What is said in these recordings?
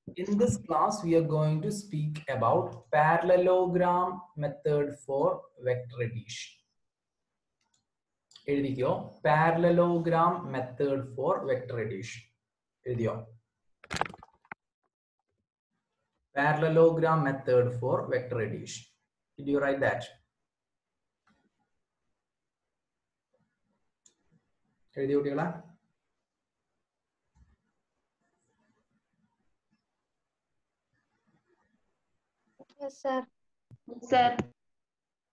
In this class, we are going to speak about parallelogram method for vector addition. എഴുതിക്കോ parallelogram method for vector addition. എഴുതിയോ parallelogram method for vector addition. Did you write that? എഴുതിയോ കുട്ടികളെ? Yes, sir. Sir.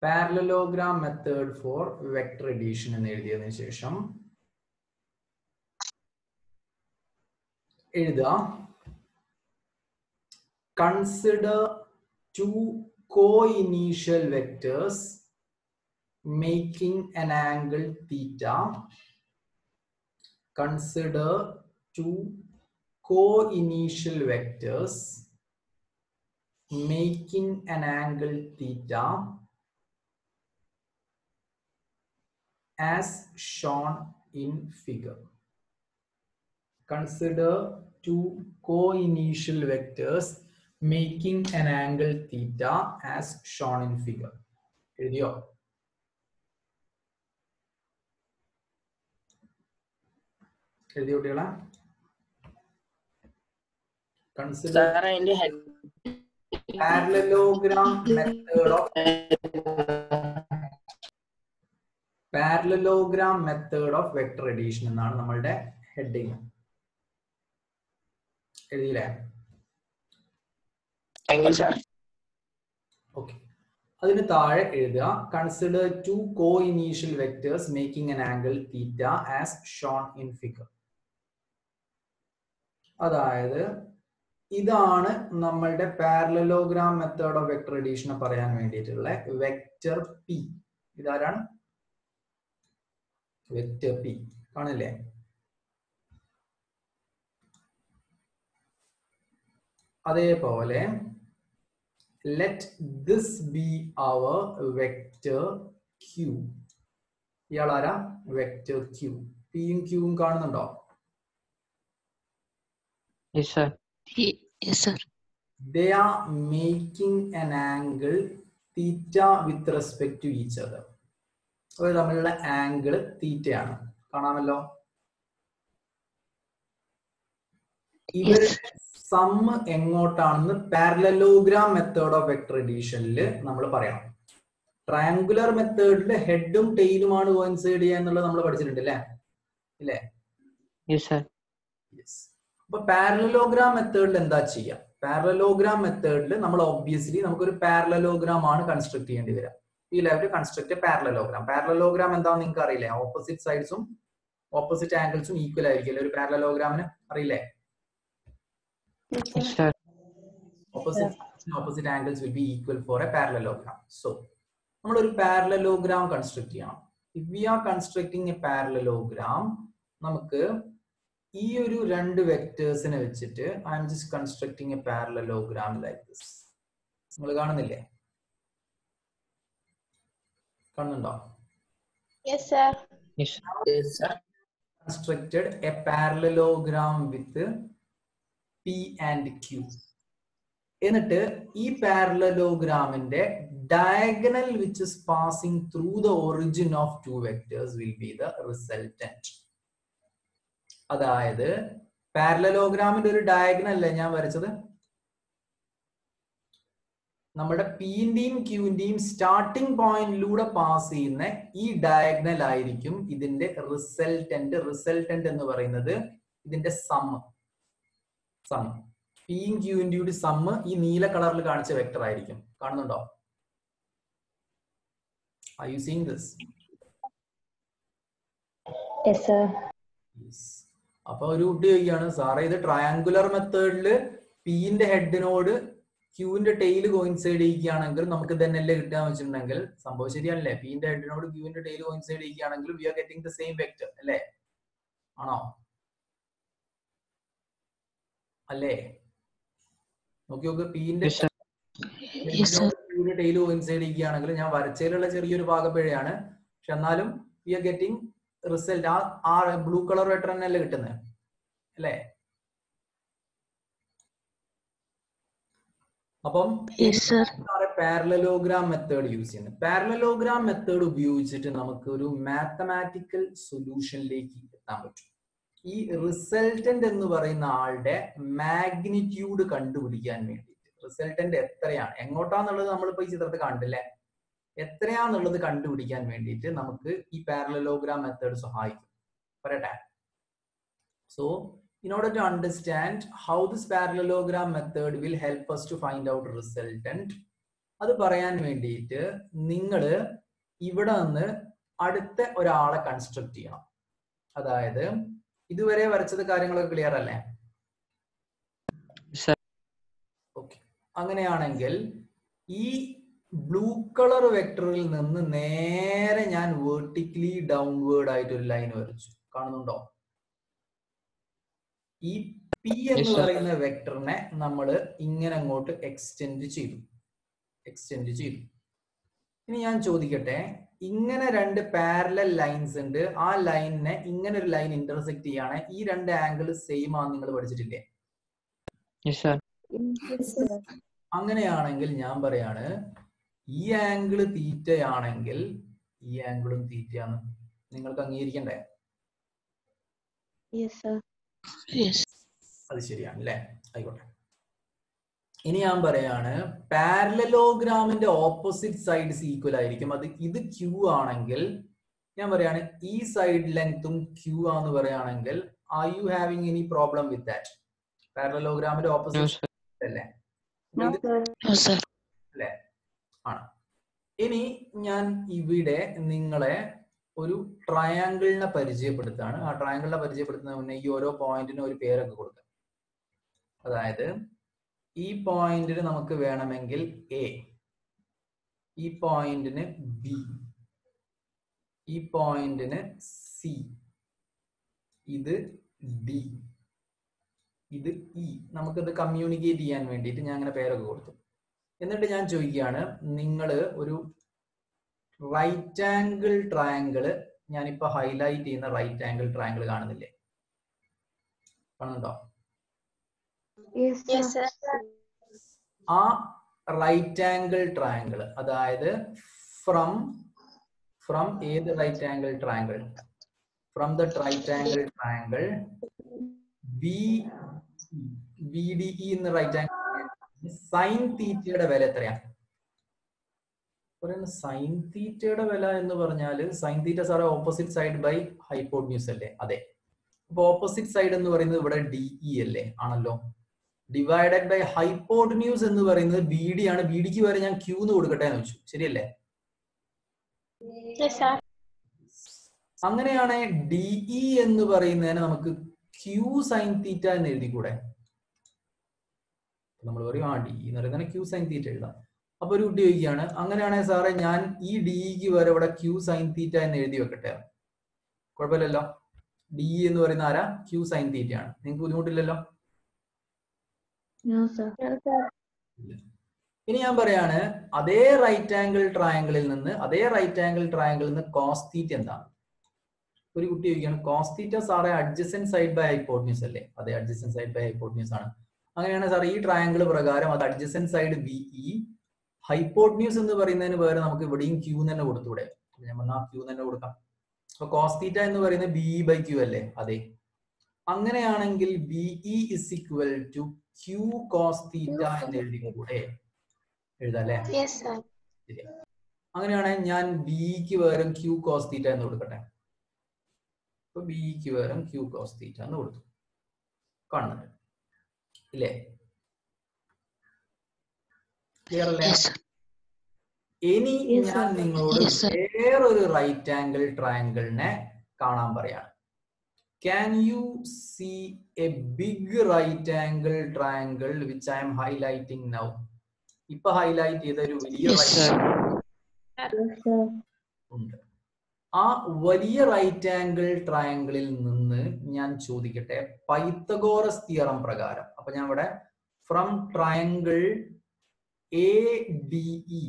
Parallelogram method for vector addition എന്ന് എഴുതിയതിനു ശേഷം എഴുതുക consider two co-initial vectors making an angle theta. Consider two co-initial vectors making an angle theta as shown in figure. Consider two co-initial vectors making an angle theta as shown in figure. എഴുതിയോ? എഴുതിയോ കുട്ടികളെ? Consider parallelogram method of parallelogram method of vector addition എന്നാണ് നമ്മളുടെ heading. എഴുതിയില്ലേ? Okay. അതിന് താഴെ എഴുതുക consider two co initial vectors making an angle theta as shown in figure. അതായത് ഇതാണ് നമ്മളുടെ പാരലലോഗ്രാം മെത്തേഡ് ഓഫ് വെക്ടർ അഡീഷനെ പറയാൻ വേണ്ടിയിട്ടുള്ള വെക്ടർ പി. ഇതാരാണ്? Vector P. കാണില്ലേ? അതേപോലെ let this be our vector q. ഇയാളാരാ? Vector q. പിയും ക്യൂവും കാണുന്നുണ്ടോ? Yes, sir. Yes, sir. They are making an angle theta with respect to each other. അവർ തമ്മിലുള്ള ആംഗിൾ തീറ്റയാണ്. കാണാമല്ലോ. ഇവരുടെ സമ്മ് എങ്ങോട്ടാണെന്ന് പാരലലോഗ്രാം മെത്തേഡ് ഓഫ് വെക്ടർ അഡീഷനിൽ നമ്മൾ പറയണം. ട്രയാങ്കുലർ മെത്തേഡിൽ ഹെഡും ടെയിലുമാണ് കോയിൻസൈഡ് ചെയ്യുക എന്നുള്ളത് നമ്മൾ പഠിച്ചിട്ടുണ്ട് അല്ലേ? ഇല്ലേ? Yes, sir. അപ്പൊ പാരലലോഗ്രാം മെത്തേഡിൽ എന്താ ചെയ്യുക? പാരലലോഗ്രാം മെത്തേഡിൽ നമ്മൾ ഒബ്വിയസ്ലി നമുക്കൊരു പാരലലോഗ്രാം ആണ് കൺസ്ട്രക്ട് ചെയ്യേണ്ടി വരിക. ഈ ലെവൽ കൺസ്ട്രക്ട് പാരലലോഗ്രാം. പാരലലോഗ്രാം എന്താണെന്ന് നിങ്ങൾക്ക് അറിയില്ലേ? ഓപ്പോസിറ്റ് സൈഡ്സും ഓപ്പോസിറ്റ് ആംഗിൾസും ഈക്വൽ ആയിരിക്കില്ല ഒരു പാരലലോഗ്രാമിന്, അറിയില്ലേ? Yes, sir. Opposite angles will be equal for a parallelogram. So, നമ്മൾ ഒരു parallelogram construct ചെയ്യണം. If we are constructing a parallelogram, നമുക്ക് ഈ ഒരു രണ്ട് വെക്ടേഴ്സിനെ വെച്ചിട്ട് I am just constructing a parallelogram like this. നിങ്ങൾ കാണുന്നില്ലേ? കാണുന്നുണ്ടോ? Yes, sir. Yes, sir. Constructed a parallelogram with P and Q. എന്നിട്ട് ഈ പാരലലോഗ്രാമിന്റെ diagonal which is passing through the origin of two vectors will be the resultant. അതായത് പാരലലോഗ്രാമിന്റെ ഒരു diagonal അല്ലേ ഞാൻ വരച്ചത്? നമ്മുടെ പിന്റെയും ക്യൂന്റെയും സ്റ്റാർട്ടിംഗ് പോയിന്റിലൂടെ പാസ് ചെയ്യുന്ന ഈ ഡയഗണൽ ആയിരിക്കും ഇതിന്റെ റിസൾട്ടന്റ്. റിസൾട്ടന്റ് എന്ന് പറയുന്നത് ഇതിന്റെ സമ്മ്. പിയും ക്യൂവിന്റെ സമ്മ് ഈ നീല കളറിൽ കാണിച്ച വെക്ടർ ആയിരിക്കും. കാണുന്നുണ്ടോ? Are you seeing this? Yes, sir. Yes. അപ്പൊ ഒരു കുട്ടി ചോദിക്കുകയാണ്, സാറേ ഇത് ട്രയാങ്കുലർ മെത്തേഡില് പിന്റെ ഹെഡിനോട് ക്യൂവിന്റെ ടെയിൽ കോയിൻസൈഡ് ചെയ്യുകയാണെങ്കിൽ നമുക്ക് തന്നെയല്ലേ കിട്ടാന്ന് വെച്ചിട്ടുണ്ടെങ്കിൽ സംഭവം ശരിയല്ലേ? പിന്റെ ഹെഡിനോട് ക്യൂവിന്റെ ടെയിൽ കോയിൻസൈഡ് ചെയ്യുകയാണെങ്കിൽ we are getting the same vector അല്ലേ? ആണോ? അല്ലേ? നോക്കി നോക്ക്, പിന്റെ ടെയിൽ കോയിൻസൈഡ് ചെയ്യുകയാണെങ്കിൽ ഞാൻ വരച്ചതിലുള്ള ചെറിയൊരു ഭാഗപ്പിഴയാണ്, പക്ഷെ എന്നാലും വി ആർ ഗെറ്റിംഗ് റിസൾട്ട്. ആ ബ്ലൂ കളർ വെക്ടർ തന്നെയല്ലേ കിട്ടുന്നത് അല്ലേ? അപ്പം Yes, sir. Parallelogram method use ചെയ്യുന്നത്. പാരലലോഗ്രാം മെത്തേഡ് ഉപയോഗിച്ചിട്ട് നമുക്ക് ഒരു മാത്തമാറ്റിക്കൽ സൊല്യൂഷനിലേക്ക് എത്താൻ പറ്റും. ഈ റിസൾട്ടന്റ് എന്ന് പറയുന്ന ആളുടെ മാഗ്നിറ്റ്യൂഡ് കണ്ടുപിടിക്കാൻ വേണ്ടിയിട്ട്, റിസൾട്ടന്റ് എത്രയാണ്, എങ്ങോട്ടാന്നുള്ളത് നമ്മളിപ്പോ ഈ ചിത്രത്തിൽ കണ്ടില്ലേ, എത്രയാന്നുള്ളത് കണ്ടുപിടിക്കാൻ വേണ്ടിയിട്ട് നമുക്ക് ഈ പാരലലോഗ്രാം മെത്തേഡ് സഹായിക്കും. പറയട്ടെ. So in order to understand how this parallelogram method will help us to find out resultant, അത് പറയാൻ വേണ്ടിയിട്ട് നിങ്ങൾ ഇവിടെ നിന്ന് അടുത്ത ഒരാളെ കൺസ്ട്രക്ട് ചെയ്യണം. അതായത് ഇതുവരെ വരച്ചത് കാര്യങ്ങളൊക്കെ ക്ലിയർ അല്ലേ? ഓക്കെ. അങ്ങനെയാണെങ്കിൽ ഈ ബ്ലൂ കളർ വെക്ടറിൽ നിന്ന് നേരെ ഞാൻ വെർട്ടിക്കലി ഡൗൺവേർഡ് ആയിട്ട് ഒരു ലൈൻ വരച്ചു. കാണുന്നുണ്ടോ? ഈ പി എന്ന് പറയുന്ന വെക്ടറിനെ നമ്മൾ ഇങ്ങനെ അങ്ങോട്ട് എക്സ്റ്റെൻഡ് ചെയ്തു. ഇനി ഞാൻ ചോദിക്കട്ടെ, ഇങ്ങനെ രണ്ട് പാരലൽ ലൈൻസ് ഉണ്ട്, ആ ലൈനിനെ ഇങ്ങനെ ഒരു ലൈൻ ഇന്റർസെക്ട് ചെയ്യാണ്, ഈ രണ്ട് ആംഗിൾ സെയിം ആണെന്ന് നിങ്ങൾ പഠിച്ചിട്ടില്ലേ? അങ്ങനെയാണെങ്കിൽ ഞാൻ പറയാണ്, ഈ ആംഗിൾ തീറ്റയാണെങ്കിൽ ഈ ആംഗിളും തീറ്റയാണ്. നിങ്ങൾക്ക് അംഗീകരിക്കണ്ടേ? അത് ശരിയാണ് അല്ലേ? ആയിക്കോട്ടെ. ഇനി ഞാൻ പറയാണ്, പാരലലോഗ്രാമിന്റെ ഓപ്പോസിറ്റ് സൈഡ്സ് ഈക്വൽ ആയിരിക്കും. അത് ഇത് ക്യൂ ആണെങ്കിൽ ഞാൻ പറയാണ് ഈ സൈഡ് ലെങ്ത്തും ക്യൂ ആന്ന് പറയുകയാണെങ്കിൽ, are you having any problem with that? പാരലലോഗ്രാമിന്റെ ഓപ്പോസിറ്റ് അല്ലേ? അല്ലേ? ആണ്. ഇനി ഞാൻ ഇവിടെ നിങ്ങളെ ഒരു ട്രയാങ്കിളിനെ പരിചയപ്പെടുത്താണ്. ആ ട്രയാങ്കിളിനെ പരിചയപ്പെടുത്തുന്ന മുന്നേ ഈ ഓരോ പോയിന്റിനും ഒരു പേരൊക്കെ കൊടുക്കാം. അതായത് ഈ പോയിന്റിന് നമുക്ക് വേണമെങ്കിൽ എ, ഈ പോയിന്റിന് ബി, ഈ പോയിന്റിന് സി, ഇത് ഡി, ഇത് ഇ. നമുക്കിത് കമ്മ്യൂണിക്കേറ്റ് ചെയ്യാൻ വേണ്ടിയിട്ട് ഞാൻ അങ്ങനെ പേരൊക്കെ കൊടുത്തു. എന്നിട്ട് ഞാൻ ചോദിക്കുകയാണ്, നിങ്ങൾ ഒരു റൈറ്റ് ആംഗിൾ ട്രയാങ്കിള്, ഞാനിപ്പോ ഹൈലൈറ്റ് ചെയ്യുന്ന റൈറ്റ് ആംഗിൾ ട്രയാങ്കിൾ കാണുന്നില്ലേ? കാണുന്നുണ്ടോ? ആ റൈറ്റ് ആംഗിൾ ട്രയാങ്കിൾ, അതായത് ഫ്രം ഏത് right angle triangle? From the right angle triangle BDE എന്ന റൈറ്റ് ആംഗിൾ സൈൻ തീറ്റയുടെ വില എത്രയാണ്? സൈൻ തീറ്റയുടെ വില എന്ന് പറഞ്ഞാൽ, സൈൻ തീറ്റ സാറേ ഓപ്പോസിറ്റ് സൈഡ് ബൈ ഹൈപ്പോട്ന്യൂസ് അല്ലേ? അതെ. അപ്പൊ ഓപ്പോസിറ്റ് സൈഡ് എന്ന് പറയുന്നത് ഇവിടെ DE അല്ലേ? ആണല്ലോ. ഡിവൈഡഡ് ബൈ ഹൈപ്പോട്ന്യൂസ് എന്ന് പറയുന്നത് BD ആണ്. BDക്ക് വരെ ഞാൻ Q എന്ന് കൊടുക്കട്ടെ എന്ന് വെച്ചു. ശരിയല്ലേ? അങ്ങനെയാണ് DE എന്ന് പറയുന്നതിന് നമുക്ക് Q സൈൻ തീറ്റ എന്ന് എഴുതിക്കൂടെ? നമ്മൾ പറയും ആ DE എന്ന് പറയുന്നതിന് Q സൈൻ തീറ്റ എഴുതാം. അപ്പൊ ഒരു കുട്ടി ചോദിക്കുകയാണ്, അങ്ങനെയാണെങ്കിൽ സാറേ ഞാൻ ഈ DEക്ക് വരെ ഇവിടെ Q സൈൻ തീറ്റ എന്ന് എഴുതി വെക്കട്ടെ? കുഴപ്പമില്ലല്ലോ. DE എന്ന് പറയുന്ന ആരാ? Q സൈൻ തീറ്റയാണ്. നിങ്ങൾക്ക് ബുദ്ധിമുട്ടില്ലല്ലോ? ഇനി ഞാൻ പറയാണ്, അതേ റൈറ്റ് ആംഗിൾ ട്രയാങ്കിളിൽ നിന്ന് കോസ് തീറ്റ എന്താണ്? ഒരു കുട്ടി ചോദിക്കുകയാണ്, കോസ് തീറ്റ സാറേ അഡ്ജസന്റ് സൈഡ് ബൈ ഹൈപ്പോട്ന്യൂസ് അല്ലേ? അതെ, അഡ്ജസന്റ് സൈഡ് ബൈ ഹൈപ്പോട്ന്യൂസ് ആണ്. അങ്ങനെയാണ് സാർ ഈ ട്രയാങ്കിൾ പ്രകാരം അത് അഡ്ജസന്റ് സൈഡ് BE, ഹൈപ്പോട്ന്യൂസ് എന്ന് പറയുന്നതിന് പകരം നമുക്ക് ഇവിടെയും Q തന്നെ കൊടുത്തൂടെ? ഞാൻ പറഞ്ഞാൽ Q തന്നെ കൊടുക്കാം. അപ്പൊ കോസ് തീറ്റ എന്ന് പറയുന്നത് BE ബൈ Q അല്ലേ? അതെ. അങ്ങനെയാണെങ്കിൽ BE is equal to Q cos theta എന്ന് എഴുതിക്കൂടെ? എഴുതാല്ലേ? ശരി. അങ്ങനെയാണെങ്കിൽ ഞാൻ BEക്ക് പകരം Q കോസ് തീറ്റ എന്ന് കൊടുക്കട്ടെ. അപ്പൊ BEക്ക് പകരം Q കോസ് തീറ്റ എന്ന് കൊടുത്തു. കാണുന്നുണ്ട് ഇല്ലേ? ക്ലിയർ അല്ലേ? ഇനി ഞാൻ നിങ്ങളോട് വേറൊരു റൈറ്റ് ആംഗിൾ ട്രയാങ്കിളിനെ കാണാൻ പറയാണ്. Can you see a big right angle triangle which I am highlighting now? ഇപ്പൊ ഹൈലൈറ്റ് ചെയ്ത ഒരു വലിയ ഉണ്ട്. ആ വലിയ റൈറ്റ് ആംഗിൾ ട്രയാങ്കിളിൽ നിന്ന് ഞാൻ ചോദിക്കട്ടെ, പൈത്തഗോറസ് തിയറം പ്രകാരം. അപ്പൊ ഞാൻ ഇവിടെ ഫ്രം ട്രയാങ്കിൾ ADE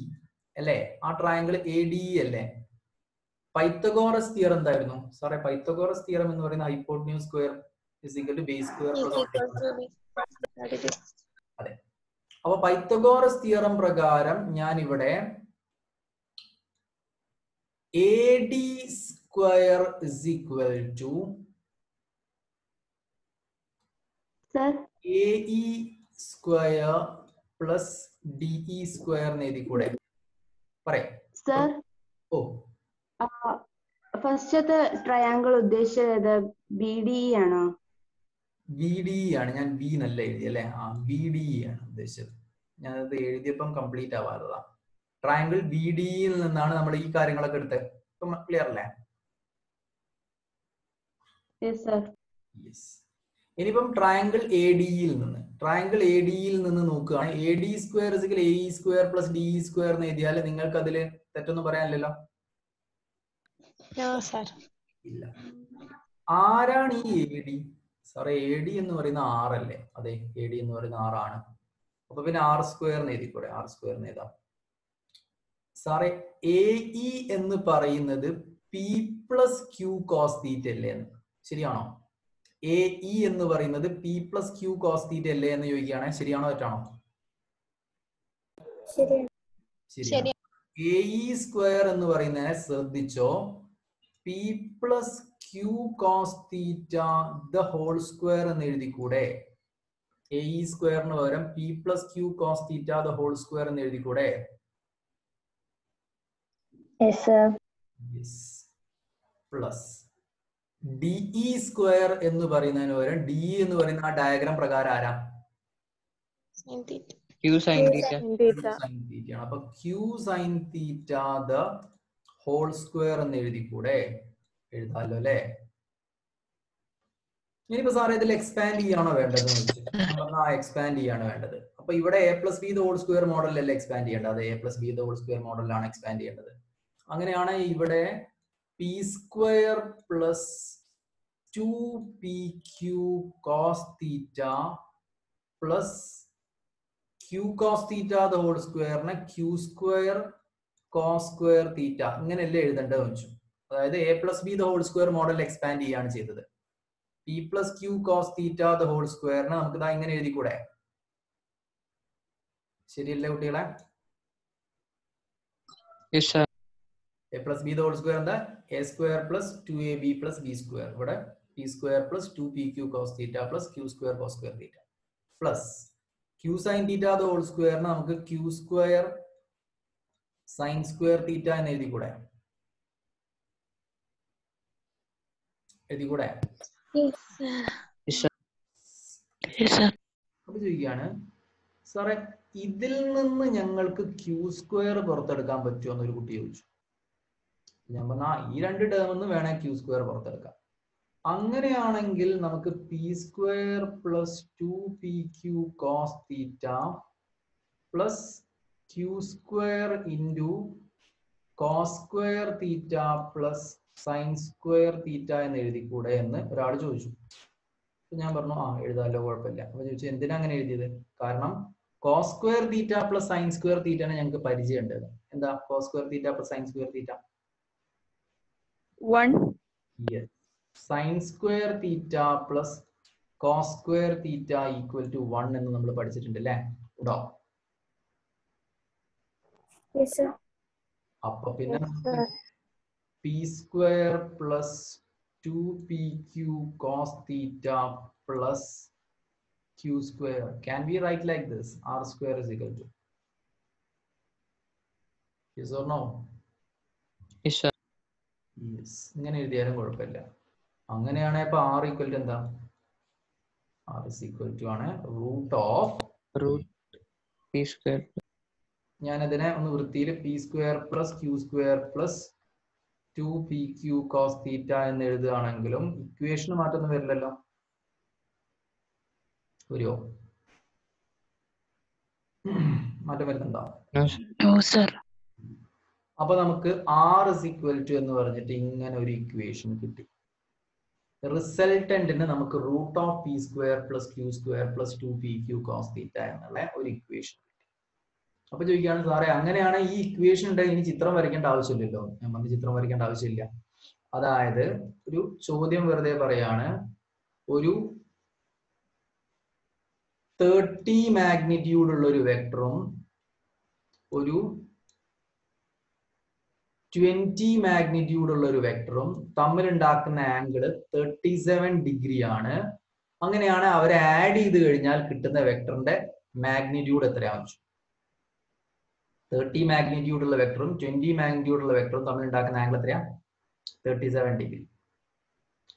അല്ലേ? ആ ട്രയാങ്കിൾ ADE അല്ലേ? പൈത്തഗോറസ് തിയറം എന്തായിരുന്നു സാറേ? പൈത്തഗോറസ് തിയറം എന്ന് പറയുന്ന hypotenuse square is equal to base square. അതെ. അപ്പൊ പൈത്തഗോറസ് തിയറം പ്രകാരം ഞാൻ ഇവിടെ AD square is equal to Sir. AE square plus DE square എന്ന് എഴുതി കൂടെ പറയാം. Sir. ഓ ഫസ്റ്റത്തെ ട്രയാങ്കിൾ ഉദ്ദേശിച്ചത് BDE ആണോ? BDE ആണ്. ഞാൻ ബി നല്ല എഴുതി അല്ലെ? ആ BDE ആണ് ഉദ്ദേശിച്ചത്. ഞാനത് എഴുതിയപ്പം കംപ്ലീറ്റ് ആവാത്തതാ. ട്രയാങ്കിൾ BDEയിൽ നിന്നാണ് നമ്മൾ ഈ കാര്യങ്ങളൊക്കെ എടുത്തത്. ഇപ്പം ക്ലിയർ അല്ലേ? Yes, sir. യെസ്. ഇനിയിപ്പം ട്രയാങ്കിൾ ADEയിൽ നിന്ന് നോക്കുകയാണ്. AD square is equal AE square plus DE square എന്ന് എഴുതിയാൽ നിങ്ങൾക്ക് അതിൽ തെറ്റൊന്നും പറയാനില്ലല്ലോ? No, sir. ഇല്ല. ആരാണ് ഈ AD? സാറേ AD എന്ന് പറയുന്ന 6 അല്ലേ? അതെ, AD എന്ന് പറയുന്ന 6 ആണ്. അപ്പൊ പിന്നെ R സ്ക്വയർ എന്ന് എഴുതിക്കൂടെ? R സ്ക്വയർ എന്ന് എഴുതാം. സാറേ AE എന്ന് പറയുന്നത് P plus Q cos theta അല്ലേ എന്ന്? ശരിയാണോ? AE എന്ന് പറയുന്നത് P plus Q cos theta അല്ലേ എന്ന് ചോദിക്കുകയാണെങ്കിൽ ശരിയാണോ തെറ്റാണോ? ശരിയാണ്. AE സ്ക്വയർ എന്ന് പറയുന്നതിനെ ശ്രദ്ധിച്ചോ, P plus Q cos theta the whole square എന്ന് എഴുതിക്കൂടെ? AE സ്ക്വയറിന് പകരം P plus Q cos theta the whole square എന്ന് എഴുതിക്കൂടെ? Yes, sir. Yes. Plus DE square എന്ന് പറയുന്നതിന് പകരം DE എന്ന് പറയുന്ന ആ ഡയഗ്രാം പ്രകാരം ആരാ? Q sin theta. Sine theta ആണ്. അപ്പൊ Q sine theta the whole square എന്ന് എഴുതിക്കൂടെ? എഴുതാലോ അല്ലെ? ഇനിയിപ്പോ സാറേ ഇതിൽ എക്സ്പാൻഡ് ചെയ്യാണോ വേണ്ടത്? എക്സ്പാൻഡ് ചെയ്യാണ് വേണ്ടത്. അപ്പൊ ഇവിടെ A plus B the whole square മോഡലല്ലേ എക്സ്പാൻഡ് ചെയ്യേണ്ടത്? അത് A plus B the whole square മോഡലാണ് എക്സ്പാൻഡ് ചെയ്യേണ്ടത്. അങ്ങനെയാണ് ഇവിടെ P square plus 2PQ cos theta plus Q cos theta the whole സ്ക്വയറിനെ Q square cos square theta ഇങ്ങനെയല്ലേ എഴുതേണ്ടത് വെച്ചു. അതായത് A plus B the whole square model expand ചെയ്യാണ് ചെയ്തത്. P plus Q cos theta the whole സ്ക്വയറിനെ നമുക്ക് ഇതാ ഇങ്ങനെ എഴുതിക്കൂടെ? ശരിയല്ലേ കുട്ടികളെ? Yes, sir. A plus B the whole square എന്താ? A square plus 2AB plus B square. ഇവിടെ P square plus 2PQ cos theta plus Q square cos square theta plus Q sine theta the whole സ്ക്വയറിനെ നമുക്ക് Q square sine square theta എന്ന് എഴുതിക്കൂടെ? എഴുതിക്കൂടെ? Yes, Yes, sir. Yes, sir. അപ്പൊ ചോദിക്കുകയാണ് സാറേ ഇതിൽ നിന്ന് ഞങ്ങൾക്ക് Q സ്ക്വയർ പുറത്തെടുക്കാൻ പറ്റുമോ എന്നൊരു കുട്ടി ചോദിച്ചു. ഞാൻ പറഞ്ഞ ഈ രണ്ട് ടേമിൽ വേണേ Q സ്ക്വയർ പുറത്തെടുക്കാം. അങ്ങനെയാണെങ്കിൽ നമുക്ക് P square plus 2PQ cos theta plus Q square into cos square theta plus sine square theta എന്ന് എഴുതിക്കൂടെ എന്ന് ഒരാൾ ചോദിച്ചു. ഞാൻ പറഞ്ഞു ആ എഴുതാമല്ലോ, കുഴപ്പമില്ല. അപ്പൊ ചോദിച്ചു എന്തിനാ അങ്ങനെ എഴുതിയത്? കാരണം cos square theta plus sine square തീറ്റയാണ് ഞങ്ങൾക്ക് പരിചയമുണ്ടത്. എന്താ cos square theta plus sine square theta? 1. Yes. Sine square theta plus cos square theta equal to 1 എന്ന് നമ്മൾ പഠിച്ചിട്ടുണ്ട് അല്ലേ? ഉണ്ടോ? Yes, sir. അപ്പൊ പിന്നെ Yes, sir. P square plus 2PQ cos theta plus Q square can we write like this? R square is equal to, yes or no? Yes, sir. Yes. ഇങ്ങനെ എഴുതിയാലും കുഴപ്പമില്ല. അങ്ങനെയാണെങ്കിൽ ഇപ്പൊ R ഈക്വൽ ടു എന്താ? R is equal to ആണ് root of Root P square. ഞാൻ അതിനെ ഒന്ന് വൃത്തിയിൽ P square plus Q square plus 2PQ cos theta എന്ന് എഴുതുകയാണെങ്കിലും ഇക്വേഷന് മാറ്റൊന്നും വരില്ലല്ലോ. വരുമോ? മാറ്റം വരുന്നുണ്ടോ? No, sir. No, sir. അപ്പൊ നമുക്ക് R is equal to എന്ന് പറഞ്ഞിട്ട് ഇങ്ങനെ ഒരു ഇക്വേഷൻ കിട്ടി. റിസൾട്ടന്റിന് നമുക്ക് root of P square plus Q square plus 2PQ cos theta എന്നുള്ള ഒരു ഇക്വേഷൻ കിട്ടി. അപ്പൊ ചോദിക്കുകയാണ് സാറേ അങ്ങനെയാണ് ഈ ഇക്വേഷൻ ഉണ്ടെങ്കിൽ ഇനി ചിത്രം വരയ്ക്കേണ്ട ആവശ്യമില്ലല്ലോ. ഞാൻ പറഞ്ഞ ചിത്രം വരയ്ക്കേണ്ട ആവശ്യമില്ല. അതായത് ഒരു ചോദ്യം വെറുതെ പറയാണ്, ഒരു 30 മാഗ്നിറ്റ്യൂഡ് ഉള്ള ഒരു വെക്ടറും ഒരു 20 മാഗ്നിറ്റ്യൂഡ് ഉള്ള ഒരു വെക്ടറും തമ്മിൽ ഉണ്ടാക്കുന്ന ആംഗിൾ 37 ഡിഗ്രി ആണ്. അങ്ങനെയാണ് അവരെ ആഡ് ചെയ്ത് കഴിഞ്ഞാൽ കിട്ടുന്ന വെക്ടറിന്റെ മാഗ്നിറ്റ്യൂഡ് എത്രയാണെന്ന് വെച്ചു. 30 മാഗ്നിറ്റ്യൂഡ് ഉള്ള വെക്ടറും 20 മാഗ്നിറ്റ്യൂഡ് ഉള്ള വെക്ടറും തമ്മിൽ ഉണ്ടാക്കുന്ന ആംഗിൾ എത്രയാ? 37 ഡിഗ്രി.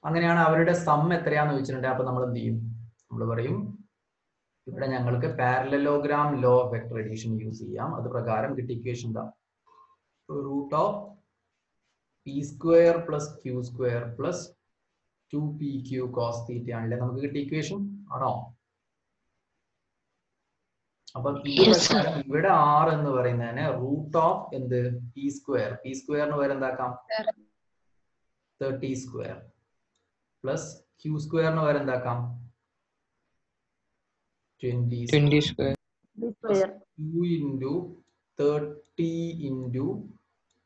അങ്ങനെയാണ് അവരുടെ സം എത്രയാന്ന് ചോദിച്ചിട്ടുണ്ടെങ്കിൽ അപ്പൊ നമ്മൾ എന്ത് ചെയ്യും? നമ്മൾ പറയും ഇവിടെ ഞങ്ങൾക്ക് parallelogram law of vector addition use ചെയ്യാം. അത് പ്രകാരം കിട്ടിയ ഇക്വേഷൻ എന്താ? Root of P square plus Q square plus 2pq cos theta ആണല്ലേ നമുക്ക് കിട്ടിയ ഇക്വേഷൻ ആണോ? അപ്പൊ ഇത് പ്രകാരം ഇവിടെ r എന്ന് പറയുന്നതിന് റൂട്ട് ഓഫ് എന്ത് പി സ്ക്വയറിന് പകരം എന്താക്കാം? 30 സ്ക്വയർ പ്ലസ് ക്യൂ സ്ക്വയറിന് പകരം എന്താക്കാം? 20 square 2 into 30 into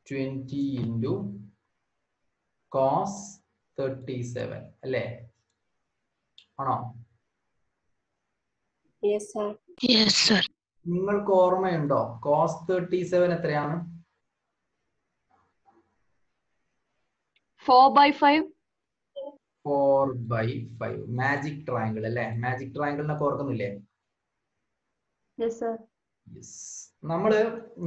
20 into cos 37 അല്ലേ? ആണോ? നിങ്ങൾക്ക് ഓർമ്മയുണ്ടോ cos 37 എത്രയാണ്? 4/5. 4/5 മാജിക് ട്രയാങ്കിൾ അല്ലേ? മാജിക് ട്രയാങ്കിളിനൊക്കെ ഓർക്കുന്നില്ലേ? നമ്മള്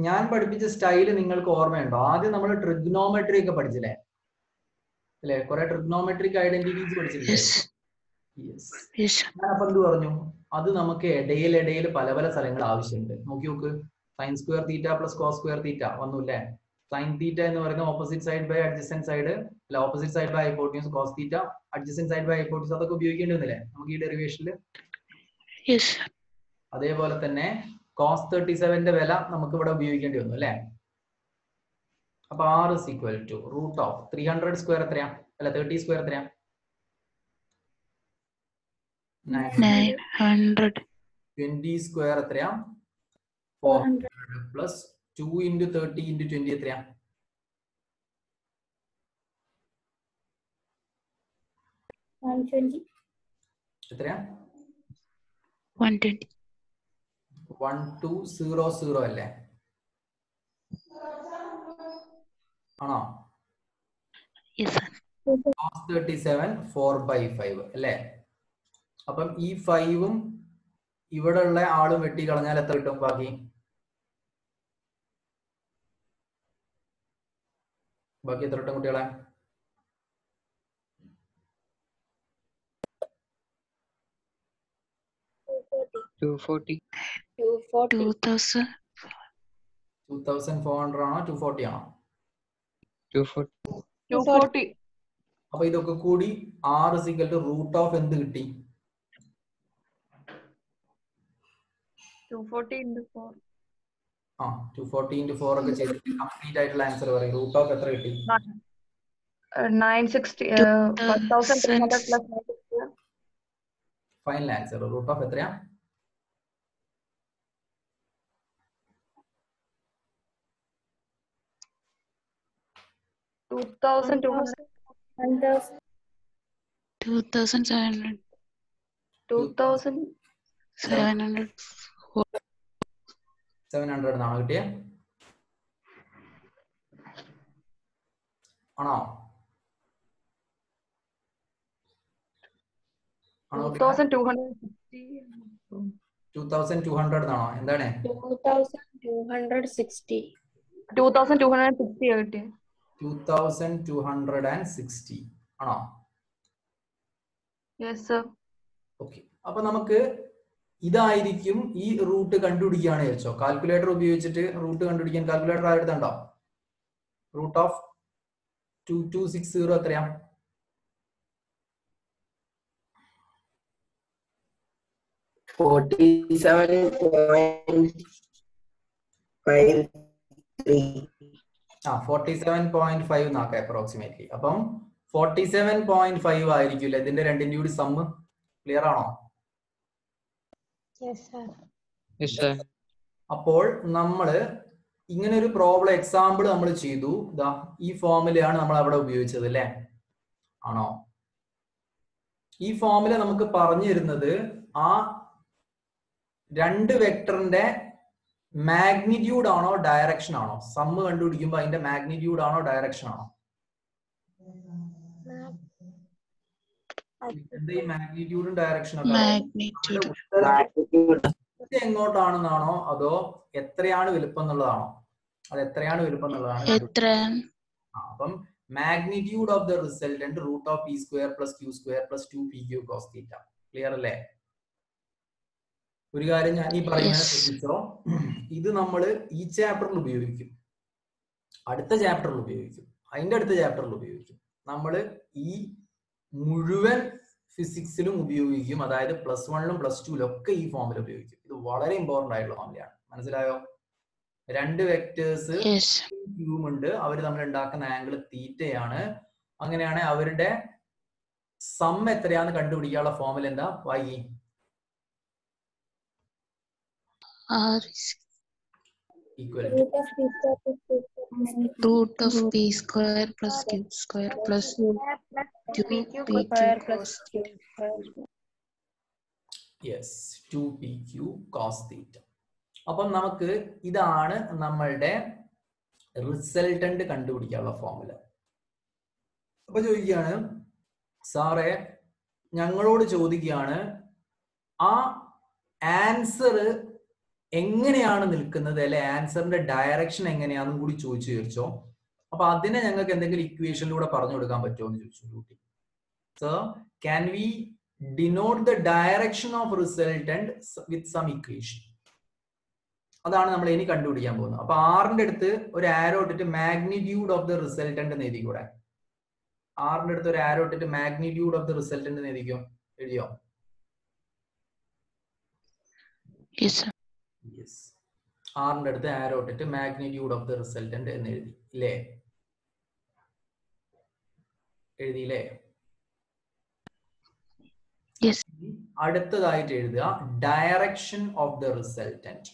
ഞാൻ പഠിപ്പിച്ച സ്റ്റൈല് നിങ്ങൾക്ക് ഓർമ്മയുണ്ടോ? ആദ്യം നമ്മൾ ട്രിഗ്നോമെട്രി ഒക്കെ പഠിച്ചില്ലേ അല്ലെ? കുറെ ട്രിഗ്നോമെട്രിക് ഐഡന്റിറ്റീസ് പഠിച്ചില്ലേ? ഞാൻ അപ്പൊ എന്ത് പറഞ്ഞു? അത് നമുക്ക് ഇടയിൽ പല പല സ്ഥലങ്ങൾ ആവശ്യമുണ്ട്. നോക്കി നോക്ക്, sine square theta plus cos square theta വന്നുല്ലേ? സൈൻ തീറ്റ എന്ന് പറയുന്നത് opposite side by adjacent side അല്ല, opposite side by hypotenuse, cos theta adjacent side by hypotenuse, അതൊക്കെ ഉപയോഗിക്കേണ്ടി വന്നില്ലേ നമുക്ക് ഈ ഡെറിവേഷനിൽ? അതേപോലെ തന്നെ കോസ് 37ന്റെ വില നമുക്ക് ഇവിടെ ഉപയോഗിക്കേണ്ടി വന്നു അല്ലെ? അപ്പൊ r is equal to root of 300 square എത്രയാ? അല്ല 30 സ്ക്വയർ എത്രയാ? 900. 20 സ്ക്വയർ എത്രയാ? 400 പ്ലസ് 2 into 30 into 20 എത്രയാ? 120. എത്രയാ? 120. 1200 അല്ലേ? ആണോ? cos 37 4/5 അല്ലേ? അപ്പം ഈ 5ഉം ഇവിടെ ഉള്ള ആളും വെട്ടി കളഞ്ഞാൽ എത്ര കിട്ടും ബാക്കി? എത്ര കിട്ടും കുട്ടികളെ? $240. 2400 ആണോ 240 ആണോ? 240. അപ്പൊ ഇതൊക്കെ കൂടി r is equal to root of എന്ത് കിട്ടി? 240 into 4. 240 into 4 ഒക്കെ ചെയ്തിട്ട് കംപ്ലീറ്റ് ആയിട്ടുള്ള ആൻസർ പറയും. റൂട്ട് ഓഫ് എത്ര കിട്ടി? 960. 1,300 plus 960. Final answer root of എത്രയാ? 2,200. 2,700. 2,700. 700 എന്നാണോ കിട്ടിയ? ആണോ? 2,260. 2200 എന്നാണോ? എന്താണ്? 2,260. 2,260 കിട്ടിയ. 2260 ആണോ? Yes sir. ഓക്കെ, അപ്പൊ നമുക്ക് ഇതായിരിക്കും ഈ റൂട്ട് കണ്ടുപിടിക്കുകയാണ് വെച്ചോ. കാൽക്കുലേറ്റർ ഉപയോഗിച്ചിട്ട് റൂട്ട് കണ്ടുപിടിക്കാൻ കാൽക്കുലേറ്റർ ആയിട്ടുണ്ടോ? റൂട്ട് ഓഫ് 2260 എത്രയാ? 47.5 നാക്കാം അപ്രോക്സിമേറ്റ്ലി. അപ്പം 47.5 ആയിരിക്കില്ല ഇതിന്റെ രണ്ടിന്റെ കൂടി സമ്മ്. ക്ലിയർ ആണോ? അപ്പോൾ നമ്മള് ഇങ്ങനെ ഒരു പ്രോബ്ലം എക്സാമ്പിൾ നമ്മൾ ചെയ്തു. ഇതാ ഈ ഫോർമുലയാണ് നമ്മൾ അവിടെ ഉപയോഗിച്ചത് അല്ലേ? ആണോ? ഈ ഫോർമുല നമുക്ക് പറഞ്ഞു തരുന്നത് ആ രണ്ട് വെക്ടറിന്റെ മാഗ്നിറ്റ്യൂഡ് ആണോ ഡയറക്ഷൻ ആണോ? സമ്മ് കണ്ടുപിടിക്കുമ്പോൾ അതിന്റെ മാഗ്നിറ്റ്യൂഡ് ആണോ ഡയറക്ഷൻ ആണോ? എന്താ ഈ മാഗ്നിറ്റ്യൂഡും ഡയറക്ഷനും ഒക്കെ? Magnitude. എങ്ങോട്ടാണെന്നാണോ അതോ എത്രയാണ് വലുപ്പം എന്നുള്ളതാണോ? അത് എത്രയാണ് വലുപ്പം എന്നുള്ളതാണ്. അപ്പം magnitude of the resultant root of P square plus Q square plus 2pq cos θ. Clear അല്ലേ? ഒരു കാര്യം ഞാൻ ഈ പറയുന്നത് ശ്രദ്ധിച്ചോ, ഇത് നമ്മൾ ഈ ചാപ്റ്ററിൽ ഉപയോഗിക്കും, അടുത്ത ചാപ്റ്ററിൽ ഉപയോഗിക്കും, അതിന്റെ അടുത്ത ചാപ്റ്ററിൽ ഉപയോഗിക്കും. നമ്മൾ ഈ മുഴുവൻ ഫിസിക്സിലും ഉപയോഗിക്കും. അതായത് +1 +2 ഒക്കെ ഈ ഫോമിൽ ഉപയോഗിക്കും. ഇത് വളരെ ഇമ്പോർട്ടന്റ് ആയിട്ടുള്ള ഫോമിലാണ്. മനസ്സിലായോ? രണ്ട് വെക്ടേഴ്സ് ക്യൂം ഉണ്ട്, അവർ തമ്മിൽ ഉണ്ടാക്കുന്ന ആംഗിൾ തീറ്റയാണ്. അങ്ങനെയാണ് അവരുടെ സം എത്രയാന്ന് കണ്ടുപിടിക്കാനുള്ള ഫോമിൽ എന്താ? വായി equal to root of p square plus q square plus 2pq cos θ. yes 2pq cos θ. അപ്പം നമുക്ക് ഇതാണ് നമ്മളുടെ റിസൾട്ടന്റ് കണ്ടുപിടിക്കാനുള്ള ഫോർമുല. അപ്പൊ ചോദിക്കുകയാണ്, സാറേ ഞങ്ങളോട് ചോദിക്കുകയാണ് ആ ആൻസർ എങ്ങനെയാണ് നിൽക്കുന്നത്, അല്ലെ ആൻസറിന്റെ ഡയറക്ഷൻ എങ്ങനെയാണെന്നും കൂടി ചോദിച്ചു ചോദിച്ചോ. അപ്പൊ അതിനെ ഞങ്ങൾക്ക് എന്തെങ്കിലും ഇക്വേഷനിലൂടെ പറഞ്ഞു കൊടുക്കാൻ പറ്റുമോ എന്ന് ചോദിച്ചു. Sir can we denote the direction of resultant with some equation? അതാണ് നമ്മൾ ഇനി കണ്ടുപിടിക്കാൻ പോകുന്നത്. അപ്പൊ ആറിന്റെ അടുത്ത് ഒരു ആരോ ഇട്ടിട്ട് മാഗ്നിറ്റ്യൂഡ് ഓഫ് ദ റിസൾട്ടന്റ് എന്ന് എഴുതിക്കൂടെ? ആറിന്റെ അടുത്ത് ഒരു ആരോ ഇട്ടിട്ട് മാഗ്നിറ്റ്യൂഡ് ഓഫ് ദ റിസൾട്ടന്റ് എന്ന് എഴുതിയോ? യെസ്. ആറിന്റെ അടുത്ത് ആരോ ഇട്ടിട്ട് മാഗ്നിറ്റ്യൂഡ് ഓഫ് ദ റിസൾട്ടന്റ് എന്ന് എഴുതി ഇല്ലേ? എഴുതിയില്ലേ? അടുത്തതായിട്ട് എഴുതുക ഡയറക്ഷൻ ഓഫ് ദ റിസൾട്ടന്റ്.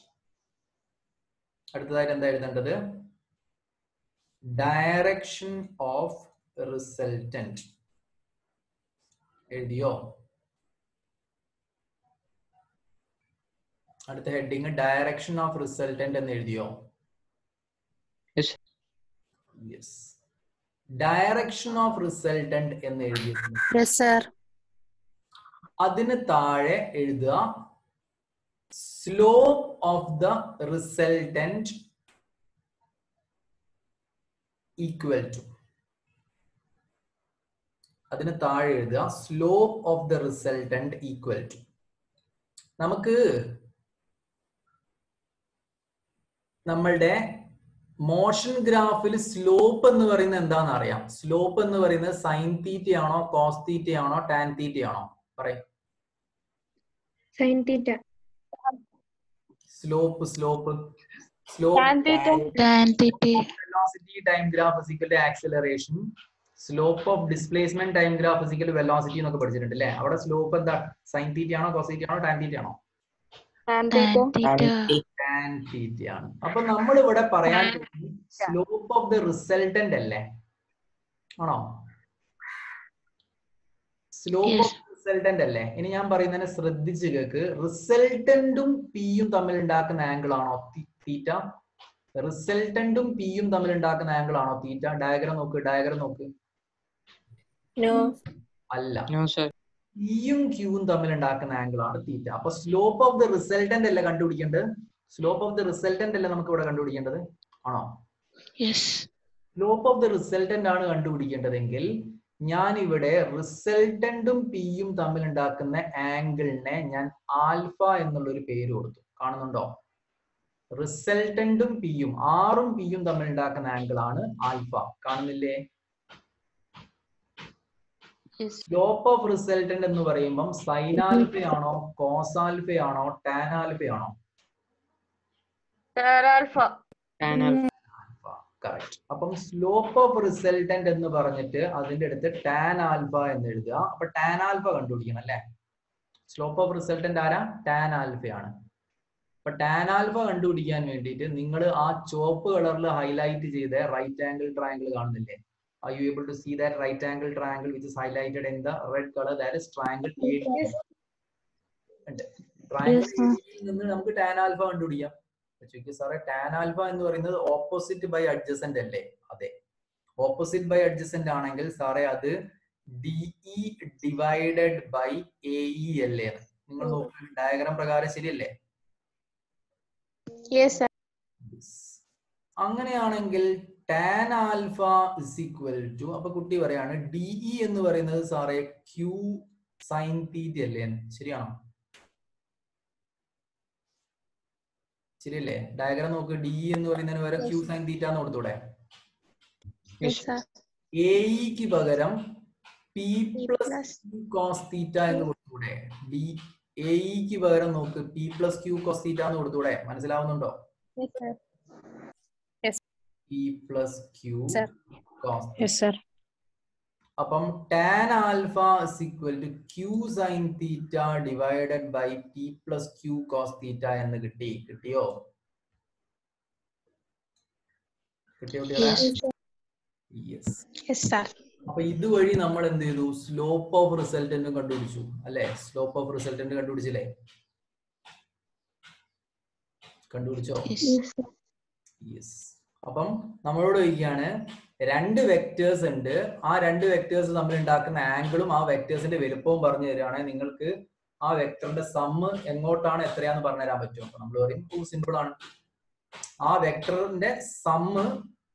അടുത്തതായിട്ട് എന്താ എഴുതേണ്ടത്? Direction of resultant. എഴുതിയോ? അടുത്ത ഹെഡിങ് ഡയറക്ഷൻ ഓഫ് റിസൾട്ടന്റ് എന്ന് എഴുതിയോ? യെസ്. ഡയറക്ഷൻ ഓഫ് റിസൾട്ടന്റ് എന്ന് എഴുതിയിട്ടുണ്ട്. അതിന് താഴെ എഴുതുക slope of the resultant equal to. അതിന് താഴെ എഴുതുക slope of the resultant equal to. നമുക്ക് നമ്മളുടെ മോഷൻ ഗ്രാഫിൽ സ്ലോപ്പ് എന്ന് പറയുന്നത് എന്താണെന്ന് അറിയാം. സ്ലോപ്പ് എന്ന് പറയുന്നത് സൈൻ തീറ്റയാണോ കോസ് തീറ്റയാണോ ടാൻ തീറ്റയാണോ? പറയും. Sine theta. Slope velocity time graph equal to acceleration. Slope of displacement time graph equal to velocity എന്നൊക്കെ പഠിച്ചിട്ടുണ്ട് അല്ലേ? അവിടെ സ്ലോപ്പ് എന്താ? സൈൻ തീറ്റയാണോ കോസ് തീറ്റയാണോ ടാൻ തീറ്റയാണോ? ടാൻ തീറ്റയാണ്. അപ്പൊ നമ്മൾ ഇവിടെ പറയാൻ സ്ലോപ്പ് ഓഫ് ദ റിസൾട്ടന്റ് അല്ലേ? ആണോ? സ്ലോപ്പ് ഓഫ് റിസൾട്ടന്റ് അല്ലേ? ഇനി ഞാൻ പറയുന്നതിനെ ശ്രദ്ധിച്ച് കേക്ക്. റിസൾട്ടന്റും പിയും തമ്മിൽ ഉണ്ടാക്കുന്ന ആംഗിൾ ആണോ തീറ്റ? റിസൾട്ടന്റും പിയും തമ്മിൽ ഉണ്ടാക്കുന്ന ആംഗിൾ ആണോ തീറ്റ? ഡയഗ്രം നോക്ക്. അല്ല. പിയും ക്യൂവും തമ്മിൽ ഉണ്ടാക്കുന്ന ആംഗിൾ ആണ് തീറ്റ. അപ്പൊ സ്ലോപ്പ് ഓഫ് ദ റിസൾട്ടന്റ് അല്ലേ കണ്ടുപിടിക്കേണ്ടത്? സ്ലോപ്പ് ഓഫ് ദ റിസൾട്ടന്റ് അല്ലേ നമുക്ക് ഇവിടെ കണ്ടുപിടിക്കേണ്ടത്? ആണോ? സ്ലോപ്പ് ഓഫ് ദ റിസൾട്ടന്റ് ആണ് കണ്ടുപിടിക്കേണ്ടതെങ്കിൽ ഞാൻ ഇവിടെ റിസൾട്ടന്റും പിയും തമ്മിൽ ഉണ്ടാക്കുന്ന ആംഗിളിനെ ഞാൻ ആൽഫ എന്നുള്ളൊരു പേര് കൊടുത്തു. കാണുന്നുണ്ടോ? റിസൾട്ടന്റും പിയും ആറും പിയും തമ്മിൽ ഉണ്ടാക്കുന്ന ആംഗിൾ ആണ് ആൽഫ. കാണുന്നില്ലേ? സ്ലോപ്പ് ഓഫ് റിസൾട്ടന്റ് എന്ന് പറയുമ്പം സൈൻ ആൽഫയാണോ കോസ് ആൽഫയാണോ ടാൻ ആൽഫയാണോ? കറക്റ്റ്. അപ്പം സ്ലോപ്പ് ഓഫ് റിസൾട്ടന്റ് എന്ന് പറഞ്ഞിട്ട് അതിന്റെ അടുത്ത് ടാൻ ആൽഫ എന്ന് എഴുതുക. അപ്പൊ ടാൻ ആൽഫ കണ്ടുപിടിക്കണം അല്ലെ? സ്ലോപ്പ് ഓഫ് റിസൾട്ടന്റ് ആരാ? ടാൻ ആൽഫയാണ്. അപ്പൊ ടാൻ ആൽഫ കണ്ടുപിടിക്കാൻ വേണ്ടിയിട്ട് നിങ്ങൾ ആ ചുവപ്പ് കളറിൽ ഹൈലൈറ്റ് ചെയ്ത റൈറ്റ് ആംഗിൾ ട്രയാംഗിൾ കാണുന്നില്ലേ? Are you able to see that right angle triangle which is highlighted in the red color? That is triangle AD. Triangle ABയിൽ നിന്ന് നമുക്ക് ടാൻ ആൽഫ കണ്ടുപിടിക്കാം. ചോദിക്കും സാറേ ടാൻ ആൽഫ എന്ന് പറയുന്നത് ഓപ്പോസിറ്റ് ബൈ അഡ്ജസന്റ് അല്ലേ? അതെ, ഓപ്പോസിറ്റ് ബൈ അഡ്ജസന്റ് ആണെങ്കിൽ സാറേ അത് DE ഡിവൈഡഡ് ബൈ AE അല്ലേ? നിങ്ങൾ നോക്കുക ഡയഗ്രാം പ്രകാരം ശരിയല്ലേ? അങ്ങനെയാണെങ്കിൽ tan alpha is equal to, അപ്പൊ കുട്ടി പറയാണ് DE എന്ന് പറയുന്നത് സാറേ Q സൈൻ തീറ്റ അല്ലേ? ശരിയാണോ? ശരിയല്ലേ? ഡയഗ്രാം നോക്ക്, DE എന്ന് പറയുന്നതിന് പകരം Q സൈൻ തീറ്റ എന്ന് കൊടുത്തൂടെ? AEക്ക് പകരം P plus Q cos theta എന്ന് കൊടുത്തൂടെ? AEക്ക് പകരം നോക്ക് P plus Q cos theta എന്ന് കൊടുത്തൂടെ? മനസ്സിലാവുന്നുണ്ടോ? P plus Q cos. അപ്പം tan alpha is equal to Q sin theta divided by P plus Q cos theta എന്ന് കിട്ടിയോ? അപ്പൊ ഇതുവഴി നമ്മൾ എന്ത് ചെയ്തു? സ്ലോപ്പ് ഓഫ് റിസൾട്ടന്റ് കണ്ടുപിടിച്ചു അല്ലെ? സ്ലോപ്പ് ഓഫ് റിസൾട്ടന്റ് കണ്ടുപിടിച്ചില്ലേ? കണ്ടുപിടിച്ചോ? യെസ്. അപ്പം നമ്മളോട് ചോദിക്കുകയാണ് രണ്ട് വെക്ടേഴ്സ് ഉണ്ട്, ആ രണ്ട് വെക്ടേഴ്സ് തമ്മിൽ ഉണ്ടാക്കുന്ന ആംഗിളും ആ വെക്ടേഴ്സിന്റെ വലുപ്പവും പറഞ്ഞു തരികയാണെങ്കിൽ നിങ്ങൾക്ക് ആ വെക്ടറിന്റെ സമ്മ് എങ്ങോട്ടാണ് എത്രയാന്ന് പറഞ്ഞു തരാൻ പറ്റും. അപ്പൊ നമ്മൾ പറയും സിമ്പിൾ ആണ്, ആ വെക്ടറിന്റെ sum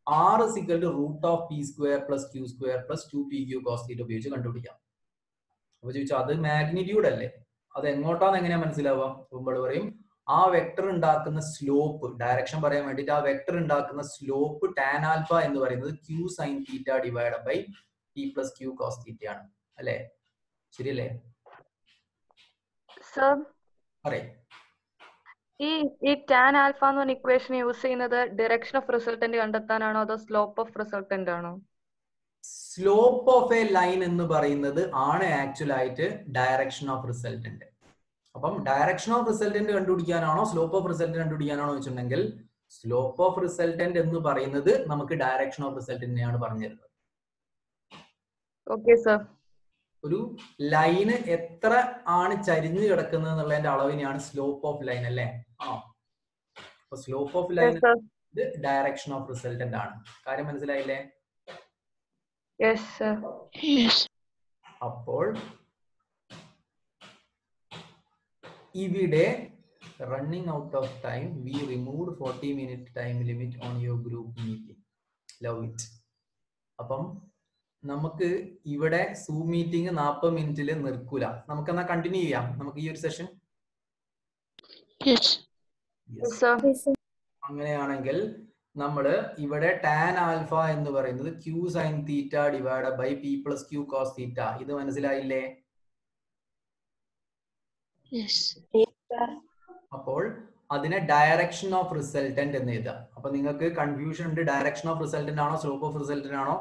R is equal to root of P square plus Q square plus 2PQ cos theta ഉപയോഗിച്ച് കണ്ടുപിടിക്കാം. അപ്പൊ ചോദിച്ചാൽ അത് മാഗ്നിറ്റ്യൂഡ് അല്ലേ? അത് എങ്ങോട്ടാന്ന് എങ്ങനെയാ മനസ്സിലാവുക? നമ്മൾ പറയും ആ വെക്ടർ ഉണ്ടാക്കുന്ന സ്ലോപ്പ്, ഡയറക്ഷൻ പറയാൻ വേണ്ടിട്ട് ആ വെക്ടർ ഉണ്ടാക്കുന്ന സ്ലോപ്പ് ടാൻ ആൽഫ എന്ന് പറയുന്നത് Q sine theta divide by P plus Q cos theta ആണ് അല്ലേ? ശരിയല്ലേ? സർ പറയ്. ഈ ടാൻ ആൽഫ എന്ന് പറഞ്ഞ ഇക്വേഷൻ യൂസ് ചെയ്യുന്നത് ഡയറക്ഷൻ ഓഫ് റിസൾട്ടന്റ് കണ്ടെത്താനാണോ അതോ സ്ലോപ്പ് ഓഫ് റിസൾട്ടന്റ് ആണോ? സ്ലോപ്പ് ഓഫ് എ ലൈൻ എന്ന് പറയുന്നത് ആണ് ആക്ച്വൽ ആയിട്ട് ഡയറക്ഷൻ ഓഫ് റിസൾട്ടന്റ്. അപ്പം ഡയറക്ഷൻ ഓഫ് റിസൾട്ടന്റ് കണ്ടുപിടിക്കാനാണോ സ്ലോപ്പ് ഓഫ് റിസൾട്ടന്റ് കണ്ടുപിടിക്കാനാണോ വെച്ചിട്ടുണ്ടെങ്കിൽ സ്ലോപ്പ് ഓഫ് റിസൾട്ടന്റ് എന്ന് പറയുന്നത് നമുക്ക് ഡയറക്ഷൻ ഓഫ് റിസൾട്ടന്റിനെയാണ് പറഞ്ഞു തരുന്നത്. Okay sir. ഒരു ലൈന് എത്ര ആണ് ചരിഞ്ഞു കിടക്കുന്നത് എന്നുള്ളതിന്റെ അളവിനെയാണ് സ്ലോപ്പ് ഓഫ് ലൈൻ അല്ലേ? ആണോ? അപ്പൊ സ്ലോപ്പ് ഓഫ് ലൈൻ ഇത് ഡയറക്ഷൻ ഓഫ് റിസൾട്ടന്റ് ആണ്. കാര്യം മനസ്സിലായില്ലേ? അപ്പോൾ ഇവിടെ running out of time, we removed 40-minute time limit on your group meeting. Love it. അപ്പം നമുക്ക് ഇവിടെ സൂം മീറ്റിംഗ് 40 മിനിറ്റിൽ നിർക്കൂല. നമുക്ക് എന്നാ കണ്ടിന്യൂ ചെയ്യാം നമുക്ക് ഈ ഒരു സെഷൻ. അങ്ങനെയാണെങ്കിൽ നമ്മള് ഇവിടെ ടാൻ ആൽഫ എന്ന് പറയുന്നത് Q sine theta divide by P plus Q cos theta. ഇത് മനസ്സിലായില്ലേ? അപ്പോൾ അതിനെ ഡയറക്ഷൻ ഓഫ് റിസൾട്ടന്റ് എന്ന് എഴുതാം. അപ്പൊ നിങ്ങൾക്ക് കൺഫ്യൂഷൻ ഉണ്ട്, ഡയറക്ഷൻ ഓഫ് റിസൾട്ടന്റ് ആണോ സ്ലോപ്പ് ഓഫ് റിസൾട്ടന്റ് ആണോ?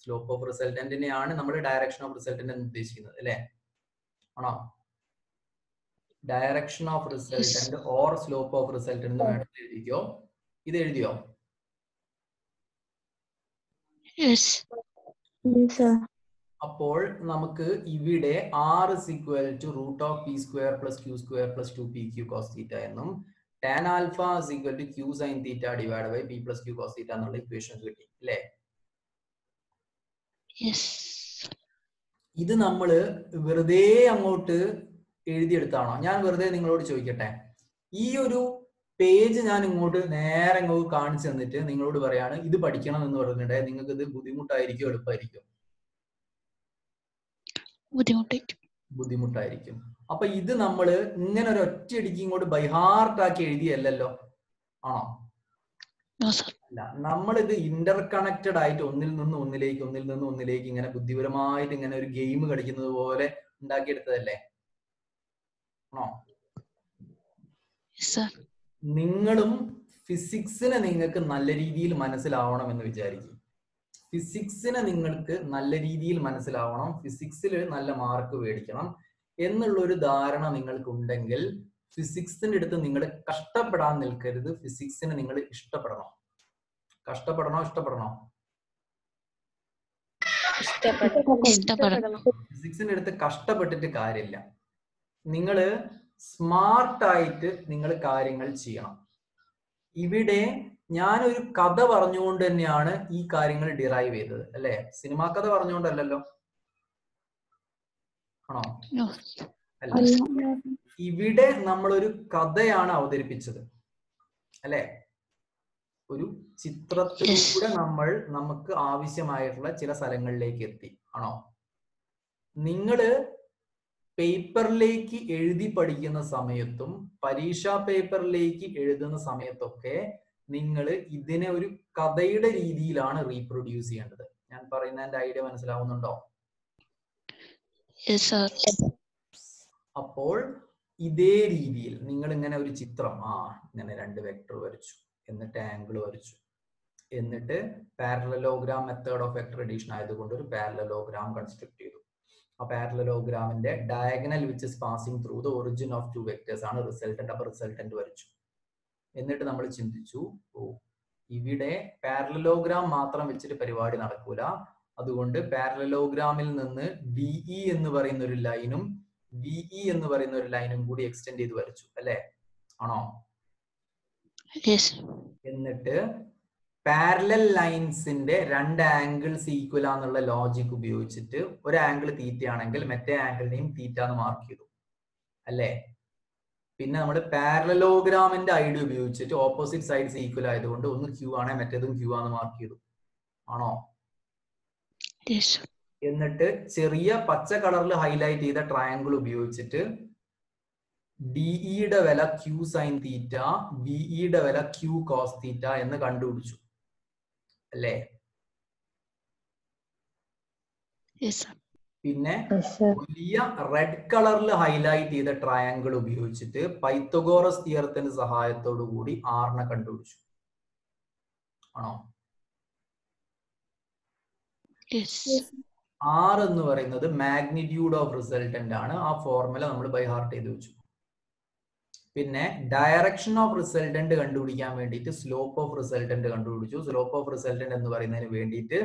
സ്ലോപ്പ് ഓഫ് റിസൾട്ടന്റിനെയാണ് നമ്മൾ ഡയറക്ഷൻ ഓഫ് റിസൾട്ടന്റ് എന്ന് ഉദ്ദേശിക്കുന്നത് അല്ലേ? ആണോ? Direction of resultant or slope of resultant എന്ന് വേണമെങ്കിൽ എഴുതിക്കോ. ഇത് എഴുതിയോ? അപ്പോൾ നമുക്ക് ഇവിടെ R is equal to root of P square plus Q square plus 2PQ cos theta എന്നും tan alpha is equal to Q sin theta divided by P plus Q cos theta എന്നുള്ള ഇക്വേഷൻസ് കിട്ടി അല്ലേ? ഇത് നമ്മള് വെറുതെ അങ്ങോട്ട് എഴുതിയെടുത്താണോ? ഞാൻ വെറുതെ നിങ്ങളോട് ചോദിക്കട്ടെ, ഈ ഒരു പേജ് ഞാൻ ഇങ്ങോട്ട് നേരെ അങ്ങോട്ട് കാണിച്ചു തന്നിട്ട് നിങ്ങളോട് പറയാണ് ഇത് പഠിക്കണം എന്ന് പറഞ്ഞിട്ടുണ്ടെങ്കിൽ നിങ്ങൾക്ക് ഇത് ബുദ്ധിമുട്ടായിരിക്കും എളുപ്പമായിരിക്കും? ബുദ്ധിമുട്ടായിരിക്കും. അപ്പൊ ഇത് നമ്മള് ഇങ്ങനെ ഒരു ഒറ്റയടിക്ക് ഇങ്ങോട്ട് ബൈഹാർട്ട് ആക്കി എഴുതിയല്ലോ, ആണോ? അല്ല, നമ്മളിത് ഇന്റർ കണക്റ്റഡ് ആയിട്ട് ഒന്നിൽ നിന്ന് ഒന്നിലേക്ക് ഇങ്ങനെ ബുദ്ധിപരമായിട്ട് ഇങ്ങനെ ഒരു ഗെയിം കളിക്കുന്നത് പോലെ ഉണ്ടാക്കിയെടുത്തതല്ലേ, ആണോ? നിങ്ങളും ഫിസിക്സിനെ നിങ്ങൾക്ക് നല്ല രീതിയിൽ മനസ്സിലാവണം എന്ന് വിചാരിക്കും. ഫിസിക്സിനെ നിങ്ങൾക്ക് നല്ല രീതിയിൽ മനസ്സിലാവണം, ഫിസിക്സിൽ നല്ല മാർക്ക് മേടിക്കണം എന്നുള്ളൊരു ധാരണ നിങ്ങൾക്ക് ഉണ്ടെങ്കിൽ ഫിസിക്സിന്റെ അടുത്ത് നിങ്ങൾ കഷ്ടപ്പെടാൻ നിൽക്കരുത്. ഫിസിക്സിനെ നിങ്ങൾ ഇഷ്ടപ്പെടണം. ഇഷ്ടപ്പെടണോ? ഫിസിക്സിന്റെ അടുത്ത് കഷ്ടപ്പെട്ടിട്ട് കാര്യമില്ല. നിങ്ങള് സ്മാർട്ടായിട്ട് നിങ്ങൾ കാര്യങ്ങൾ ചെയ്യണം. ഇവിടെ ഞാനൊരു കഥ പറഞ്ഞുകൊണ്ട് തന്നെയാണ് ഈ കാര്യങ്ങൾ ഡിറൈവ് ചെയ്തത് അല്ലെ? സിനിമാ കഥ പറഞ്ഞുകൊണ്ടല്ലോ, ആണോ? No. അല്ല, ഇവിടെ നമ്മളൊരു കഥയാണ് അവതരിപ്പിച്ചത് അല്ലെ? ഒരു ചിത്രത്തിലൂടെ നമ്മൾ നമുക്ക് ആവശ്യമായിട്ടുള്ള ചില സ്ഥലങ്ങളിലേക്ക് എത്തി, ആണോ? നിങ്ങള് പേപ്പറിലേക്ക് എഴുതി പഠിക്കുന്ന സമയത്തും പരീക്ഷാ പേപ്പറിലേക്ക് എഴുതുന്ന സമയത്തൊക്കെ നിങ്ങൾ ഇതിനെ ഒരു കഥയുടെ രീതിയിലാണ് റീപ്രൊഡ്യൂസ് ചെയ്യേണ്ടത്. ഞാൻ പറയുന്നതിന്റെ ഐഡിയ മനസ്സിലാവുന്നുണ്ടോ? Yes, sir. അപ്പോൾ ഇതേ രീതിയിൽ നിങ്ങൾ ഇങ്ങനെ ഒരു ചിത്രം ഇങ്ങനെ 2 വെക്ടർ വരച്ചു, എന്നിട്ട് ആംഗിൾ വരച്ചു, എന്നിട്ട് parallelogram method of vector addition ആയതുകൊണ്ട് ഒരു പാരലലോഗ്രാം കൺസ്ട്രക്ട് ചെയ്തു. ആ പാരലലോഗ്രാമിന്റെ diagonal which is passing through the origin of 2 vectors ആണ് റിസൾട്ടന്റ്. അപ്പൊ റിസൾട്ടന്റ് വരച്ചു. എന്നിട്ട് നമ്മൾ ചിന്തിച്ചു, ഇവിടെ പാരലലോഗ്രാം മാത്രം വെച്ചിട്ട് പരിപാടി നടക്കൂല, അതുകൊണ്ട് പാരലലോഗ്രാമിൽ നിന്ന് DE എന്ന് പറയുന്ന ഒരു ലൈനും VE എന്ന് പറയുന്ന ഒരു ലൈനും കൂടി എക്സ്റ്റെൻഡ് ചെയ്ത് വരച്ചു അല്ലെ? ആണോ? Yes. എന്നിട്ട് പാരലൽ ലൈൻസിന്റെ 2 ആംഗിൾസ് ഈക്വൽ ആണെന്നുള്ള ലോജിക് ഉപയോഗിച്ചിട്ട് ഒരു ആംഗിൾ തീറ്റ ആണെങ്കിൽ മറ്റേ ആംഗിളിനെയും തീറ്റ എന്ന് മാർക്ക് ചെയ്തു അല്ലേ? പിന്നെ നമ്മൾ പാരലലോഗ്രാമിന്റെ ഐഡിയ ഉപയോഗിച്ചിട്ട് ഓപ്പോസിറ്റ് സൈഡ്സ് ഈക്വൽ ആയതുകൊണ്ട് ഒന്ന് Q ആണ് മറ്റേതും Q ആണെന്ന് മാർക്ക് ചെയ്തു, ആണോ? Yes. എന്നിട്ട് ചെറിയ പച്ച കളറിൽ ഹൈലൈറ്റ് ചെയ്ത ട്രയാങ്കിൾ ഉപയോഗിച്ചിട്ട് DEയുടെ വില Q സൈൻ തീറ്റ, VEയുടെ വില Q കോസ് തീറ്റ എന്ന് കണ്ടുപിടിച്ചു അല്ലേ? Yes, sir. പിന്നെ വലിയ റെഡ് കളറിൽ ഹൈലൈറ്റ് ചെയ്ത ട്രയാങ്കിൾ ഉപയോഗിച്ചിട്ട് പൈത്തഗോറസ് തിയറത്തിന്റെ സഹായത്തോടു കൂടി ആറിനെ കണ്ടുപിടിച്ചു, ആണോ? Yes. R എന്ന് പറയുന്നത് മാഗ്നിറ്റ്യൂഡ് ഓഫ് റിസൾട്ടന്റ് ആണ്. ആ ഫോർമുല നമ്മൾ ബൈ ഹാർട്ട് ചെയ്ത് വെച്ചു. പിന്നെ ഡയറക്ഷൻ ഓഫ് റിസൾട്ടന്റ് കണ്ടുപിടിക്കാൻ വേണ്ടിയിട്ട് സ്ലോപ്പ് ഓഫ് റിസൾട്ടന്റ് കണ്ടുപിടിച്ചു. സ്ലോപ്പ് ഓഫ് റിസൾട്ടന്റ് എന്ന് പറയുന്നതിന് വേണ്ടിയിട്ട്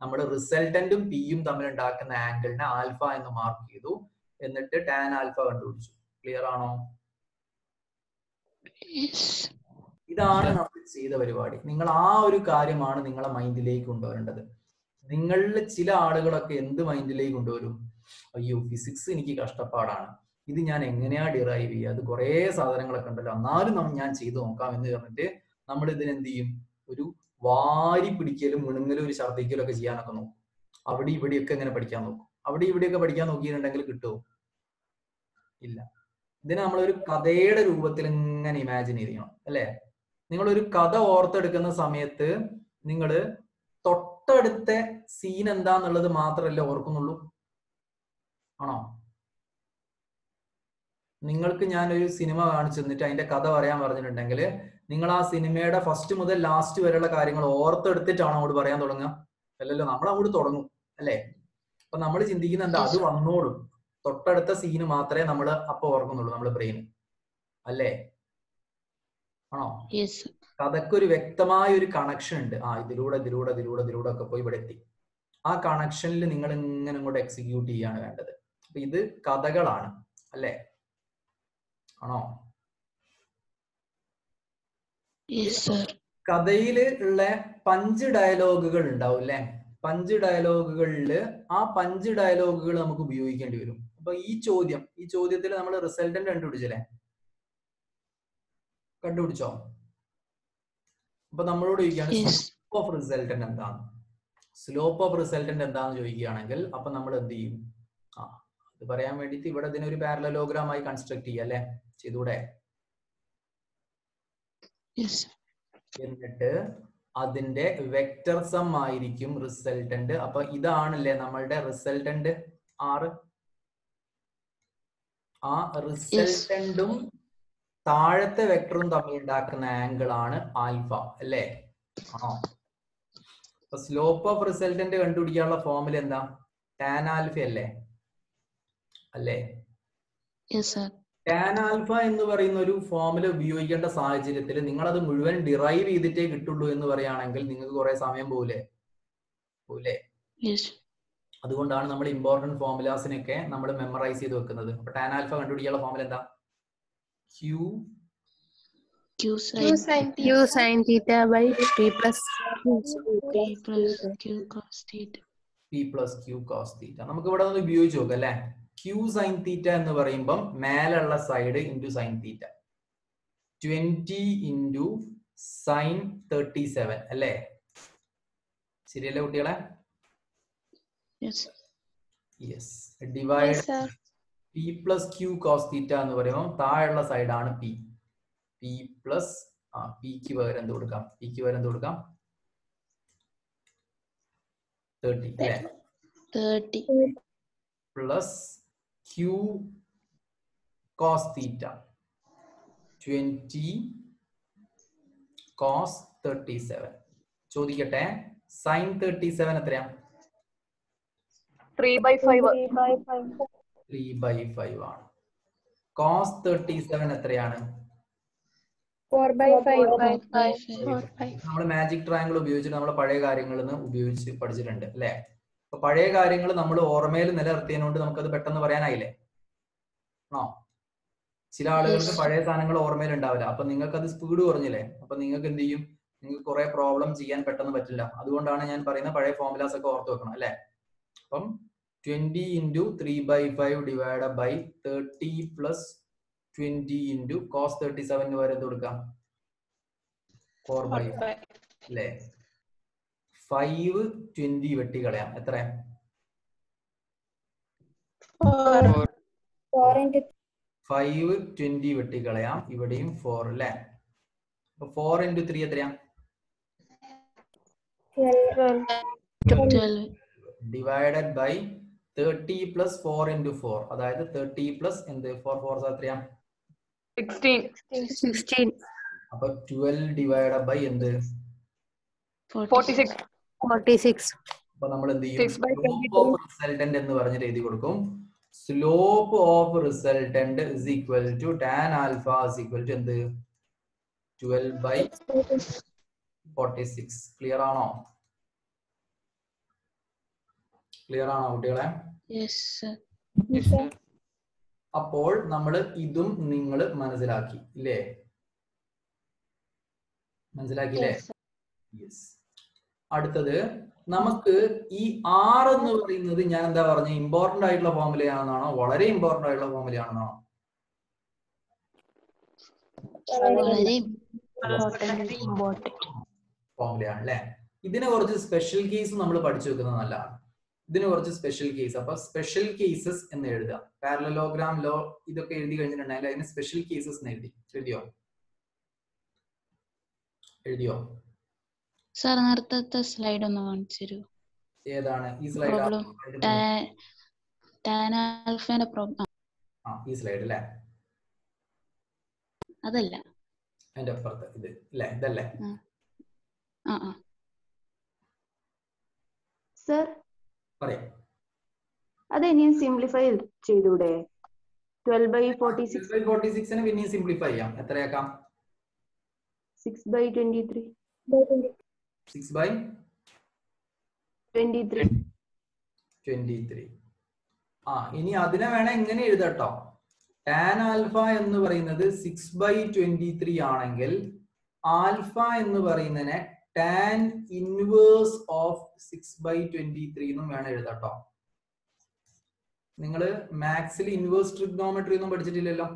നമ്മൾ റിസൾട്ടന്റും പിയും തമ്മിൽ ഉണ്ടാക്കുന്ന ആംഗിളിനെ ആൽഫ എന്ന് മാർക്ക് ചെയ്തു. എന്നിട്ട് ടാൻ ആൽഫ കണ്ടുപിടിച്ചു. ക്ലിയർ ആണോ? Yes. ഇതാണ് നമ്മൾ ചെയ്ത പരിപാടി. നിങ്ങൾ ആ ഒരു കാര്യമാണ് നിങ്ങളെ മൈൻഡിലേക്ക് കൊണ്ടുവരേണ്ടത്. നിങ്ങളിൽ ചില ആളുകളൊക്കെ എന്ത് മൈൻഡിലേക്ക് കൊണ്ടുവരും? അയ്യോ ഫിസിക്സ് എനിക്ക് കഷ്ടപ്പാടാണ്, ഇത് ഞാൻ എങ്ങനെയാ ഡിറൈവ് ചെയ്യുക, അത് കുറെ സാധനങ്ങളൊക്കെ ഉണ്ടല്ലോ, എന്നാലും ഞാൻ ചെയ്തു നോക്കാം എന്ന് പറഞ്ഞിട്ട് നമ്മൾ ഇതിനെന്ത് ചെയ്യും? ഒരു വാരി പിടിക്കലും മിണുങ്ങലും ഒരു ഛർദ്ദിക്കലും ഒക്കെ ചെയ്യാനൊക്കെ നോക്കും. അവിടെ ഇവിടെയൊക്കെ ഇങ്ങനെ പഠിക്കാൻ നോക്കും. അവിടെ ഇവിടെയൊക്കെ പഠിക്കാൻ നോക്കിയിട്ടുണ്ടെങ്കിൽ കിട്ടുമോ? ഇല്ല. ഇതിനെ നമ്മളൊരു കഥയുടെ രൂപത്തിൽ ഇങ്ങനെ ഇമാജിൻ ചെയ്യണം അല്ലെ? നിങ്ങളൊരു കഥ ഓർത്തെടുക്കുന്ന സമയത്ത് നിങ്ങൾ തൊട്ടടുത്ത സീൻ എന്താന്നുള്ളത് മാത്രമല്ലേ ഓർക്കുന്നുള്ളൂ, ആണോ? നിങ്ങൾക്ക് ഞാനൊരു സിനിമ കാണിച്ചു തന്നിട്ട് അതിന്റെ കഥ പറയാൻ പറഞ്ഞിട്ടുണ്ടെങ്കിൽ നിങ്ങൾ ആ സിനിമയുടെ ഫസ്റ്റ് മുതൽ ലാസ്റ്റ് വരെയുള്ള കാര്യങ്ങൾ ഓർത്തെടുത്തിട്ടാണ് അങ്ങോട്ട് പറയാൻ തുടങ്ങുക? അല്ലല്ലോ, നമ്മൾ അങ്ങോട്ട് തുടങ്ങും അല്ലെ? അപ്പൊ നമ്മൾ ചിന്തിക്കുന്ന എന്താ? അത് വന്നോളും, തൊട്ടടുത്ത സീന് മാത്രമേ നമ്മൾ അപ്പൊ ഓർക്കുന്നുള്ളൂ, നമ്മുടെ ബ്രെയിൻ അല്ലേ? ആണോ? കഥക്കൊരു വ്യക്തമായ ഒരു കണക്ഷൻ ഉണ്ട്. ഇതിലൂടെ ഇതിലൂടെ ഇതിലൂടെ ഇതിലൂടെ ഒക്കെ പോയി ഇവിടെ എത്തി. ആ കണക്ഷനിൽ നിങ്ങൾ ഇങ്ങനെ ഇങ്ങോട്ട് എക്സിക്യൂട്ട് ചെയ്യാണ് വേണ്ടത്. അപ്പൊ ഇത് കഥകളാണ് അല്ലേ? ആണോ? കഥയില് ഉള്ള പഞ്ച് ഡയലോഗുകൾ ഉണ്ടാവും അല്ലെ? പഞ്ച് ഡയലോഗുകളിൽ ആ പഞ്ച് ഡയലോഗുകൾ നമുക്ക് ഉപയോഗിക്കേണ്ടി വരും. അപ്പൊ ഈ ചോദ്യത്തിൽ നമ്മൾ റിസൾട്ടന്റ് കണ്ടുപിടിച്ചല്ലേ? കണ്ടുപിടിച്ചോ? അപ്പൊ നമ്മളോട് ചോദിക്കുകയാണ് സ്ലോപ്പ് ഓഫ് റിസൾട്ടന്റ് എന്താണ്? സ്ലോപ്പ് ഓഫ് റിസൾട്ടന്റ് എന്താന്ന് ചോദിക്കുകയാണെങ്കിൽ അപ്പൊ നമ്മൾ എന്ത് ചെയ്യും? അത് പറയാൻ വേണ്ടിയിട്ട് ഇവിടെ ഇതിനൊരു പാരലലോഗ്രാമായി കൺസ്ട്രക്ട് ചെയ്യുക അല്ലെ? ചെയ്തൂടെ? എന്നിട്ട് അതിന്റെ വെക്ടർ സം ആയിരിക്കും റിസൾട്ടന്റ്. അപ്പൊ ഇതാണല്ലേ നമ്മളുടെ റിസൾട്ടന്റ് R. ആ റിസൾട്ടന്റും താഴത്തെ വെക്ടറും തമ്മിൽ ഉണ്ടാക്കുന്ന ആംഗിൾ ആണ് ആൽഫ അല്ലേ? ആണോ? അപ്പൊ സ്ലോപ്പ് ഓഫ് റിസൾട്ടന്റ് കണ്ടുപിടിക്കാനുള്ള ഫോർമുല എന്താ? ടാൻ ആൽഫ അല്ലേ? അല്ലേ? ടാൻ ആൽഫ എന്ന് പറയുന്ന ഒരു ഫോർമുല ഉപയോഗിക്കേണ്ട സാഹചര്യത്തിൽ നിങ്ങൾ അത് മുഴുവൻ ഡിറൈവ് ചെയ്തിട്ടേ കിട്ടുള്ളൂ എന്ന് പറയുകയാണെങ്കിൽ നിങ്ങൾക്ക് കുറെ സമയം പോകൂലേ? അതുകൊണ്ടാണ് നമ്മൾ ഇമ്പോർട്ടന്റ് ഫോർമുലാസിനൊക്കെ നമ്മൾ മെമ്മറൈസ് ചെയ്ത് വെക്കുന്നത്. അപ്പൊ ടാൻ ആൽഫ കണ്ടുപിടിക്കാനുള്ള ഫോർമുല എന്താ? Q sin theta by P plus Q cos theta. P plus Q cos theta. നമുക്ക് ഇവിടെ ഒന്ന് ഉപയോഗിച്ച് നോക്കാം അല്ലെ. Q sin theta എന്ന് പറയുമ്പം മേലുള്ള side into sin theta. 20 into sin 37 അല്ലേ? ശരിയല്ലേ കുട്ടികളെ? Yes. Yes. Divide P plus Q cos theta എന്ന് പറയുമ്പോൾ താഴെയുള്ള സൈഡാണ് P. P plus P ക്ക് പകരം എന്ത് കൊടുക്കാം? P ക്ക് പകരം എന്ത് കൊടുക്കാം? 30 അല്ലേ? 30 plus Q cos theta 20 cos 37. ചോദിക്കട്ടെ, sin 37 എത്രയാ? 3/5. 3/5 ആണ്. cos 37 എത്രയാണ്? 4/5. നമ്മൾ മാജിക് ട്രയാങ്കിൾ ഉപയോഗിച്ചിട്ട് നമ്മൾ പഴയ കാര്യങ്ങളിൽ നിന്ന് ഉപയോഗിച്ച് പഠിച്ചിട്ടുണ്ട് അല്ലെ? അപ്പൊ പഴയ കാര്യങ്ങൾ നമ്മൾ ഓർമ്മയിൽ നിലനിർത്തിയതുകൊണ്ട് നമുക്കത് പെട്ടെന്ന് പറയാനായില്ലേ? ആണോ? ചില ആളുകൾക്ക് പഴയ സാധനങ്ങൾ ഓർമ്മയിൽ ഉണ്ടാവില്ല. അപ്പൊ നിങ്ങൾക്ക് അത് സ്പീഡ് കുറഞ്ഞില്ലേ? അപ്പൊ നിങ്ങൾക്ക് എന്ത് ചെയ്യും? നിങ്ങൾക്ക് കുറെ പ്രോബ്ലം ചെയ്യാൻ പെട്ടെന്ന് പറ്റില്ല. അതുകൊണ്ടാണ് ഞാൻ പറയുന്ന പഴയ ഫോർമുലാസ് ഒക്കെ ഓർത്ത് വെക്കണം അല്ലെ? അപ്പം 20 into 3/5 divided by 30 plus 20 into cos 37 വരെ എന്ത് കൊടുക്കാം? 4/5 അല്ലേ? 5 20 വെട്ടിക്കളയാം. എത്ര? 5 20 വെട്ടിക്കളയാം. ഇവിടെയും 4 അല്ലേ? അപ്പൊ 4 into 3 എത്രയാ? 12 divided by 30 plus 4 into 4. അതായത് 30 plus എന്ത് 4 4 എത്രയാ? 16. അപ്പൊ 12 divided by എന്ത്? 46. അപ്പൊ നമ്മൾ എന്ത് ചെയ്യും? 6/23. സ്ലോപ്പ് ഓഫ് റിസൾട്ടന്റ് എന്ന് പറഞ്ഞിട്ട് എഴുതി കൊടുക്കും. Slope of resultant is equal to tan alpha is equal to എന്ത്? 12/46. ക്ലിയർ ആണോ? ക്ലിയർ ആണോ കുട്ടികളെ? Yes, sir. അപ്പോൾ നമ്മൾ ഇതും നിങ്ങൾ മനസ്സിലാക്കി ഇല്ലേ? മനസ്സിലാക്കിയില്ലേ? യെസ്. അടുത്തത് നമുക്ക് ഈ R എന്ന് പറയുന്നത് ഞാൻ എന്താ പറഞ്ഞ ഇമ്പോർട്ടന്റ് ആയിട്ടുള്ള ഫോർമുലയാണെന്നാണോ? വളരെ ഇമ്പോർട്ടന്റ് ആയിട്ടുള്ള ഫോർമുലയാണെന്നാണോ? വളരെ ഫോർമുലയാണ് അല്ലെ? ഇതിനെ കുറച്ച് സ്പെഷ്യൽ കേസ് നമ്മൾ പഠിച്ചു വെക്കുന്നത് നല്ലതാണ്. ഇതിന് കുറച്ച് സ്പെഷ്യൽ കേസ്. അപ്പൊ സ്പെഷ്യൽ കേസസ് എന്ന് എഴുതുക. പാരലലോഗ്രാം ലോ ഇതൊക്കെ എഴുതി കഴിഞ്ഞിട്ടുണ്ടെങ്കിൽ അതിന് സ്പെഷ്യൽ കേസസ് എന്ന് എഴുതിയോ? സാർ നേരത്തെ സ്ലൈഡ് ഒന്ന് കാണിച്ചു തരൂ. ഏതാണ് ഈ പ്രോബ്ലം? സ്ലൈഡ്? ടാൻ ആൽഫയുടെ പ്രോബ്ലം. ഈ സ്ലൈഡ് അല്ലേ? അതല്ല, അതിന്റെ അപ്പുറത്ത് ഇത് അല്ലേ? ഇതല്ലേ? സർ പറയാം. അതെനിയും സിംപ്ലിഫൈ ചെയ്തൂടെ? 12/46 12/46 പിന്നെയും സിംപ്ലിഫൈ ചെയ്യാം. എത്രയാക്കാം? 6/23 6/23. ഇനി അതിനെ വേണേ ഇങ്ങനെ എഴുതട്ടോ. ടാൻ ആൽഫ എന്ന് പറയുന്നത് 6/23 ആണെങ്കിൽ ആൽഫ എന്ന് പറയുന്നതിനെ ടാൻ ഇൻവേഴ്സ് ഓഫ് 6/23 എന്നും വേണം എഴുതട്ടോ. നിങ്ങൾ മാത്സിൽ ഇൻവേഴ്സ് ട്രിഗ്നോമെട്രി ഒന്നും പഠിച്ചിട്ടില്ലല്ലോ?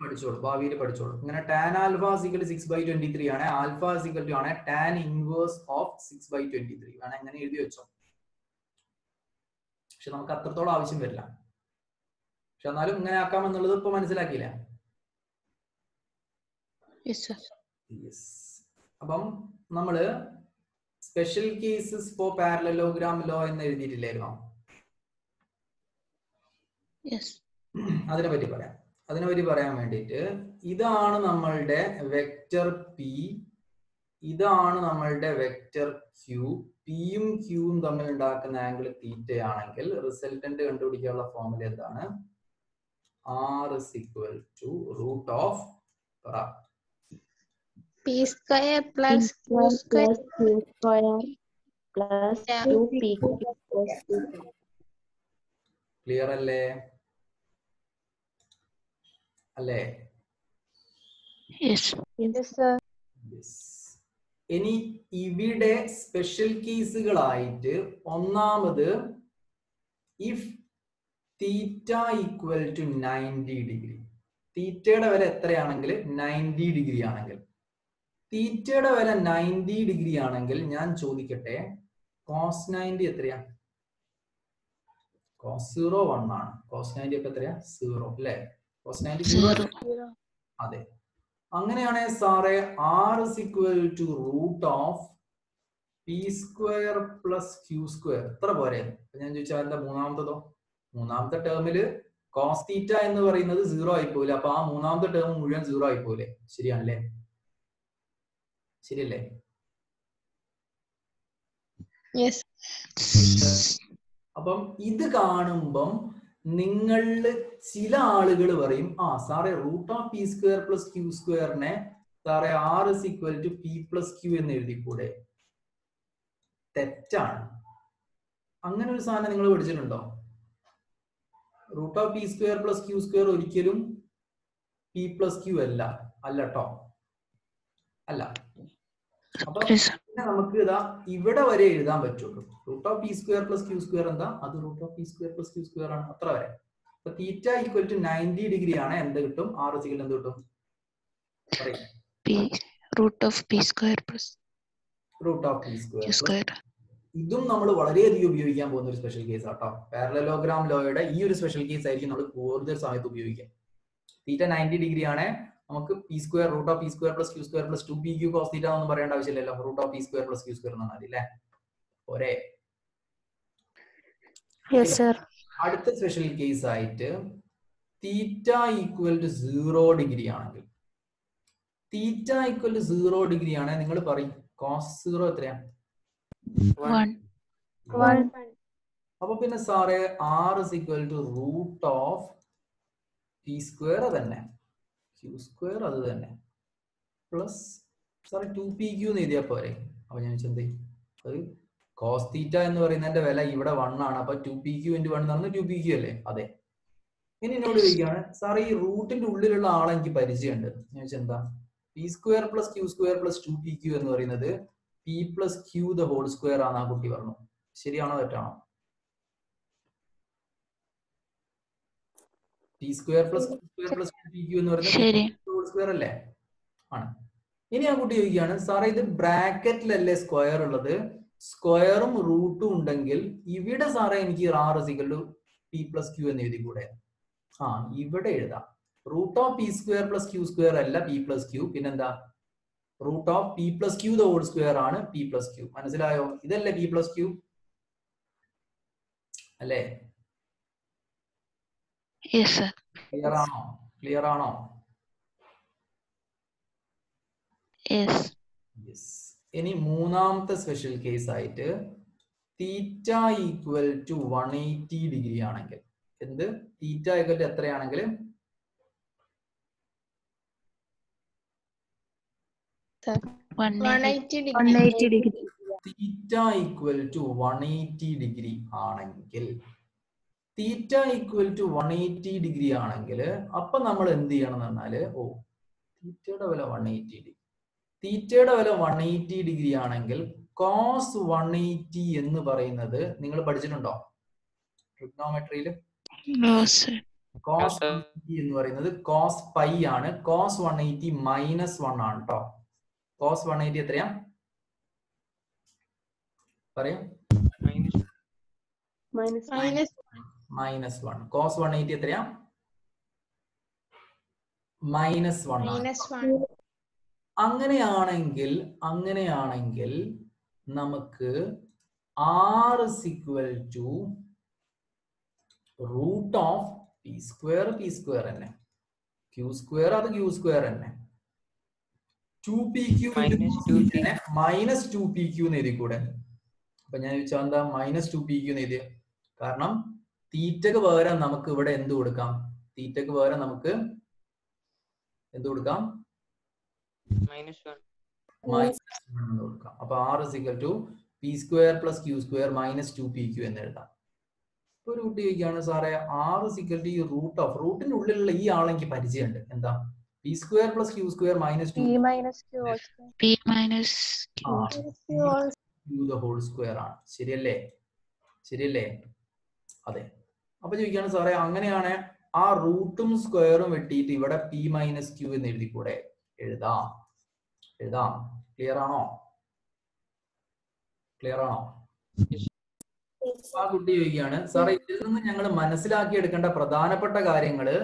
പഠിച്ചോളൂ, ഭാവിയിൽ പഠിച്ചോളൂ. ഇങ്ങനെ ടാൻ ആൽഫ ഈക്വൽ 6/23 ആണ്, ആൽഫ ഈക്വൽ ടു ആണ് ടാൻ ഇൻവേഴ്സ് ഓഫ് 6/23. വേണം എങ്ങനെ എഴുതി വെച്ചോ. പക്ഷെ നമുക്ക് അത്രത്തോളം ആവശ്യം വരില്ല. പക്ഷെ എന്നാലും ഇങ്ങനെ ആക്കാമെന്നുള്ളത് ഇപ്പൊ മനസ്സിലാക്കിയില്ല? അപ്പം നമ്മള് special cases four parallelogram law എന്ന് എഴുതിയിട്ടില്ലായിരുന്നോ? അതിനെ പറ്റി പറയാൻ വേണ്ടിയിട്ട് ഇതാണ് നമ്മളുടെ വെക്റ്റർ പി, ഇതാണ് നമ്മളുടെ വെക്റ്റർ ക്യൂ. പിയും ക്യൂവും തമ്മിൽ ഉണ്ടാക്കുന്ന ആംഗിൾ തീറ്റയാണെങ്കിൽ റിസൾട്ടന്റ് കണ്ടുപിടിക്കാനുള്ള ഫോർമുല എന്താണ്? R is equal to root of P square plus Q square plus 2P. Clear അല്ലേ? അല്ലേ? Yes. Yes, sir. Yes. ഇനി ഇവിടെ സ്പെഷ്യൽ കേസുകളായിട്ട് ഒന്നാമത് if theta equal to 90 degree, തീറ്റയുടെ വില എത്രയാണെങ്കിൽ 90 ഡിഗ്രി ആണെങ്കിൽ, തീറ്റയുടെ വില 90 ഡിഗ്രി ആണെങ്കിൽ ഞാൻ ചോദിക്കട്ടെ കോസ് 90 എത്രയാ? കോസ് 0 1 ആണ്. കോസ് 90 ഒക്കെ എത്രയാ? 0 അല്ലേ? കോസ് 90 0. അതെ. അങ്ങനെയാണെങ്കിൽ സാറേ r is equal to root of p square plus q square എത്ര പോരെ? ഞാൻ ചോദിച്ചാൽ എന്താ മൂന്നാമത്തതോ? മൂന്നാമത്തെ ടേമില് കോസ് തീറ്റ എന്ന് പറയുന്നത് 0 ആയിപ്പോലെ. അപ്പൊ ആ മൂന്നാമത്തെ ടേം മുഴുവൻ 0 ആയിപ്പോലെ. ശരിയാണല്ലേ? ശരിയല്ലേ? Yes. അപ്പം ഇത് കാണുമ്പം നിങ്ങളിൽ ചില ആളുകൾ പറയും ആ സാറേ root of P square plus Q സ്ക്വയറിനെ സാറേ R is equal to P plus Q എന്ന് എഴുതിക്കൂടെ? തെറ്റാണ്. അങ്ങനെ ഒരു സാധനം നിങ്ങൾ പഠിച്ചിട്ടുണ്ടോ? Root of P square plus Q square ഒരിക്കലും പി പ്ലസ് ക്യൂ അല്ല. അല്ല കേട്ടോ, അല്ല. അപ്പൊ നമുക്ക് ഇതാ ഇവിടെ വരെ എഴുതാൻ പറ്റുള്ളൂ. Root of P square plus Q square എന്താ? അത് root of P square plus Q square ആണ്. അത്ര വരെ. അപ്പൊ തീറ്റ ഈക്വൽ ടു 90 ഡിഗ്രി ആണ്. എന്ത് കിട്ടും? ആർ ഇസ് ഈക്വൽ എന്ത് കിട്ടും? Root of p square plus root of P q square. ഇതും നമ്മൾ വളരെയധികം ഉപയോഗിക്കാൻ പോകുന്ന ഒരു സ്പെഷ്യൽ കേസ് ആട്ടോ. പാരലലോഗ്രാം ലോയുടെ ഈ ഒരു സ്പെഷ്യൽ കേസ് ആയിരിക്കും നമ്മൾ കൂടുതൽ സമയത്ത് ഉപയോഗിക്കാം. തീറ്റ 90 ഡിഗ്രി ആണ്. നമുക്ക് P square root of P square plus Q square plus 2pq cos theta ഒന്നും പറയേണ്ട ആവശ്യമില്ലല്ലോ. Root of P square plus Q square എന്നാണ് അല്ലേ? ഒരേ. Yes, sir. അടുത്ത സ്പെഷ്യൽ കേസ് ആയിട്ട് തീറ്റ ഈക്വൽ ടു 0 ഡിഗ്രി ആണെങ്കിൽ, തീറ്റ ഈക്വൽ ടു 0 ഡിഗ്രി ആണെങ്കിൽ നിങ്ങൾ പറയും കോസ് 0 എത്രയാ? 1. അപ്പൊ പിന്നെ സാറേ R is equal to root of P square തന്നെ, ക്യൂ സ്ക്വയർ അത് തന്നെ, പ്ലസ് സാറേ 2pq എന്ന് എഴുതിയാ പോരെ? അപ്പൊ ഞാൻ വെച്ചെന്ത് അത് കോസ് തീറ്റ എന്ന് പറയുന്നതിന്റെ വില ഇവിടെ 1 ആണ്. അപ്പൊ 2pq × 1 എന്ന് പറഞ്ഞാൽ 2pq അല്ലേ? അതെ. ഇനി എന്നോട് ചോദിക്കുകയാണ് സാറേ ഈ റൂട്ടിന്റെ ഉള്ളിലുള്ള ആളെ എനിക്ക് പരിചയമുണ്ട്. ഞാൻ വെച്ചാൽ എന്താ? P square plus Q square plus 2pq എന്ന് പറയുന്നത് P plus Q the whole square ആണ് ആ കുട്ടി പറഞ്ഞു. ശരിയാണോ തെറ്റാണോ? P square plus Q square plus 2pq എന്ന് പറയുന്നത് ഹോൾ സ്ക്വയർ അല്ലേ? ആണ്. ഇനി ആ കുട്ടി ചോദിക്കുകയാണ് സാറേ ഇത് ബ്രാക്കറ്റിലല്ലേ സ്ക്വയർ ഉള്ളത്, സ്ക്വയറും റൂട്ടും ഉണ്ടെങ്കിൽ ഇവിടെ സാറേ എനിക്ക് R is equal to P plus Q എന്ന് എഴുതി കൂടെ? ആ ഇവിടെ എഴുതാം. Root of P square plus Q square അല്ല പി പ്ലസ് ക്യൂ, പിന്നെന്താ? Root of P plus Q the whole square ആണ് പി പ്ലസ് ക്യൂ. മനസ്സിലായോ? ഇതല്ലേ പി പ്ലസ് ക്യൂ അല്ലേ? ക്ലിയർ ആണോ? ക്ലിയർ ആണോ? ഇനി മൂന്നാമത്തെ സ്പെഷ്യൽ കേസ് ആയിട്ട് തീറ്റ ഈക്വൽ ടു 180 ഡിഗ്രി ആണെങ്കിൽ, എന്ത്? തീറ്റ ഈക്വൽ ടു എത്രയാണെങ്കിൽ 180 degree. Theta equal to 180 degree ആണെങ്കിൽ, തീറ്റ ഈക്വൽ ടു 180 ഡിഗ്രി ആണെങ്കിൽ അപ്പൊ നമ്മൾ എന്ത് ചെയ്യണം എന്ന് പറഞ്ഞാല് ഓ തീറ്റയുടെ വില 180 ഡിഗ്രി, തീറ്റയുടെ വില 180 ഡിഗ്രി ആണെങ്കിൽ കോസ് 180 എന്ന് പറയുന്നത് നിങ്ങൾ പഠിച്ചിട്ടുണ്ടോ ട്രിഗ്നോമെട്രിയിൽ? കോസ് എന്ന് പറയുന്നത് കോസ് പൈ ആണ്. കോസ് 180 -1 ആണ് കേട്ടോ. കോസ് 180 എത്രയാ പറയാം? -1. കോസ് 180 എത്രയാ? -1. അങ്ങനെയാണെങ്കിൽ നമുക്ക് r is equal to root of p square തന്നെ, q square അത് q square തന്നെ, 2pq മൈനസ് 2pq എന്ന് എഴുതി കൂടെ? അപ്പൊ ഞാൻ ചോദിച്ചാൽ എന്താ -2pq എന്ന് എഴുതിയ? കാരണം തീറ്റക്ക് പകരം നമുക്ക് ഇവിടെ എന്ത് കൊടുക്കാം? തീറ്റക്ക് പകരം നമുക്ക് എന്ത് കൊടുക്കാം? -1 കൊടുക്കാം. അപ്പൊ r is equal to p square plus q square minus 2pq എന്ന് എഴുതാം. ഒരു കുട്ടി ചോദിക്കുകയാണ് സാറേ ആർ ഇസിക്കൽ ടു ഈ റൂട്ട് ഓഫ് റൂട്ടിന്റെ ഉള്ളിലുള്ള ഈ ആളെ എനിക്ക് പരിചയമുണ്ട്. എന്താ? P square plus Q square minus two p minus q. Q the whole square ആണ്. ശരിയല്ലേ? ശരിയല്ലേ? അതെ. അപ്പൊ ചോദിക്കുകയാണ് സാറേ അങ്ങനെയാണ് ആ റൂട്ടും സ്ക്വയറും വെട്ടിയിട്ട് ഇവിടെ പി മൈനസ് ക്യൂ എന്ന് എഴുതിക്കൂടെ? എഴുതാം. ക്ലിയർ ആണോ? ആ കുട്ടി ചോദിക്കുകയാണ് സാറേ ഇതിൽ നിന്ന് ഞങ്ങൾ മനസ്സിലാക്കി എടുക്കേണ്ട പ്രധാനപ്പെട്ട കാര്യങ്ങള്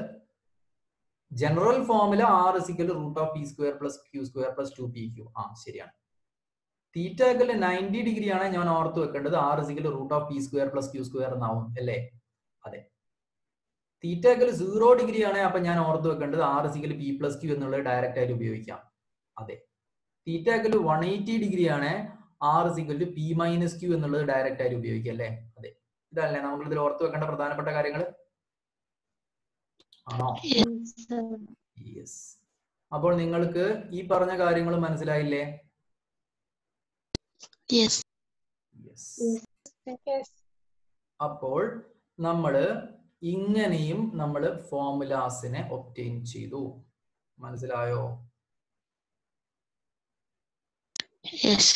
general formula R is equal root of P square plus Q square plus 2pq. ശരിയാണ്. തീറ്റക്കൽ 90 ഡിഗ്രി ആണ് ഞാൻ ഓർത്ത് വെക്കേണ്ടത് R is equal root of P square plus Q square എന്നാവും അല്ലേ? അതെ. തീറ്റക്കൽ 0 ഡിഗ്രി ആണ് അപ്പൊ ഞാൻ ഓർത്ത് വെക്കേണ്ടത് R is equal P plus Q എന്നുള്ളത് ഡയറക്റ്റ് ആയിട്ട് ഉപയോഗിക്കാം. അതെ. തീറ്റക്കൽ 180 ഡിഗ്രി ആണ് R is equal to P minus Q എന്നുള്ളത് ഡയറക്റ്റ് ആയിട്ട് ഉപയോഗിക്കാം അല്ലേ? അതെ. ഇതല്ലേ നമ്മൾ ഇതിൽ ഓർത്ത് വെക്കേണ്ട പ്രധാനപ്പെട്ട കാര്യങ്ങൾ ആണോ? യെസ്. അപ്പോൾ നിങ്ങൾക്ക് ഈ പറഞ്ഞ കാര്യങ്ങൾ മനസ്സിലായില്ലേ? Yes. അപ്പോൾ നമ്മള് ഇങ്ങനെയും നമ്മൾ ഫോർമുലാസിനെ ഒബ്റ്റെയിൻ ചെയ്തു. മനസ്സിലായോ? Yes.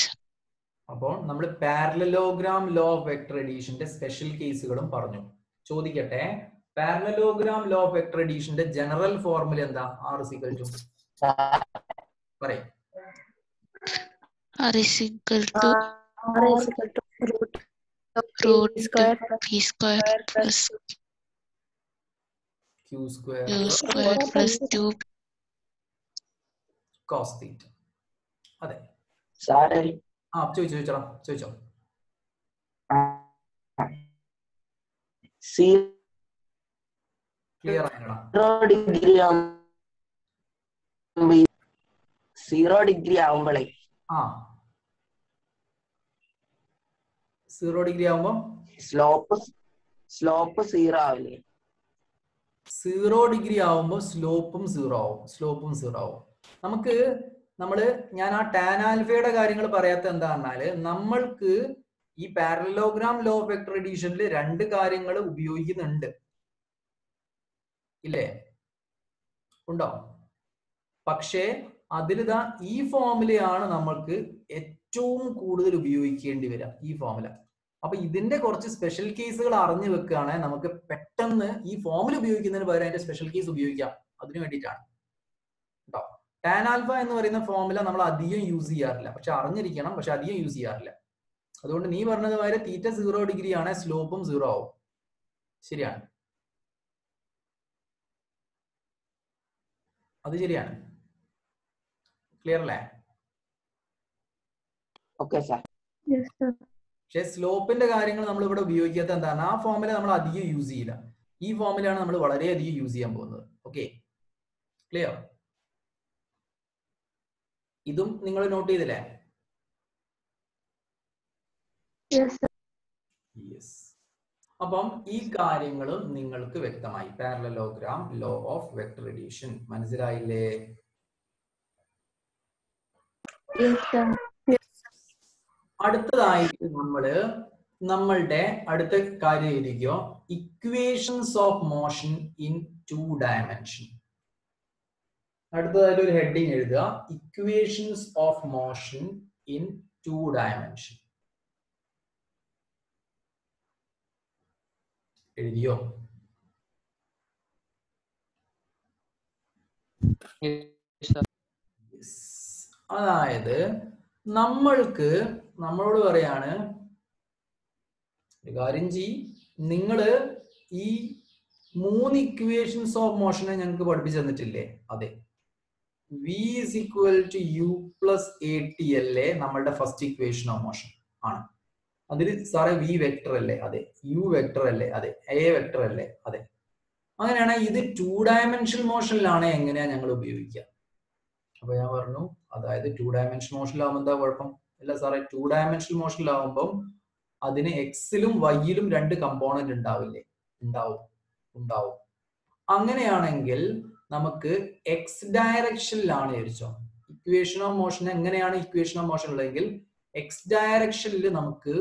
അപ്പോൾ നമ്മൾ പാരലലോഗ്രാം ലോ ഓഫ് വെക്ടർ അഡീഷന്റെ സ്പെഷ്യൽ കേസുകളും പറഞ്ഞു. ചോദിക്കട്ടെ, പാരലലോഗ്രാം ലോ ഓഫ് വെക്ടർ അഡീഷന്റെ ജനറൽ ഫോർമുല എന്താ? ആർ ഇസിക്കൽ ടു പറയും. R is equal to root p square plus Q square plus 2 cos theta. അതെ. ചോദിച്ചോ. ക്ലിയർ ആയിട്ടാ? 0 ഡിഗ്രി ആവുമ്പോഴേ 0 ഡിഗ്രി ആവുമ്പോ സ്ലോപ്പ് 0 ആവില്ലേ? 0 ഡിഗ്രി ആവുമ്പോ സ്ലോപ്പും 0 ആവും. ഞാൻ ആ ടാൻ ആൽഫയുടെ കാര്യങ്ങൾ പറയാത്ത എന്താ പറഞ്ഞാല് നമ്മൾക്ക് ഈ പാരലലോഗ്രാം ലോ ഓഫ് വെക്ടർ അഡീഷനിൽ രണ്ട് കാര്യങ്ങൾ ഉപയോഗിക്കുന്നുണ്ട് ഇല്ലേ? ഉണ്ടോ? പക്ഷേ അതിലിതാ ഈ ഫോർമുലയാണ് നമ്മൾക്ക് ഏറ്റവും കൂടുതൽ ഉപയോഗിക്കേണ്ടി വരിക, ഈ ഫോർമുല. അപ്പൊ ഇതിന്റെ കുറച്ച് സ്പെഷ്യൽ കേസുകൾ അറിഞ്ഞു വെക്കുകയാണെങ്കിൽ നമുക്ക് പെട്ടെന്ന് ഈ ഫോർമുല ഉപയോഗിക്കുന്നതിന് പകരം അതിന്റെ സ്പെഷ്യൽ കേസ് ഉപയോഗിക്കാം. അതിനു വേണ്ടിയിട്ടാണ് കേട്ടോ. ടാൻ ആൽഫ എന്ന് പറയുന്ന ഫോർമുല നമ്മൾ അധികം യൂസ് ചെയ്യാറില്ല, പക്ഷെ അറിഞ്ഞിരിക്കണം. പക്ഷെ അധികം യൂസ് ചെയ്യാറില്ല. അതുകൊണ്ട് നീ പറഞ്ഞത് മാതിരി തീറ്റ 0 ഡിഗ്രി ആണ്, സ്ലോപ്പും 0 ആവും. ശരിയാണ്, അത് ശരിയാണ്. ക്ലിയർ അല്ലേ? പക്ഷെ സ്ലോപ്പിന്റെ കാര്യങ്ങൾ നമ്മൾ ഇവിടെ ഉപയോഗിക്കാത്ത എന്താണ്? ആ ഫോർമുല നമ്മൾ അധികം യൂസ് ചെയ്യില്ല. ഈ ഫോർമുലയാണ് നമ്മൾ വളരെയധികം യൂസ് ചെയ്യാൻ പോകുന്നത്. Okay, clear? ഇതും നിങ്ങൾ നോട്ട് ചെയ്തില്ലേ? യെസ്. അപ്പം ഈ കാര്യങ്ങളും നിങ്ങൾക്ക് വ്യക്തമായി. Parallelogram law of vector addition മനസ്സിലായില്ലേ? അടുത്തതായിട്ട് നമ്മളുടെ അടുത്ത കാര്യം എഴുതിക്കോ, equations of motion in 2 dimension. അടുത്തതായിട്ട് ഒരു ഹെഡിങ് എഴുതുക, equations of motion in 2 dimension. എഴുതിയോ? അതായത് നമ്മളോട് പറയാണ്, കാര്യം ചെയ്, നിങ്ങള് ഈ 3 ഇക്വേഷൻസ് ഓഫ് മോഷനെ ഞങ്ങൾക്ക് പഠിപ്പിച്ചു തന്നിട്ടില്ലേ? അതെ. V is equal to U plus AT അല്ലേ നമ്മളുടെ ഫസ്റ്റ് ഇക്വേഷൻ ഓഫ് മോഷൻ ആണ്. അതിൽ സാറേ V വെക്ടർ അല്ലേ? അതെ. U വെക്ടർ അല്ലേ? അതെ. A വെക്ടർ അല്ലേ? അതെ. അങ്ങനെയാണെങ്കിൽ ഇത് 2 ഡയമെൻഷൻ മോഷനിലാണ് എങ്ങനെയാ ഞങ്ങൾ ഉപയോഗിക്കുക? അപ്പൊ ഞാൻ പറഞ്ഞു, അതായത് 2 ഡയമെൻഷൻ മോഷനിലാവുമ്പോൾ എന്താ കുഴപ്പം? അല്ല സാറേ, 2 ഡയമെൻഷൻ മോഷനിലാവുമ്പം അതിന് എക്സിലും വൈയിലും 2 കമ്പോണന്റ് ഉണ്ടാവില്ലേ? ഉണ്ടാവും. അങ്ങനെയാണെങ്കിൽ നമുക്ക് എക്സ് ഡയറക്ഷനിലാണ് വിചാരിച്ചോ ഇക്വേഷൻ ഓഫ് മോഷൻ. എങ്ങനെയാണ് ഇക്വേഷൻ ഓഫ് മോഷൻ ഉള്ളതെങ്കിൽ എക്സ് ഡയറക്ഷനിൽ നമുക്ക്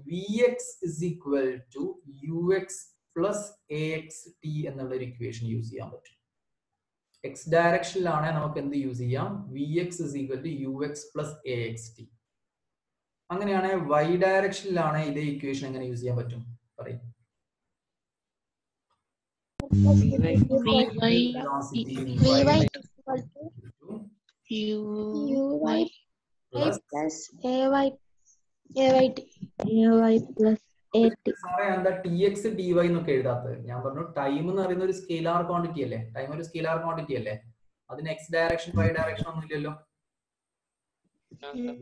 vx is equal to ux plus axt എന്നുള്ള ഒരു ഇക്വേഷൻ യൂസ് ചെയ്യാൻ പറ്റും. എക്സ് ഡയറക്ഷനിലാണ് നമുക്ക് എന്ത് യൂസ് ചെയ്യാം? vx is equal to ux plus axt. അങ്ങനെയാണ് y ഡയറക്ഷനിലാണ് ഇതേ ഇക്വേഷൻ എങ്ങനെ യൂസ് ചെയ്യാൻ പറ്റും? പറയും. uy plus ayt. സാറേ എന്താ ടി എക്സ് ടി വൈ എന്നൊക്കെ എഴുതാത്തത്? ഞാൻ പറഞ്ഞു ടൈം എന്ന് പറയുന്ന ഒരു സ്കെയിലാർ ക്വാണ്ടിറ്റി അല്ലേ? ടൈം ഒരു സ്കെയിലാർ ക്വാണ്ടിറ്റി അല്ലേ? അതിന് എക്സ് ഡയറക്ഷൻ വൈ ഡയറക്ഷൻ ഒന്നും ഇല്ലല്ലോ.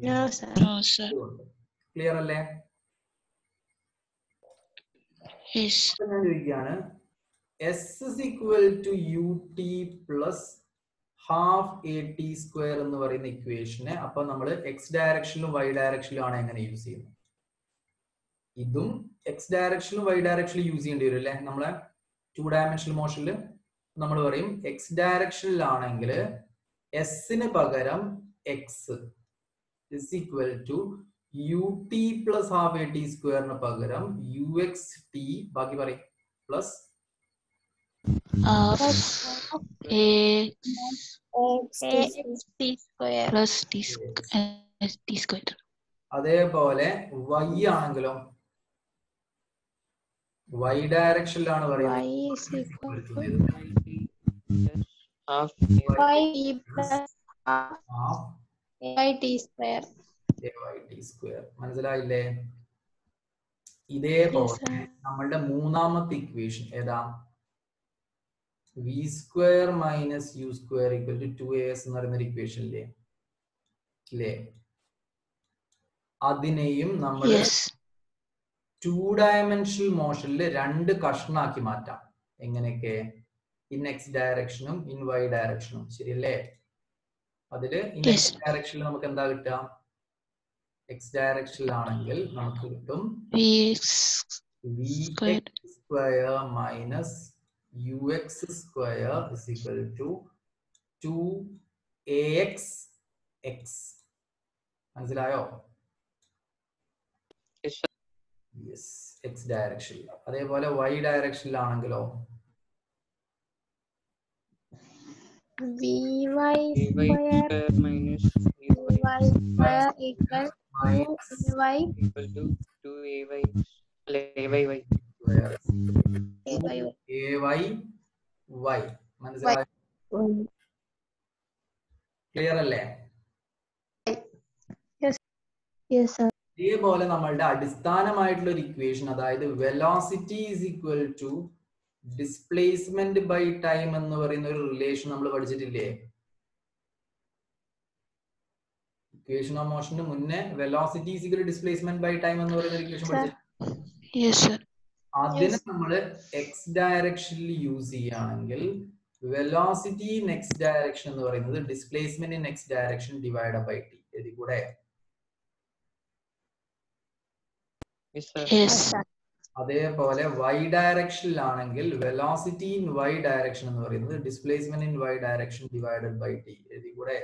No, sir. No, sir. Clear അല്ലേ? Yes. ഞാൻ ചോദിക്കുകയാണ്, S is equal to U T plus half A T square എന്ന് പറയുന്ന ഇക്വേഷനെ അപ്പൊ നമ്മൾ എക്സ് ഡയറക്ഷനിലും വൈ ഡയറക്ഷനിലും ആണ് എങ്ങനെ യൂസ് ചെയ്യുന്നത്? ഇതും എക്സ് ഡയറക്ഷനിലും വൈ ഡയറക്ഷനിലും യൂസ് ചെയ്യേണ്ടി വരും അല്ലെ? നമ്മളെ 2 ഡയമെൻഷണൽ മോഷനിൽ നമ്മൾ പറയും എക്സ് ഡയറക്ഷനിലാണെങ്കിൽ എസിന് പകരം X is equal to U T plus half A T സ്ക്വയറിന് പകരം യു എക്സ് ടി ബാക്കി പറയും plus Half axt square. plus t square. അതേപോലെ വൈ ആണെങ്കിലോ വൈ ഡയറക്ഷനിലാണ് y is equal to half y plus half ayt square. Square. മനസ്സിലായില്ലേ? ഇതേപോലെ നമ്മളുടെ മൂന്നാമത്തെ ഇക്വേഷൻ ഏതാ? V square minus U square equal to 2as എന്ന് പറയുന്ന ഒരു ഇക്വേഷൻ ഇല്ലേ? അതിനെയും നമ്മൾ Yes. 2 ഡയമെൻഷണൽ മോഷനിൽ 2 കഷ്ണാക്കി മാറ്റാം. എങ്ങനെയൊക്കെ? ഇൻ എക്സ് ഡയറക്ഷനും ഇൻ വൈ ഡയറക്ഷനും. ശരിയല്ലേ? അതില് ഇൻ എക്സ് ഡയറക്ഷനിൽ നമുക്ക് എന്താ കിട്ടുക? എക്സ് ഡയറക്ഷനിലാണെങ്കിൽ നമുക്ക് കിട്ടും vx V square. X square minus U X square is equal to 2ax x. മനസ്സിലായോ? യെസ്, എക്സ് ഡയറക്ഷനിൽ. അതേപോലെ വൈ ഡയറക്ഷനിലാണെങ്കിലോ vy square minus y square equal to y equal to 2ay ayy. ay മനസ്സിലായോ? ക്ലിയർ അല്ലേ? Yes, sir. ഇതേപോലെ നമ്മളുടെ അടിസ്ഥാനമായിട്ടുള്ള ഒരു ഇക്വേഷൻ, അതായത് velocity is equal to displacement by time എന്ന് പറയുന്ന ഒരു റിലേഷൻ നമ്മൾ പഠിച്ചിട്ടില്ലേ? ഇക്വേഷൻ ഓഫ് മോഷന് മുന്നേ velocity is equal to displacement by time എന്ന് പറയുന്ന ഒരു ഇക്വേഷൻ പഠിച്ചിട്ടില്ലേ? Yes, sir. അതിനെ നമ്മൾ എക്സ് ഡയറക്ഷനിൽ യൂസ് ചെയ്യുകയാണെങ്കിൽ വെലോസിറ്റി ഇൻ എക്സ് ഡയറക്ഷൻ എന്ന് പറയുന്നത് displacement in x direction divide by t. ഇതിൽ കൂടെ Yes. അതേപോലെ വൈ ഡയറക്ഷനിലാണെങ്കിൽ വെലോസിറ്റി ഇൻ വൈ ഡയറക്ഷൻ എന്ന് പറയുന്നത് displacement in y direction divided by t. ഇതിൽ കൂടെ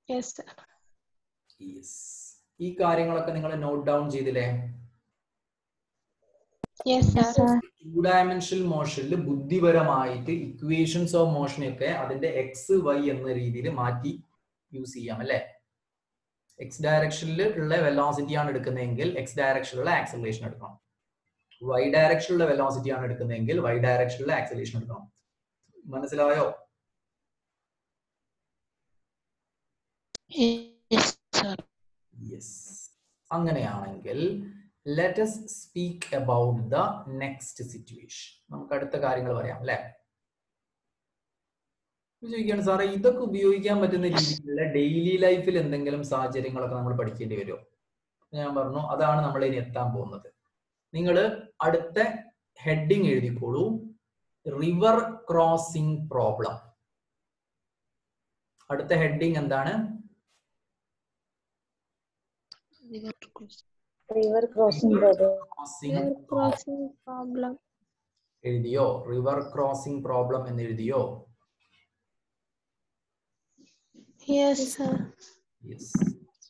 yes sir. ഈ കാര്യങ്ങളൊക്കെ നിങ്ങൾ നോട്ട് ഡൗൺ ചെയ്തില്ലേ? Yes sir. 2 ഡയമെൻഷണൽ മോഷനിൽ ബുദ്ധിപരമായിട്ട് ഇക്വേഷൻസ് ഓഫ് മോഷനൊക്കെ അതിന്റെ എക്സ് വൈ എന്ന രീതിയിൽ മാറ്റി യൂസ് ചെയ്യാം അല്ലെ? എക്സ് ഡയറക്ഷനിൽ ഉള്ള വെലോസിറ്റി ആണ് എടുക്കുന്നതെങ്കിൽ എക്സ് ഡയറക്ഷനിലുള്ള ആക്സലറേഷൻ എടുക്കണം. വൈ ഡയറക്ഷനിലുള്ള വെലോസിറ്റി ആണ് എടുക്കുന്നതെങ്കിൽ വൈ ഡയറക്ഷനിലുള്ള ആക്സലറേഷൻ എടുക്കണം. മനസ്സിലായോ? Yes, sir. യെസ്. അങ്ങനെയാണെങ്കിൽ let us speak about the next situation. നമുക്ക് അടുത്ത കാര്യങ്ങൾ പറയാം അല്ലെ? ചോദിക്കുകയാണ് സാറേ, ഇതൊക്കെ ഉപയോഗിക്കാൻ പറ്റുന്ന രീതിയിലുള്ള ഡെയിലി ലൈഫിൽ എന്തെങ്കിലും സാഹചര്യങ്ങളൊക്കെ നമ്മൾ പഠിക്കേണ്ടി വരുമോ? ഞാൻ പറഞ്ഞു അതാണ് നമ്മൾ ഇനി എത്താൻ പോകുന്നത്. നിങ്ങൾ അടുത്ത ഹെഡിങ് എഴുതിക്കോളൂ, റിവർ ക്രോസിംഗ് പ്രോബ്ലം. അടുത്ത ഹെഡിങ് എന്താണ്? River crossing Problem. എഴുതിയോ? റിവർ ക്രോസിംഗ് പ്രോബ്ലം എന്ന് എഴുതിയോ? Yes sir. യെസ്.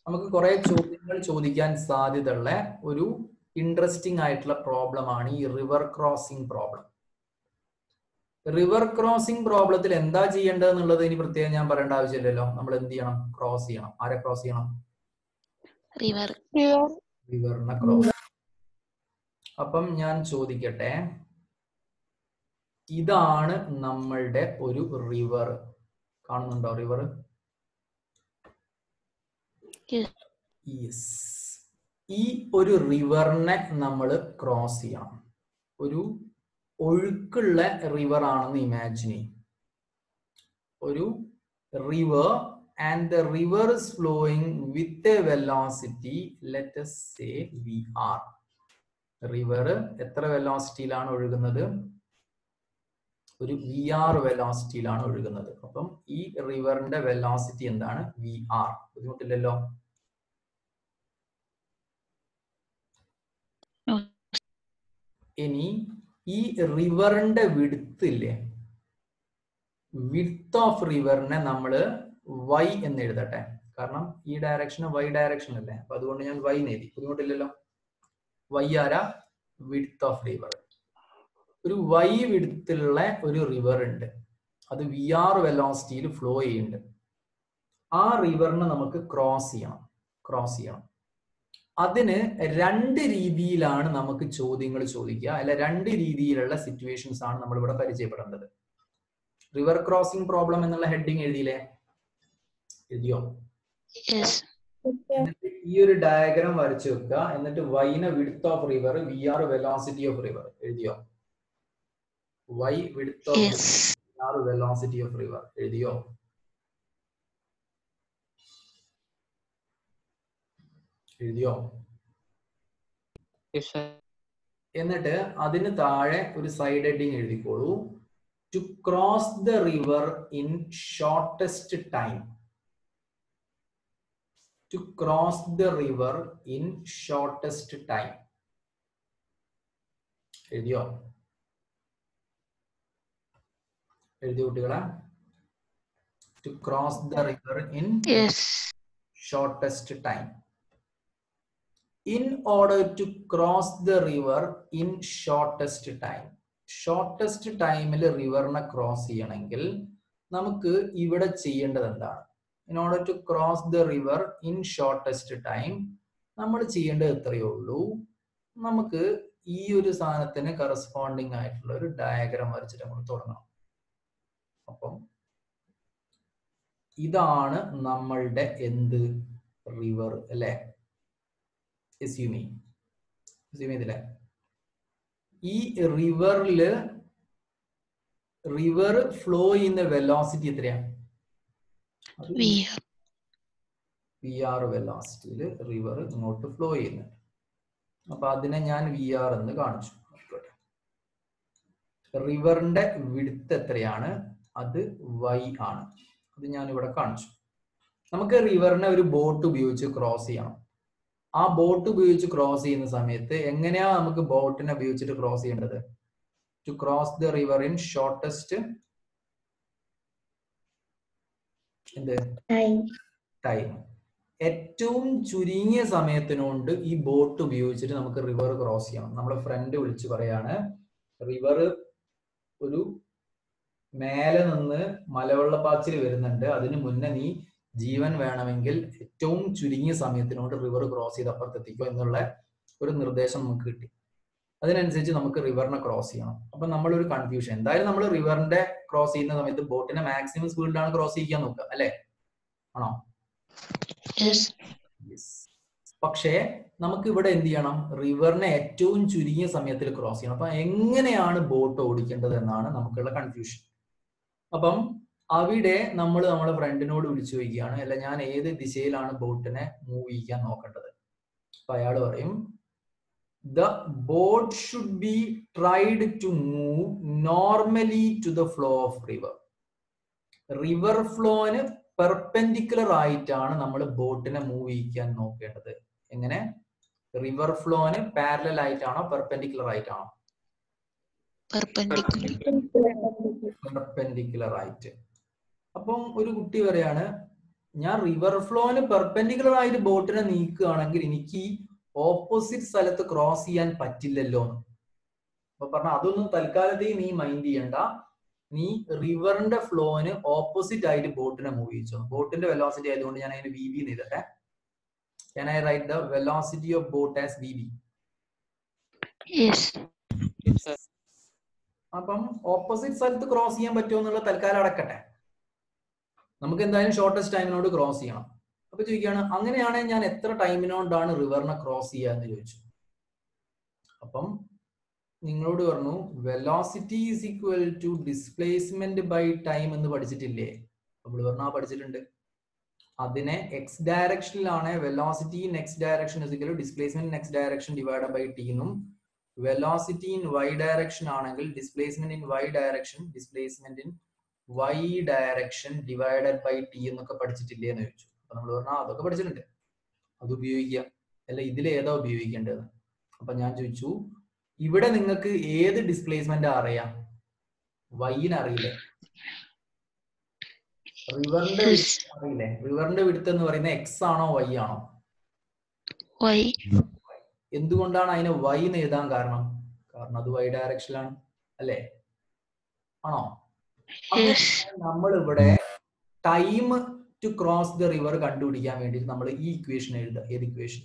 നമുക്ക് കുറെ ചോദ്യങ്ങൾ ചോദിക്കാൻ സാധ്യതയുള്ള ഒരു ഇൻട്രസ്റ്റിംഗ് ആയിട്ടുള്ള പ്രോബ്ലം ആണ് ഈ river crossing problem. River crossing പ്രോബ്ലത്തിൽ എന്താ ചെയ്യേണ്ടത് എന്നുള്ളത് ഇനി പ്രത്യേകം ഞാൻ പറയേണ്ട ആവശ്യമില്ലല്ലോ. നമ്മൾ എന്ത് ചെയ്യണം? ക്രോസ് ചെയ്യണം. ആരെ ക്രോസ് ചെയ്യണം? റിവറിനെ ക്രോസ്. അപ്പം ഞാൻ ചോദിക്കട്ടെ, ഇതാണ് നമ്മളുടെ ഒരു റിവർ. കാണുന്നുണ്ടോ റിവർ? യെസ്. ഈ ഒരു റിവറിനെ നമ്മൾ ക്രോസ് ചെയ്യണം. ഒരു ഒഴുക്കുള്ള റിവർ ആണെന്ന് ഇമാജിൻ ചെയ്യും. ഒരു river and the river is flowing with a velocity, let us say vr. River എത്ര വെലോസിറ്റിയിലാണ് ഒഴുകുന്നത്? ഒരു vr വെലോസിറ്റിയിലാണ് ഒഴുകുന്നത്. അപ്പം ഈ റിവറിന്റെ വെലോസിറ്റി എന്താണ്? vr. ബുദ്ധിമുട്ടില്ലല്ലോ? ഇനി ഈ റിവറിന്റെ വിഡ്ത്ത് ഇല്ലേ, വിഡ്ത്ത് ഓഫ് റിവറിനെ നമ്മള് y എന്ന് എഴുതട്ടെ. കാരണം ഈ ഡയറക്ഷൻ y ഡയറക്ഷൻ അല്ലേ, അപ്പൊ അതുകൊണ്ട് ഞാൻ y എഴുതി. ബുദ്ധിമുട്ടില്ലല്ലോ? y ആരാ? Width of river. ഒരു y വിഡ്ത്തിലുള്ള ഒരു റിവർ ഉണ്ട്, അത് vr വെലോസിറ്റിയിൽ ഫ്ലോ ചെയ്യുന്നുണ്ട്. ആ റിവറിനെ നമുക്ക് ക്രോസ് ചെയ്യണം. അതിന് രണ്ട് രീതിയിലാണ് നമുക്ക് ചോദ്യങ്ങൾ ചോദിക്കുക, അല്ല രണ്ട് രീതിയിലുള്ള സിറ്റുവേഷൻസ് ആണ് നമ്മൾ ഇവിടെ പരിചയപ്പെടേണ്ടത്. റിവർ ക്രോസിംഗ് പ്രോബ്ലം എന്നുള്ള ഹെഡിങ് എഴുതിയില്ലേ? എഴുതിയോ? എന്നിട്ട് ഈ ഒരു ഡയഗ്രാം വരച്ചു വെക്കുക. എന്നിട്ട് വൈനെ width of river, vr velocity of river എഴുതിയോ? y width of vr velocity of river എഴുതിയോ? എന്നിട്ട് അതിന് താഴെ ഒരു സൈഡ് ഹെഡിങ് എഴുതിക്കോളൂ. To cross the river in shortest time. To cross the river in shortest time. എഴുതിയോ? എഴുതിയോ കുട്ടികളെ? To cross the river in shortest time. In order to cross the river in shortest time. Shortest ടൈമിൽ റിവറിനെ cross ചെയ്യണമെങ്കിൽ നമുക്ക് ഇവിടെ ചെയ്യേണ്ടത് എന്താണ്? In order to cross the river in shortest time, നമ്മൾ ചെയ്യേണ്ടത് എത്രയേ ഉള്ളൂ, നമുക്ക് ഈ ഒരു സാധനത്തിന് കറസ്പോണ്ടിങ് ആയിട്ടുള്ള ഒരു ഡയഗ്രാം വരച്ചിട്ട് നമ്മൾ തുടങ്ങണം. അപ്പം ഇതാണ് നമ്മളുടെ എന്ത്? റിവർ അല്ലെ? ഇതിലെ ഈ റിവർ ഫ്ലോ ചെയ്യുന്ന വെലോസിറ്റി എത്രയാണ്? vr വെലോസിറ്റിയിൽ റിവർ ഇങ്ങോട്ട് ഫ്ലോ ചെയ്യുന്നുണ്ട്. അപ്പൊ അതിനെ ഞാൻ vr എന്ന് കാണിച്ചു. റിവറിന്റെ വിഡ്ത്ത് എത്രയാണ്? അത് y ആണ്. അത് ഞാൻ ഇവിടെ കാണിച്ചു. നമുക്ക് റിവറിനെ ഒരു ബോട്ട് ഉപയോഗിച്ച് ക്രോസ് ചെയ്യണം. ആ ബോട്ട് ഉപയോഗിച്ച് ക്രോസ് ചെയ്യുന്ന സമയത്ത് എങ്ങനെയാ നമുക്ക് ബോട്ടിനെ ഉപയോഗിച്ചിട്ട് ക്രോസ് ചെയ്യേണ്ടത്? To cross the river in shortest time. ഏറ്റവും ചുരുങ്ങിയ സമയത്തിനുകൊണ്ട് ഈ ബോട്ട് ഉപയോഗിച്ചിട്ട് നമുക്ക് റിവർ ക്രോസ് ചെയ്യണം. നമ്മുടെ ഫ്രണ്ട് വിളിച്ച് പറയാണ്, റിവർ ഒരു മേലെ നിന്ന് മലവെള്ളപ്പാച്ചിൽ വരുന്നുണ്ട്, അതിന് മുന്നേ നീ ജീവൻ വേണമെങ്കിൽ ഏറ്റവും ചുരുങ്ങിയ സമയത്തിനോട് റിവർ ക്രോസ് ചെയ്ത് അപ്പുറത്തെത്തിക്കോ എന്നുള്ള ഒരു നിർദ്ദേശം നമുക്ക് കിട്ടി. അതിനനുസരിച്ച് നമുക്ക് റിവറിനെ ക്രോസ് ചെയ്യണം. അപ്പൊ നമ്മളൊരു കൺഫ്യൂഷൻ, എന്തായാലും നമ്മൾ റിവറിന്റെ ക്രോസ് ചെയ്യുന്ന സമയത്ത് ബോട്ടിനെ മാക്സിമം സ്പീഡിലാണ് ക്രോസ് ചെയ്യാൻ നോക്കുക അല്ലെ? ആണോ? പക്ഷേ നമുക്ക് ഇവിടെ എന്ത് ചെയ്യണം? റിവറിനെ ഏറ്റവും ചുരുങ്ങിയ സമയത്തിൽ ക്രോസ് ചെയ്യണം. അപ്പൊ എങ്ങനെയാണ് ബോട്ട് ഓടിക്കേണ്ടത് എന്നാണ് നമുക്കുള്ള കൺഫ്യൂഷൻ. അപ്പം അവിടെ നമ്മൾ നമ്മളെ ഫ്രണ്ടിനോട് വിളിച്ചു ചോദിക്കുകയാണ്, അല്ല ഞാൻ ഏത് ദിശയിലാണ് ബോട്ടിനെ മൂവ് ചെയ്യാൻ നോക്കേണ്ടത്? അപ്പൊ അയാൾ പറയും, the boat should be tried to move normally to the flow of river. River ഫ്ലോന് പെർപെൻഡിക്കുലർ ആയിട്ടാണ് നമ്മൾ ബോട്ടിനെ മൂവ് ചെയ്യിക്കാൻ നോക്കേണ്ടത്. എങ്ങനെ? റിവർ ഫ്ലോന് പാരലൽ ആയിട്ടാണോ പെർപെൻഡിക്കുലർ ആയിട്ടാണോ? പെർപെൻഡിക്കുലർ ആയിട്ട്. അപ്പം ഒരു കുട്ടി പറയാണ്, ഞാൻ റിവർ ഫ്ലോന് പെർപെൻഡിക്കുലർ ആയിട്ട് ബോട്ടിനെ നീക്കുകയാണെങ്കിൽ എനിക്ക് ഓപ്പോസിറ്റ് സ്ഥലത്ത് ക്രോസ് ചെയ്യാൻ പറ്റില്ലല്ലോ. അപ്പൊ പറഞ്ഞ അതൊന്നും തൽക്കാലത്തേക്ക് നീ മൈൻഡ് ചെയ്യണ്ട. നീ റിവറിന്റെ ഫ്ലോന് ഓപ്പോസിറ്റ് ആയിട്ട് ബോട്ടിനെ മൂവ് ചെയ്യിച്ചോ. ബോട്ടിന്റെ വെലോസിറ്റി ആയതുകൊണ്ട് ഞാൻ അതിന് വി ബി എഴുതട്ടെ. Can I write the velocity of boat as VB? Yes. Yes, sir. അപ്പം ഓപ്പോസിറ്റ് സ്ഥലത്ത് ക്രോസ് ചെയ്യാൻ പറ്റുമോ എന്നുള്ള തൽക്കാലം അടക്കട്ടെ. നമുക്ക് എന്തായാലും ഷോർട്ടസ്റ്റ് ടൈമിനോട് ക്രോസ് ചെയ്യണം. അപ്പൊ ചോദിക്കുകയാണ്, അങ്ങനെയാണെങ്കിൽ ഞാൻ എത്ര ടൈമിനോണ്ടാണ് റിവറിനെ ക്രോസ് ചെയ്യുക എന്ന് ചോദിച്ചു. അപ്പം നിങ്ങളോട് പറഞ്ഞു velocity is equal to displacement by time എന്ന് പഠിച്ചിട്ടില്ലേ? നമ്മൾ പറഞ്ഞു പഠിച്ചിട്ടുണ്ട്. അതിനെ എക്സ് ഡയറക്ഷനിലാണ് velocity in x direction is equal displacement in x direction divide by t എന്നും, വെലോസിറ്റി ഇൻ വൈ ഡയറക്ഷൻ ആണെങ്കിൽ displacement in y direction displacement in y direction divided by t എന്നൊക്കെ പഠിച്ചിട്ടില്ലേ എന്ന് ചോദിച്ചു. അപ്പൊ നമ്മൾ പറഞ്ഞാൽ അതൊക്കെ പഠിച്ചിട്ടുണ്ട്, അത് ഉപയോഗിക്കുക. അല്ല ഇതിൽ ഏതാ ഉപയോഗിക്കേണ്ടത്? അപ്പൊ ഞാൻ ചോദിച്ചു, ഇവിടെ നിങ്ങൾക്ക് ഏത് ഡിസ്പ്ലേസ്മെന്റ് അറിയാം? വൈന് അറിയില്ലേ? റിവറിന്റെ അറിയില്ലേ? റിവറിന്റെ വിഡ്ത്ത് എന്ന് പറയുന്നത് എക്സ് ആണോ വൈ ആണോ? Why? എന്തുകൊണ്ടാണ് അതിനെ വൈ എന്ന് എഴുതാൻ കാരണം? കാരണം അത് വൈ ഡയറക്ഷനിലാണ് അല്ലേ? ആണോ? Yes. നമ്മൾ ഇവിടെ time to cross the river കണ്ടുപിടിക്കാൻ വേണ്ടി നമ്മൾ ഈ ഇക്വേഷൻ എഴുതുക. ഏത് equation?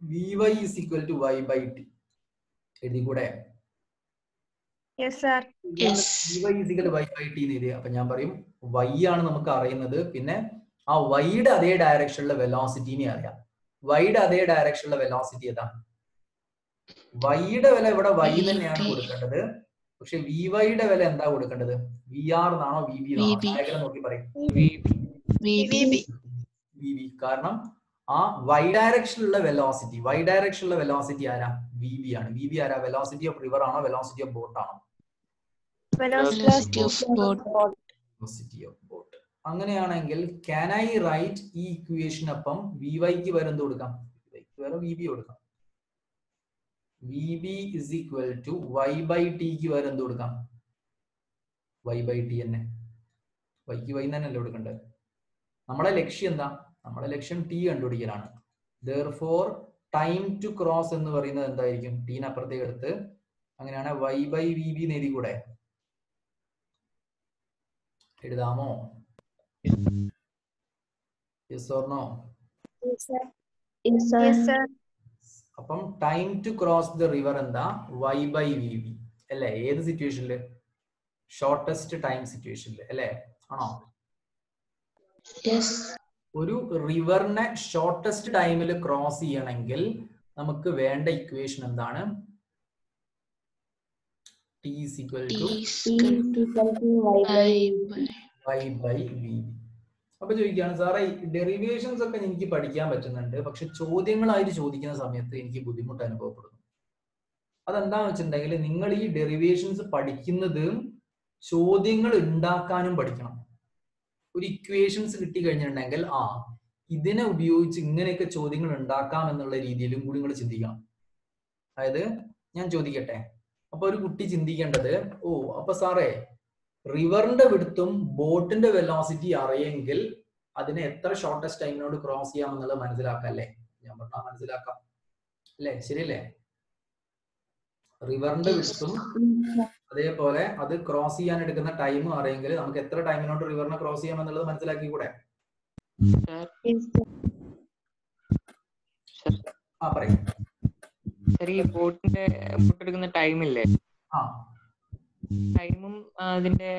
V y is equal to y by t എഴുതിക്കൂടെ? Yes, sir. Yes. V y is equal to y by t എന്ന് എഴുതിയ. അപ്പൊ ഞാൻ പറയും വൈ ആണ് നമുക്ക് അറിയുന്നത്, പിന്നെ ആ വൈയുടെ അതേ ഡയറക്ഷനിലെ വെലോസിറ്റിനെ അറിയാം. വൈയുടെ അതേ ഡയറക്ഷനിലെ വെലോസിറ്റി ഏതാ? വൈയുടെ വില ഇവിടെ വൈ തന്നെയാണ് കൊടുക്കേണ്ടത്, പക്ഷെ വി വൈയുടെ വില എന്താ കൊടുക്കേണ്ടത്? വി ആർ എന്നാണോ വി ബി എന്നാണോ? ഡയഗ്രം നോക്കി പറയും. V b. കാരണം ആ വൈ ഡയറക്ഷനിലുള്ള വെലോസിറ്റി, വൈ ഡയറക്ഷനിലുള്ള വെലോസിറ്റി ആരാ? വി ബി ആണ്. വി ബി ആരാ? വെലോസിറ്റി ഓഫ് റിവർ ആണോ വെലോസിറ്റി ഓഫ് ബോട്ട് ആണോ? Velocity of boat. Velocity of boat. അങ്ങനെയാണെങ്കിൽ can I write ഈ ഇക്വേഷൻ അപ്പം വി വൈക്ക് വരെ എന്ത് കൊടുക്കാം? വരെ വി ബി കൊടുക്കാം. V b is equal to y by ടിക്ക് വരെ എന്ത് കൊടുക്കാം? വൈ ബൈ ടി തന്നെ. വൈക്ക് വൈ തന്നെയല്ലേ കൊടുക്കേണ്ടത്? നമ്മുടെ ലക്ഷ്യം എന്താ? നമ്മുടെ ലക്ഷ്യം ടി കണ്ടുപിടിക്കലാണ്. therefore ടൈം ടു ക്രോസ് എന്ന് പറയുന്നത് എന്തായിരിക്കും? ടീന് അപ്പുറത്തേക്ക് എടുത്ത് അങ്ങനെയാണ് വൈ ബൈ വി ബി എഴുതി കൂടെ? എഴുതാമോ? Yes or no? Yes, sir. അപ്പം time to cross the river എന്താ? വൈ ബൈ വി ബി അല്ലേ? ഏത് സിറ്റുവേഷനില്? ഷോർട്ടസ്റ്റ് ടൈം സിറ്റുവേഷനിൽ അല്ലേ? ആണോ? Yes. ഒരു റിവറിനെ ഷോർട്ടസ്റ്റ് ടൈമിൽ ക്രോസ് ചെയ്യണമെങ്കിൽ നമുക്ക് വേണ്ട ഇക്വേഷൻ എന്താണ്? T is equal to y by v b. അപ്പൊ ചോദിക്കുകയാണ്, സാറേ ഡെറിവേഷൻസ് ഒക്കെ എനിക്ക് പഠിക്കാൻ പറ്റുന്നുണ്ട്, പക്ഷെ ചോദ്യങ്ങളായിട്ട് ചോദിക്കുന്ന സമയത്ത് എനിക്ക് ബുദ്ധിമുട്ട് അനുഭവപ്പെടുന്നു. അതെന്താന്ന് വെച്ചിട്ടുണ്ടെങ്കിൽ നിങ്ങൾ ഈ ഡെറിവേഷൻസ് പഠിക്കുന്നത് ചോദ്യങ്ങൾ ഉണ്ടാക്കാനും പഠിക്കണം. ഒരു ഇക്വേഷൻസ് കിട്ടി കഴിഞ്ഞിട്ടുണ്ടെങ്കിൽ ഇതിനെ ഉപയോഗിച്ച് ഇങ്ങനെയൊക്കെ ചോദ്യങ്ങൾ ഉണ്ടാക്കാം എന്നുള്ള രീതിയിലും കൂടി നിങ്ങൾ ചിന്തിക്കണം. അതായത് ഞാൻ ചോദിക്കട്ടെ, അപ്പൊ ഒരു കുട്ടി ചിന്തിക്കേണ്ടത്, അപ്പൊ സാറേ റിവറിന്റെ വിഡ്ത്തും ബോട്ടിന്റെ വെലോസിറ്റി അറിയെങ്കിൽ അതിനെ എത്ര ഷോർട്ടസ്റ്റ് ടൈമിനോട് ക്രോസ് ചെയ്യാം എന്നുള്ളത് മനസ്സിലാക്കല്ലേ? ഞാൻ പറഞ്ഞാൽ മനസ്സിലാക്കാം അല്ലേ? ശരിയല്ലേ? റിവറിന്റെ വിഡ്ത്തും അതേപോലെ അത് ക്രോസ് ചെയ്യാൻ എടുക്കുന്ന ടൈം അറിയെങ്കിൽ നമുക്ക് എത്ര ടൈമിനോട് റിവറിനെ ക്രോസ് ചെയ്യാം എന്നുള്ളത് മനസ്സിലാക്കി കൂടെ? പറയും. ഈ ബോട്ടിന്റെ എടുക്കുന്ന ടൈമില്ലേ, ടൈമും അതിന്റെ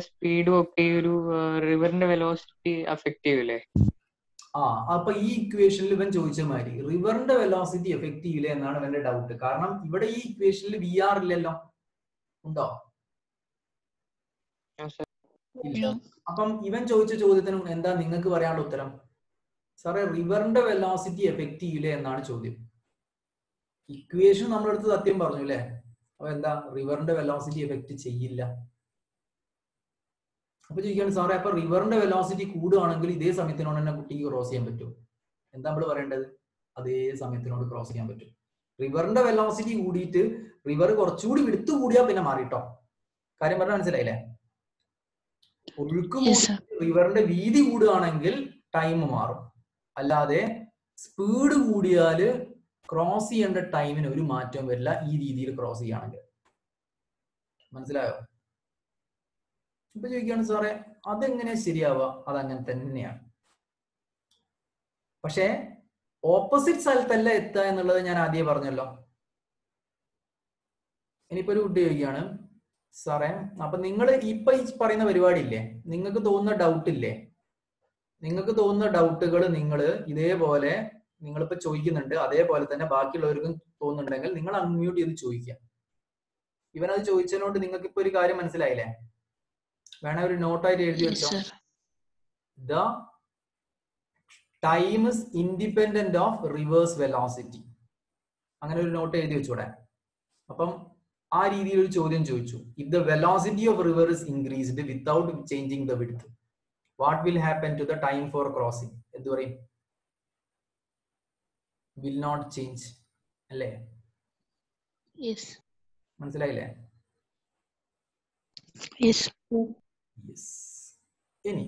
സ്പീഡും ഒക്കെ ഒരു റിവറിന്റെ വെലോസിറ്റി അഫക്ട് ചെയ്യൂലേ? അപ്പൊ ഈ ഇക്വേഷനിൽ ഇവൻ ചോദിച്ച മാതിരി റിവറിന്റെ വെലോസിറ്റി എഫക്ട് ചെയ്യില്ല എന്നാണ് ഇവന്റെ ഡൗട്ട്. കാരണം ഇവിടെ ഈ ഇക്വേഷനിൽ വി ആർ ഇല്ലല്ലോ, ഉണ്ടോ? ഇല്ല. അപ്പം ഇവൻ ചോദിച്ച ചോദ്യത്തിനും എന്താ നിങ്ങൾക്ക് പറയാനുള്ള ഉത്തരം? സാറേ റിവറിന്റെ വെലോസിറ്റി എഫക്ട് ചെയ്യില്ല എന്നാണ് ചോദ്യം. ഇക്വേഷൻ നമ്മളെടുത്ത് സത്യം പറഞ്ഞു അല്ലേ? അപ്പൊ എന്താ? റിവറിന്റെ വെലോസിറ്റി എഫക്ട് ചെയ്യില്ല. അപ്പൊ ചോദിക്കുകയാണ്, സാറേ അപ്പൊ റിവറിന്റെ വെലോസിറ്റി കൂടുകയാണെങ്കിൽ ഇതേ സമയത്തിനോട് തന്നെ കുട്ടിക്ക് ക്രോസ് ചെയ്യാൻ പറ്റും? എന്താ നമ്മൾ പറയേണ്ടത്? അതേ സമയത്തിനോട് ക്രോസ് ചെയ്യാൻ പറ്റും. റിവറിന്റെ വെലോസിറ്റി കൂടിയിട്ട് റിവർ കുറച്ചുകൂടി വിടുത്തു കൂടിയാ പിന്നെ മാറിട്ടോ. കാര്യം പറഞ്ഞാൽ മനസ്സിലായില്ലേ? ഒഴുക്ക് Yes, sir. റിവറിന്റെ വീതി കൂടുകയാണെങ്കിൽ ടൈം മാറും. അല്ലാതെ സ്പീഡ് കൂടിയാല് ക്രോസ് ചെയ്യേണ്ട ടൈമിന് ഒരു മാറ്റവും വരില്ല ഈ രീതിയിൽ ക്രോസ് ചെയ്യുകയാണെങ്കിൽ. മനസ്സിലായോ? ഇപ്പൊ ചോദിക്കുകയാണ് സാറേ അതെങ്ങനെയാ ശരിയാവുക? അതങ്ങനെ തന്നെയാണ്. പക്ഷെ ഓപ്പോസിറ്റ് സ്ഥലത്തല്ല എത്തുക എന്നുള്ളത് ഞാൻ ആദ്യം പറഞ്ഞല്ലോ. ഇനിയിപ്പോ ഒരു കുട്ടി ചോദിക്കുകയാണ് സാറേ അപ്പൊ നിങ്ങൾ ഇപ്പൊ ഈ പറയുന്ന പരിപാടി ഇല്ലേ, നിങ്ങൾക്ക് തോന്നുന്ന ഡൗട്ട് ഇല്ലേ, നിങ്ങൾക്ക് തോന്നുന്ന ഡൗട്ടുകൾ നിങ്ങൾ ഇതേപോലെ നിങ്ങളിപ്പോ ചോദിക്കുന്നുണ്ട്, അതേപോലെ തന്നെ ബാക്കിയുള്ളവർക്കും തോന്നുന്നുണ്ടെങ്കിൽ നിങ്ങൾ അൺമ്യൂട്ട് ചെയ്ത് ചോദിക്കുക. ഇവനത് ചോദിച്ചതിനോട് നിങ്ങൾക്ക് ഇപ്പൊ ഒരു കാര്യം മനസ്സിലായില്ലേ? വേണേ ഒരു നോട്ടായിട്ട് എഴുതി Yes, വെച്ചോ. sir. The time is independent of reverse velocity. അങ്ങനെ ഒരു നോട്ട് എഴുതി വെച്ചൂടെ. അപ്പം ആ രീതിയിൽ ഒരു ചോദ്യം ചോദിച്ചു, if the velocity of river is increased without changing the width, what will happen to the time for crossing? എന്ത് പറയും? വിൽ നോട്ട് ചേഞ്ച് അല്ലേ? Yes. മനസ്സിലായില്ലേ? Yes. യെസ്. ഇനി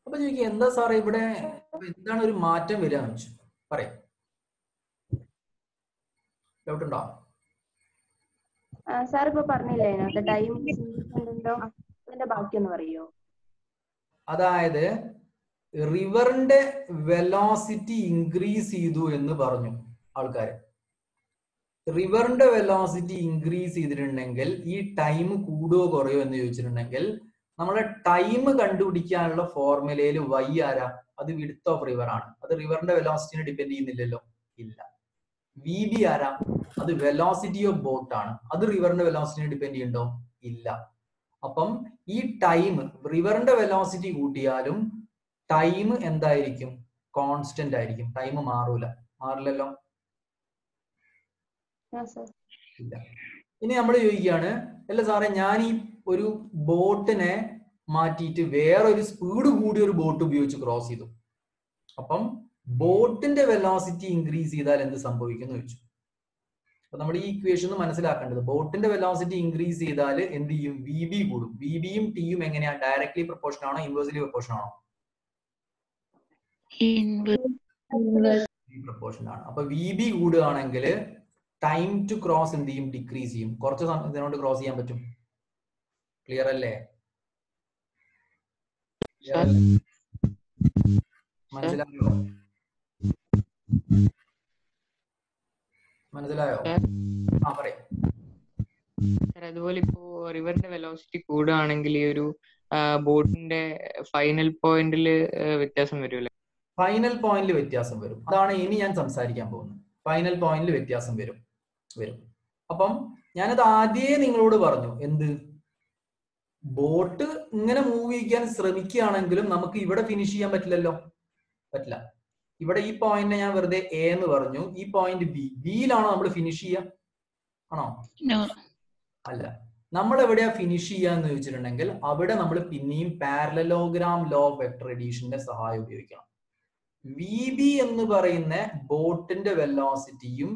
അപ്പൊ ചോദിക്കുക എന്താ സാറേ ഇവിടെ എന്താണ് ഒരു മാറ്റം വരിക എന്ന് വെച്ചു പറയാം. ഡൗട്ട് ഉണ്ടോ? സാർ ഇപ്പൊ പറഞ്ഞില്ലേ അതിനകത്ത് ടൈം അതിന്റെ ബാക്കി ഒന്ന് പറയോ? അതായത് റിവറിന്റെ വെലോസിറ്റി ഇൻക്രീസ് ചെയ്തു എന്ന് പറഞ്ഞു ആൾക്കാര്. റിവറിന്റെ വെലോസിറ്റി ഇൻക്രീസ് ചെയ്തിട്ടുണ്ടെങ്കിൽ ഈ ടൈം കൂടുകയോ കുറയോ എന്ന് ചോദിച്ചിട്ടുണ്ടെങ്കിൽ നമ്മളെ ടൈം കണ്ടുപിടിക്കാനുള്ള ഫോർമുലയിൽ വൈ ആരാ? അത് വിഡ്ത്ത് ഓഫ് റിവർ ആണ്. അത് റിവറിന്റെ വെലോസിറ്റിനെ ഡിപെൻഡ് ചെയ്യുന്നില്ലല്ലോ. ഇല്ല. വി ബി ആരാ? അത് വെലോസിറ്റി ഓഫ് ബോട്ട് ആണ്. അത് റിവറിന്റെ വെലോസിറ്റിനെ ഡിപെൻഡ് ചെയ്യുന്നുണ്ടോ? ഇല്ല. അപ്പം ഈ ടൈം റിവറിന്റെ വെലോസിറ്റി കൂട്ടിയാലും ടൈം എന്തായിരിക്കും? കോൺസ്റ്റന്റ് ആയിരിക്കും. ടൈം മാറൂല. മാറില്ലല്ലോ. ഇല്ല. ഇനി നമ്മൾ ചോദിക്കുകയാണ് അല്ല സാറേ ഞാൻ ഈ ഒരു ബോട്ടിനെ മാറ്റിയിട്ട് വേറൊരു സ്പീഡ് കൂടിയ ഒരു ബോട്ട് ഉപയോഗിച്ച് ക്രോസ് ചെയ്തു, അപ്പം ബോട്ടിന്റെ വെലോസിറ്റി ഇൻക്രീസ് ചെയ്താൽ എന്ത് സംഭവിക്കും എന്ന് ചോദിച്ചു. അപ്പൊ നമ്മൾ ഈ ഇക്വേഷൻ മനസ്സിലാക്കേണ്ടത് ബോട്ടിന്റെ വെലോസിറ്റി ഇൻക്രീസ് ചെയ്താൽ എന്ത് ചെയ്യും? വി ബി കൂടും. വി ബിയും ടിയും എങ്ങനെയാ? ഡയറക്ട്ലി പ്രൊപ്പോർഷൻ ആണോ ഇൻവേഴ്സ്ലി പ്രൊപ്പോർഷൻ ആണോ? പ്രൊപ്പോർഷൻ ആണ്. അപ്പൊ വി ബി കൂടുകയാണെങ്കിൽ ടൈം ടു ക്രോസ് എന്ത് ചെയ്യും? ഡിക്രീസ് ചെയ്യും. കുറച്ച് സമയത്തിനോട് ക്രോസ് ചെയ്യാൻ പറ്റും. ക്ലിയർ അല്ലേ? മനസ്സിലായോ? മനസ്സിലായോ? ആ പറയാം. അതുപോലെ ഇപ്പോ റിവറിന്റെ വെലോസിറ്റി കൂടുകയാണെങ്കിൽ ഈ ഒരു ബോട്ടിന്റെ ഫൈനൽ പോയിന്റിൽ വ്യത്യാസം വരുമല്ലേ? ഫൈനൽ പോയിന്റിൽ വ്യത്യാസം വരും. അതാണ് ഇനി ഞാൻ സംസാരിക്കാൻ പോകുന്നത്. ഫൈനൽ പോയിന്റിൽ വ്യത്യാസം വരും. അപ്പം ഞാനത് ആദ്യമേ നിങ്ങളോട് പറഞ്ഞു, എന്ത് ബോട്ട് ഇങ്ങനെ മൂവ് ചെയ്യാൻ ശ്രമിക്കുകയാണെങ്കിലും നമുക്ക് ഇവിടെ ഫിനിഷ് ചെയ്യാൻ പറ്റില്ലല്ലോ. പറ്റില്ല. ഇവിടെ ഈ പോയിന്റിനെ ഞാൻ വെറുതെ എ എന്ന് പറഞ്ഞു. ഈ പോയിന്റ് ബി. ബിയിലാണോ നമ്മൾ ഫിനിഷ് ചെയ്യുക? ആണോ? അല്ല. നമ്മൾ എവിടെയാ ഫിനിഷ് ചെയ്യാന്ന് ചോദിച്ചിട്ടുണ്ടെങ്കിൽ അവിടെ നമ്മൾ പിന്നെയും പാരലലോഗ്രാം ലോ ഓഫ് വെക്ടർ എഡീഷന്റെ സഹായം ഉപയോഗിക്കണം. വി ബി എന്ന് പറയുന്ന ബോട്ടിന്റെ വെലോസിറ്റിയും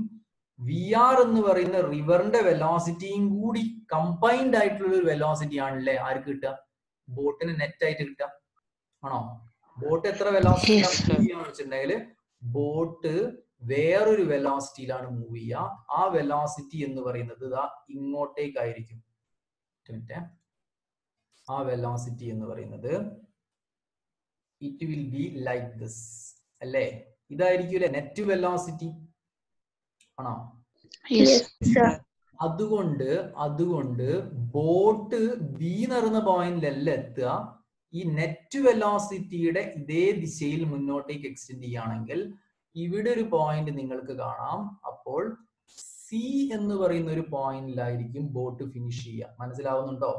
വി ആർ എന്ന് പറയുന്ന റിവറിന്റെ വെലോസിറ്റിയും കൂടി കമ്പൈൻഡ് ആയിട്ടുള്ള ഒരു വെലോസിറ്റി ആണല്ലേ ആർക്ക് കിട്ടുക? ബോട്ടിന് നെറ്റ് ആയിട്ട് കിട്ടുക. ആണോ? ബോട്ട് എത്ര വെലോസിറ്റി മൂവ് ചെയ്യാന്ന് വെച്ചിട്ടുണ്ടെങ്കിൽ ബോട്ട് വേറൊരു വെലോസിറ്റിയിലാണ് മൂവ് ചെയ്യുക. ആ വെലോസിറ്റി എന്ന് പറയുന്നത് ഇങ്ങോട്ടേക്കായിരിക്കും. ആ വെലോസിറ്റി എന്ന് പറയുന്നത് it will be like this അല്ലേ? ഇതായിരിക്കും നെറ്റ് വെലോസിറ്റി. ആണോ? അതുകൊണ്ട് ബോട്ട് ബി നിറഞ്ഞ പോയിന്റിലല്ല എത്തുക. ഈ നെറ്റ് വെലോസിറ്റിയുടെ ഇതേ ദിശയിൽ മുന്നോട്ടേക്ക് എക്സ്റ്റെൻഡ് ചെയ്യുകയാണെങ്കിൽ ഇവിടെ ഒരു പോയിന്റ് നിങ്ങൾക്ക് കാണാം. അപ്പോൾ സി എന്ന് പറയുന്ന ഒരു പോയിന്റിലായിരിക്കും ബോട്ട് ഫിനിഷ് ചെയ്യുക. മനസ്സിലാവുന്നുണ്ടോ?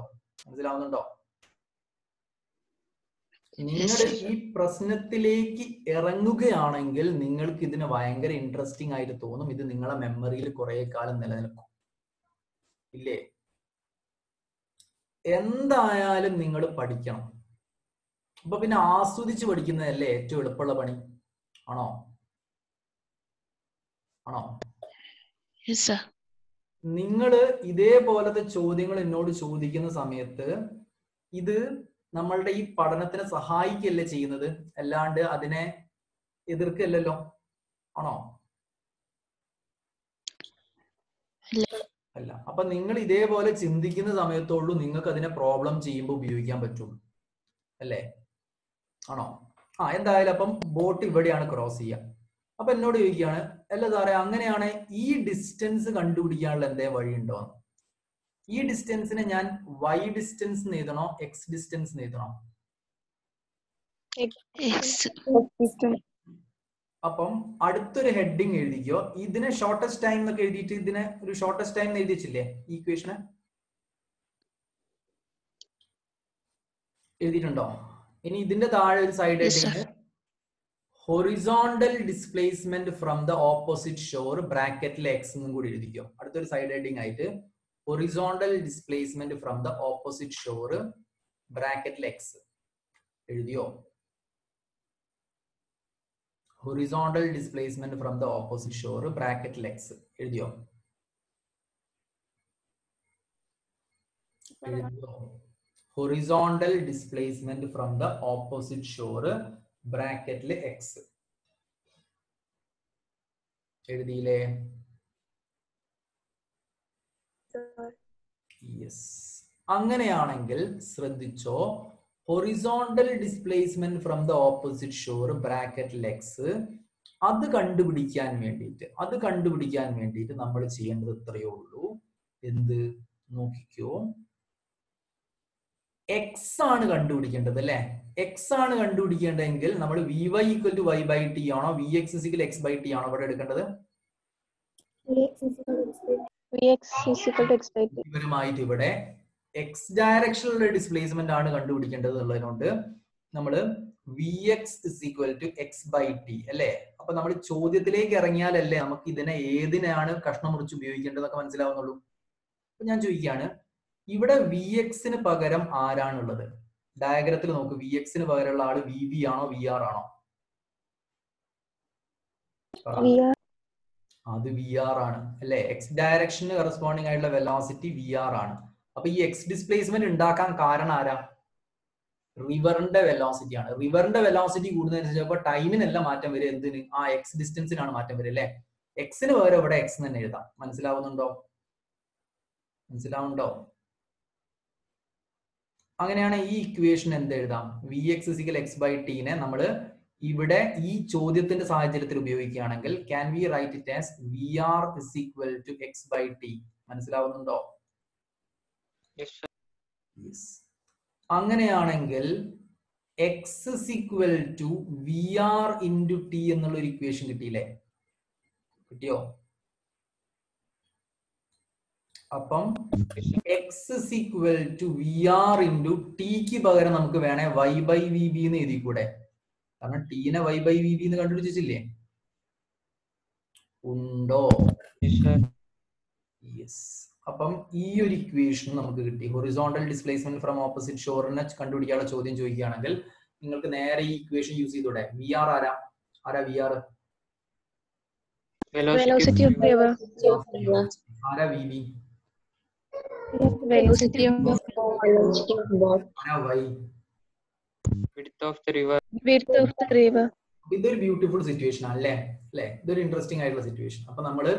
നിങ്ങൾ ഈ പ്രശ്നത്തിലേക്ക് ഇറങ്ങുകയാണെങ്കിൽ നിങ്ങൾക്ക് ഇതിന് ഭയങ്കര ഇൻട്രസ്റ്റിംഗ് ആയിട്ട് തോന്നും. ഇത് നിങ്ങളെ മെമ്മറിയിൽ കുറെ കാലം നിലനിൽക്കും. ഇല്ലേ? എന്തായാലും നിങ്ങൾ പഠിക്കണം. അപ്പൊ പിന്നെ ആസ്വദിച്ച് പഠിക്കുന്നതല്ലേ ഏറ്റവും എളുപ്പമുള്ള പണി. ആണോ? നിങ്ങൾ ഇതേപോലത്തെ ചോദ്യങ്ങൾ എന്നോട് ചോദിക്കുന്ന സമയത്ത് ഇത് നമ്മളുടെ ഈ പഠനത്തിനെ സഹായിക്കല്ലേ ചെയ്യുന്നത്, അല്ലാണ്ട് അതിനെ എതിർക്കല്ലല്ലോ, ആണോ? അല്ല. അപ്പൊ നിങ്ങൾ ഇതേപോലെ ചിന്തിക്കുന്ന സമയത്തുള്ളൂ നിങ്ങൾക്ക് അതിനെ പ്രോബ്ലം ചെയ്യുമ്പോൾ ഉപയോഗിക്കാൻ പറ്റുള്ളൂ, അല്ലേ? ആണോ? എന്തായാലും അപ്പം ബോട്ട് ഇവിടെയാണ് ക്രോസ് ചെയ്യുക. അപ്പൊ എന്നോട് ചോദിക്കുകയാണ്, അല്ല സാറേ അങ്ങനെയാണ് ഈ ഡിസ്റ്റൻസ് കണ്ടുപിടിക്കാനുള്ള എന്തേ വഴിയുണ്ടോ? ഈ ഡിസ്റ്റൻസിനെ ഞാൻ y ഡിസ്റ്റൻസ് എഴുതണോ x ഡിസ്റ്റൻസ് എഴുതണോ? അപ്പം അടുത്തൊരു ഹെഡിങ് എഴുതിക്കോ. ഇതിനെ ഷോർട്ടസ്റ്റ് ടൈം എന്നൊക്കെ എഴുതിയിട്ട് ഇതിനെ ഒരു ഷോർട്ടസ്റ്റ് ടൈം എഴുതി വെച്ചില്ലേ ഈ ഇക്വേഷന്? എഴുതിയിട്ടുണ്ടോ? ഇനി ഇതിന്റെ താഴെ ഒരു side heading horizontal displacement from the opposite shore ബ്രാക്കറ്റിൽ എക്സ് എന്നും കൂടി എഴുതിക്കോ. അടുത്തൊരു സൈഡ് ഹെഡിങ് ആയിട്ട് horizontal displacement from the opposite shore ബ്രാക്കറ്റിൽ എക്സ് എഴുതിയോ? Horizontal displacement from the opposite shore ബ്രാക്കറ്റിൽ എക്സ് എഴുതിയോ? Horizontal displacement from the opposite shore ബ്രാക്കറ്റിൽ എക്സ് എഴുതിയില്ലേ? യെസ്. അങ്ങനെയാണെങ്കിൽ ശ്രദ്ധിച്ചോ, horizontal displacement from the opposite shore ബ്രാക്കറ്റിൽ എക്സ് അത് കണ്ടുപിടിക്കാൻ വേണ്ടിയിട്ട് നമ്മൾ ചെയ്യേണ്ടത് ഇത്രയേ ഉള്ളൂ. എന്ത് നോക്കിക്കോ, എക്സ് ആണ് കണ്ടുപിടിക്കേണ്ടത് അല്ലെ? എക്സ് ആണ് കണ്ടുപിടിക്കേണ്ടതെങ്കിൽ നമ്മൾ v y equal to y by t ആണോ v x is equal x by t ആണോ ഇവിടെ എടുക്കേണ്ടത്? ഇവരുമായിട്ട് ഇവിടെ എക്സ് ഡയറക്ഷനിലുള്ള ഡിസ്പ്ലേസ്മെന്റ് ആണ് കണ്ടുപിടിക്കേണ്ടത് എന്നുള്ളതുകൊണ്ട് നമ്മൾ v x is equal to x by t അല്ലേ? അപ്പൊ നമ്മൾ ചോദ്യത്തിലേക്ക് ഇറങ്ങിയാലല്ലേ നമുക്ക് ഇതിനെ ഏതിനാണ് കഷ്ണം മുറിച്ച് ഉപയോഗിക്കേണ്ടതൊക്കെ മനസ്സിലാവുന്നുള്ളൂ. അപ്പൊ ഞാൻ ചോദിക്കുകയാണ്, ഇവിടെ വി എക്സിന് പകരം ആരാണുള്ളത്? ഡയഗ്രത്തിൽ നോക്ക്, വി എക്സിന് പകരമുള്ള ആള് വി വി ആണോ വി ആർ ആണോ? അത് വി ആർ ആണ് അല്ലെ? എക്സ് ഡയറക്ഷന് കറസ്പോണ്ടിങ് ആയിട്ടുള്ള വെലോസിറ്റി വി ആർ ആണ്. അപ്പൊ ഈ എക്സ് ഡിസ്പ്ലേസ്മെന്റ് ഉണ്ടാക്കാൻ കാരണം ആരാ? റിവറിന്റെ വെലോസിറ്റി ആണ്. റിവറിന്റെ വെലോസിറ്റി കൂടുന്നതനുസരിച്ച് ടൈമിനല്ല മാറ്റം വരിക, എന്തിന്? ആ എക്സ് ഡിസ്റ്റൻസിനാണ് മാറ്റം വരിക അല്ലെ? എക്സിന് പകരം ഇവിടെ എക്സ് തന്നെ എഴുതാം. മനസ്സിലാവുന്നുണ്ടോ? അങ്ങനെയാണ് ഈ ഇക്വേഷൻ എന്ത് എഴുതാം? V x is equal x by ടീനെ നമ്മൾ ഇവിടെ ഈ ചോദ്യത്തിന്റെ സാഹചര്യത്തിൽ ഉപയോഗിക്കുകയാണെങ്കിൽ can we write it as v r is equal to x by t. മനസ്സിലാവുന്നുണ്ടോ? അങ്ങനെയാണെങ്കിൽ x is equal to v r into t എന്നുള്ള ഒരു ഇക്വേഷൻ കിട്ടിയില്ലേ? കിട്ടിയോ? അപ്പം x is equal to v r into ടിക്ക് പകരം നമുക്ക് വേണേ വൈ ബൈ വി ബി എന്ന് എഴുതിക്കൂടെ? കാരണം ടീനെ വൈ ബൈ വി ബി എന്ന് കണ്ടുപിടിച്ചില്ലേ? ഉണ്ടോ? യെസ്. അപ്പം ഈ ഒരു ഇക്വേഷൻ നമുക്ക് കിട്ടി. ഹൊറിസോണ്ടൽ ഡിസ്പ്ലേസ്മെന്റ് ഫ്രം ഓപ്പോസിറ്റ് ഷോറിനെ കണ്ടുപിടിക്കാനുള്ള ചോദ്യം ചോദിക്കുകയാണെങ്കിൽ നിങ്ങൾക്ക് നേരെ ഈ ഇക്വേഷൻ യൂസ് ചെയ്തൂടെ? വി ആർ ആരാ v r? Velocity of river. ആരാ വി ബി? Velocity of ആരാ y? Width of the river. width of the river. ഇതൊരു ബ്യൂട്ടിഫുൾ സിറ്റുവേഷൻ ആണല്ലേ? ഇതൊരു ഇൻട്രസ്റ്റിംഗ് ആയിട്ടുള്ള സിറ്റുവേഷൻ. അപ്പൊ നമ്മള്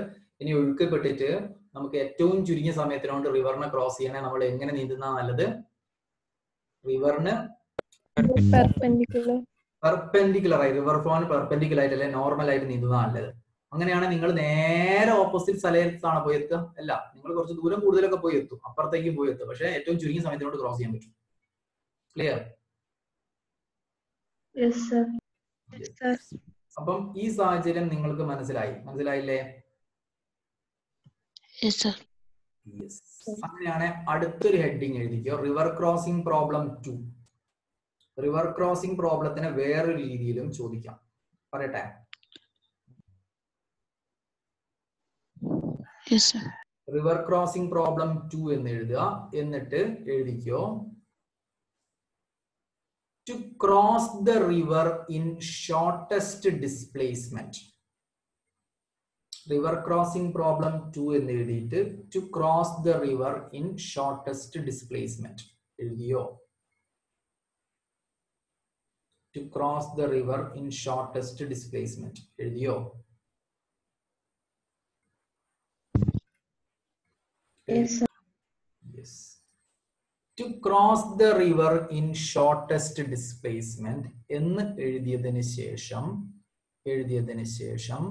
ഇനി ഒഴുക്കപ്പെട്ടിട്ട് നമുക്ക് ഏറ്റവും ചുരുങ്ങിയ സമയത്തിനോണ്ട് റിവറിനെ ക്രോസ് ചെയ്യണേ നമ്മൾ എങ്ങനെ നീന്തുന്ന നല്ലത്? റിവറിന് പെർപെൻഡിക്കുലർ ആയി, റിവർ ഫ്ലോന് പെർപെൻഡിക്കുലർ ആയിട്ട് അല്ലെ നോർമൽ ആയിട്ട് നീന്തുന്ന നല്ലത്. അങ്ങനെയാണ് നിങ്ങൾ നേരെ ഓപ്പോസിറ്റ് സ്ഥലത്താണ് പോയി എത്തുക? അല്ല, നിങ്ങൾ കുറച്ച് ദൂരം കൂടുതലൊക്കെ പോയി എത്തും, അപ്പുറത്തേക്കും പോയി എത്തും, പക്ഷെ ഏറ്റവും ചുരുങ്ങിയ സമയത്തിനോട് ക്രോസ് ചെയ്യാൻ പറ്റും. ക്ലിയർ? അപ്പം ഈ സാഹചര്യം നിങ്ങൾക്ക് മനസ്സിലായില്ലേ? അങ്ങനെയാണ് അടുത്തൊരു ഹെഡിങ് എഴുതിക്കോ, river crossing problem 2. River crossing പ്രോബ്ലത്തിനെ വേറൊരു രീതിയിലും ചോദിക്കാം. പറയട്ടെ? റിവർ ക്രോസിംഗ് പ്രോബ്ലം 2 എന്ന് എഴുതുക. എന്നിട്ട് എഴുതിക്കോ, to cross the river in shortest displacement. River crossing problem 2 എന്ന് എഴുതിയിട്ട് to cross the river in shortest displacement എഴുതിയോ? To cross the river in shortest displacement. എഴുതിയോ? Yes, sir. Yes. To cross the river in shortest displacement എന്ന് എഴുതിയതിന് ശേഷം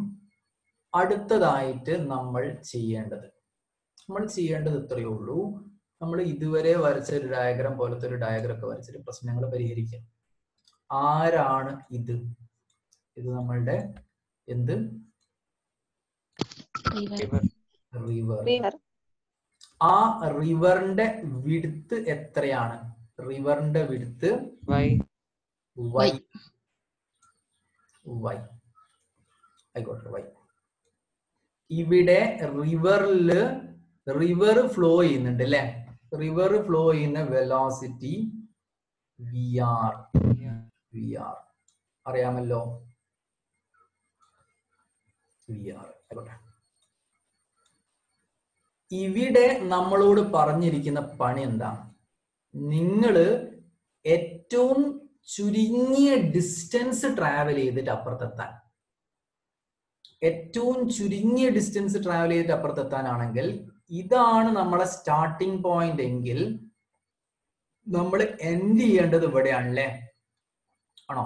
അടുത്തതായിട്ട് നമ്മൾ ചെയ്യേണ്ടത് ഇത്രയേ ഉള്ളൂ. നമ്മൾ ഇതുവരെ വരച്ച ഒരു ഡയഗ്രാം പോലത്തെ ഒരു ഡയഗ്രം ഒക്കെ വരച്ചിട്ട് പ്രശ്നങ്ങൾ പരിഹരിക്കാം. ആരാണ് ഇത്? ഇത് നമ്മളുടെ എന്ത്? റിവർ. ആ റിവറിന്റെ വിഡ്ത്ത് എത്രയാണ്? റിവറിന്റെ വിഡ്ത്ത് y. ആയിക്കോട്ടെ, y. ഇവിടെ റിവർ ഫ്ലോ ചെയ്യുന്നുണ്ട് അല്ലെ? റിവർ ഫ്ലോ ചെയ്യുന്ന വെലോസിറ്റി vr അറിയാമല്ലോ. vr ആയിക്കോട്ടെ. ഇവിടെ നമ്മളോട് പറഞ്ഞിരിക്കുന്ന പണി എന്താ? നിങ്ങള് ഏറ്റവും ചുരുങ്ങിയ ഡിസ്റ്റൻസ് ട്രാവൽ ചെയ്തിട്ട് അപ്പുറത്തെത്താൻ, അപ്പുറത്തെത്താനാണെങ്കിൽ ഇതാണ് നമ്മളെ സ്റ്റാർട്ടിംഗ് പോയിന്റ് എങ്കിൽ നമ്മൾ എൻഡ് ചെയ്യേണ്ടത് ഇവിടെയാണല്ലേ? ആണോ?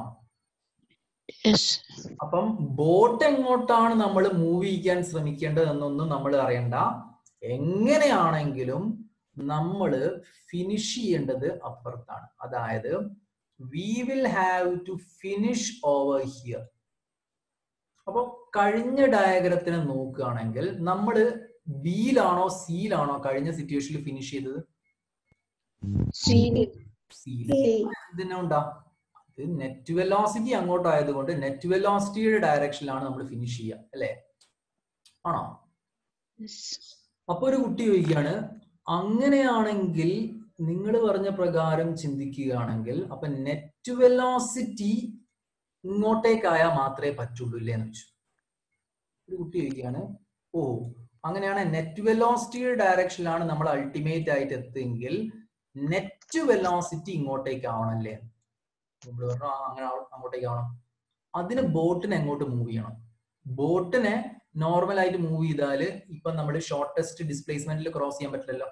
അപ്പം ബോട്ട് എങ്ങോട്ടാണ് നമ്മൾ മൂവ് ചെയ്യാൻ ശ്രമിക്കേണ്ടത് എന്നൊന്നും നമ്മൾ അറിയണ്ട. എങ്ങനെയാണെങ്കിലും നമ്മൾ ഫിനിഷ് ചെയ്യേണ്ടത് അപ്പുറത്താണ്. അതായത് we will have to finish over here. അപ്പൊ കഴിഞ്ഞ ഡയഗ്രത്തിനെ നോക്കുകയാണെങ്കിൽ നമ്മൾ ബിയിലാണോ സിയിലാണോ കഴിഞ്ഞ സിറ്റുവേഷനിൽ ഫിനിഷ് ചെയ്തത്? എന്തിനുണ്ടാ? നെറ്റ് വെലോസിറ്റി അങ്ങോട്ടായതുകൊണ്ട് നെറ്റ് വെലോസിറ്റിയുടെ ഡയറക്ഷനിലാണ് നമ്മൾ ഫിനിഷ് ചെയ്യുക അല്ലെ? ആണോ? അപ്പൊ ഒരു കുട്ടി ചോദിക്കുകയാണ്, അങ്ങനെയാണെങ്കിൽ നിങ്ങൾ പറഞ്ഞ പ്രകാരം ചിന്തിക്കുകയാണെങ്കിൽ അപ്പൊ നെറ്റ് വെലോസിറ്റി ഇങ്ങോട്ടേക്കായാൽ മാത്രമേ പറ്റുള്ളൂ ഇല്ലേ എന്ന് വെച്ചു. ഒരു കുട്ടി ചോദിക്കുകയാണ്, ഓ അങ്ങനെയാണ് നെറ്റ് വെലോസിറ്റിയുടെ ഡയറക്ഷനിലാണ് നമ്മൾ അൾട്ടിമേറ്റ് ആയിട്ട് എത്തുമെങ്കിൽ നെറ്റ് വെലോസിറ്റി ഇങ്ങോട്ടേക്ക് ആവണല്ലേ? നമ്മൾ പറഞ്ഞു അങ്ങനെ അങ്ങോട്ടേക്ക് ആവണം. അതിന് ബോട്ടിനെ എങ്ങോട്ട് മൂവ് ചെയ്യണം? ബോട്ടിനെ നോർമൽ ആയിട്ട് മൂവ് ചെയ്താല് ഇപ്പൊ നമ്മൾ ഷോർട്ടസ്റ്റ് ഡിസ്പ്ലേസ്മെന്റിൽ ക്രോസ് ചെയ്യാൻ പറ്റില്ലല്ലോ.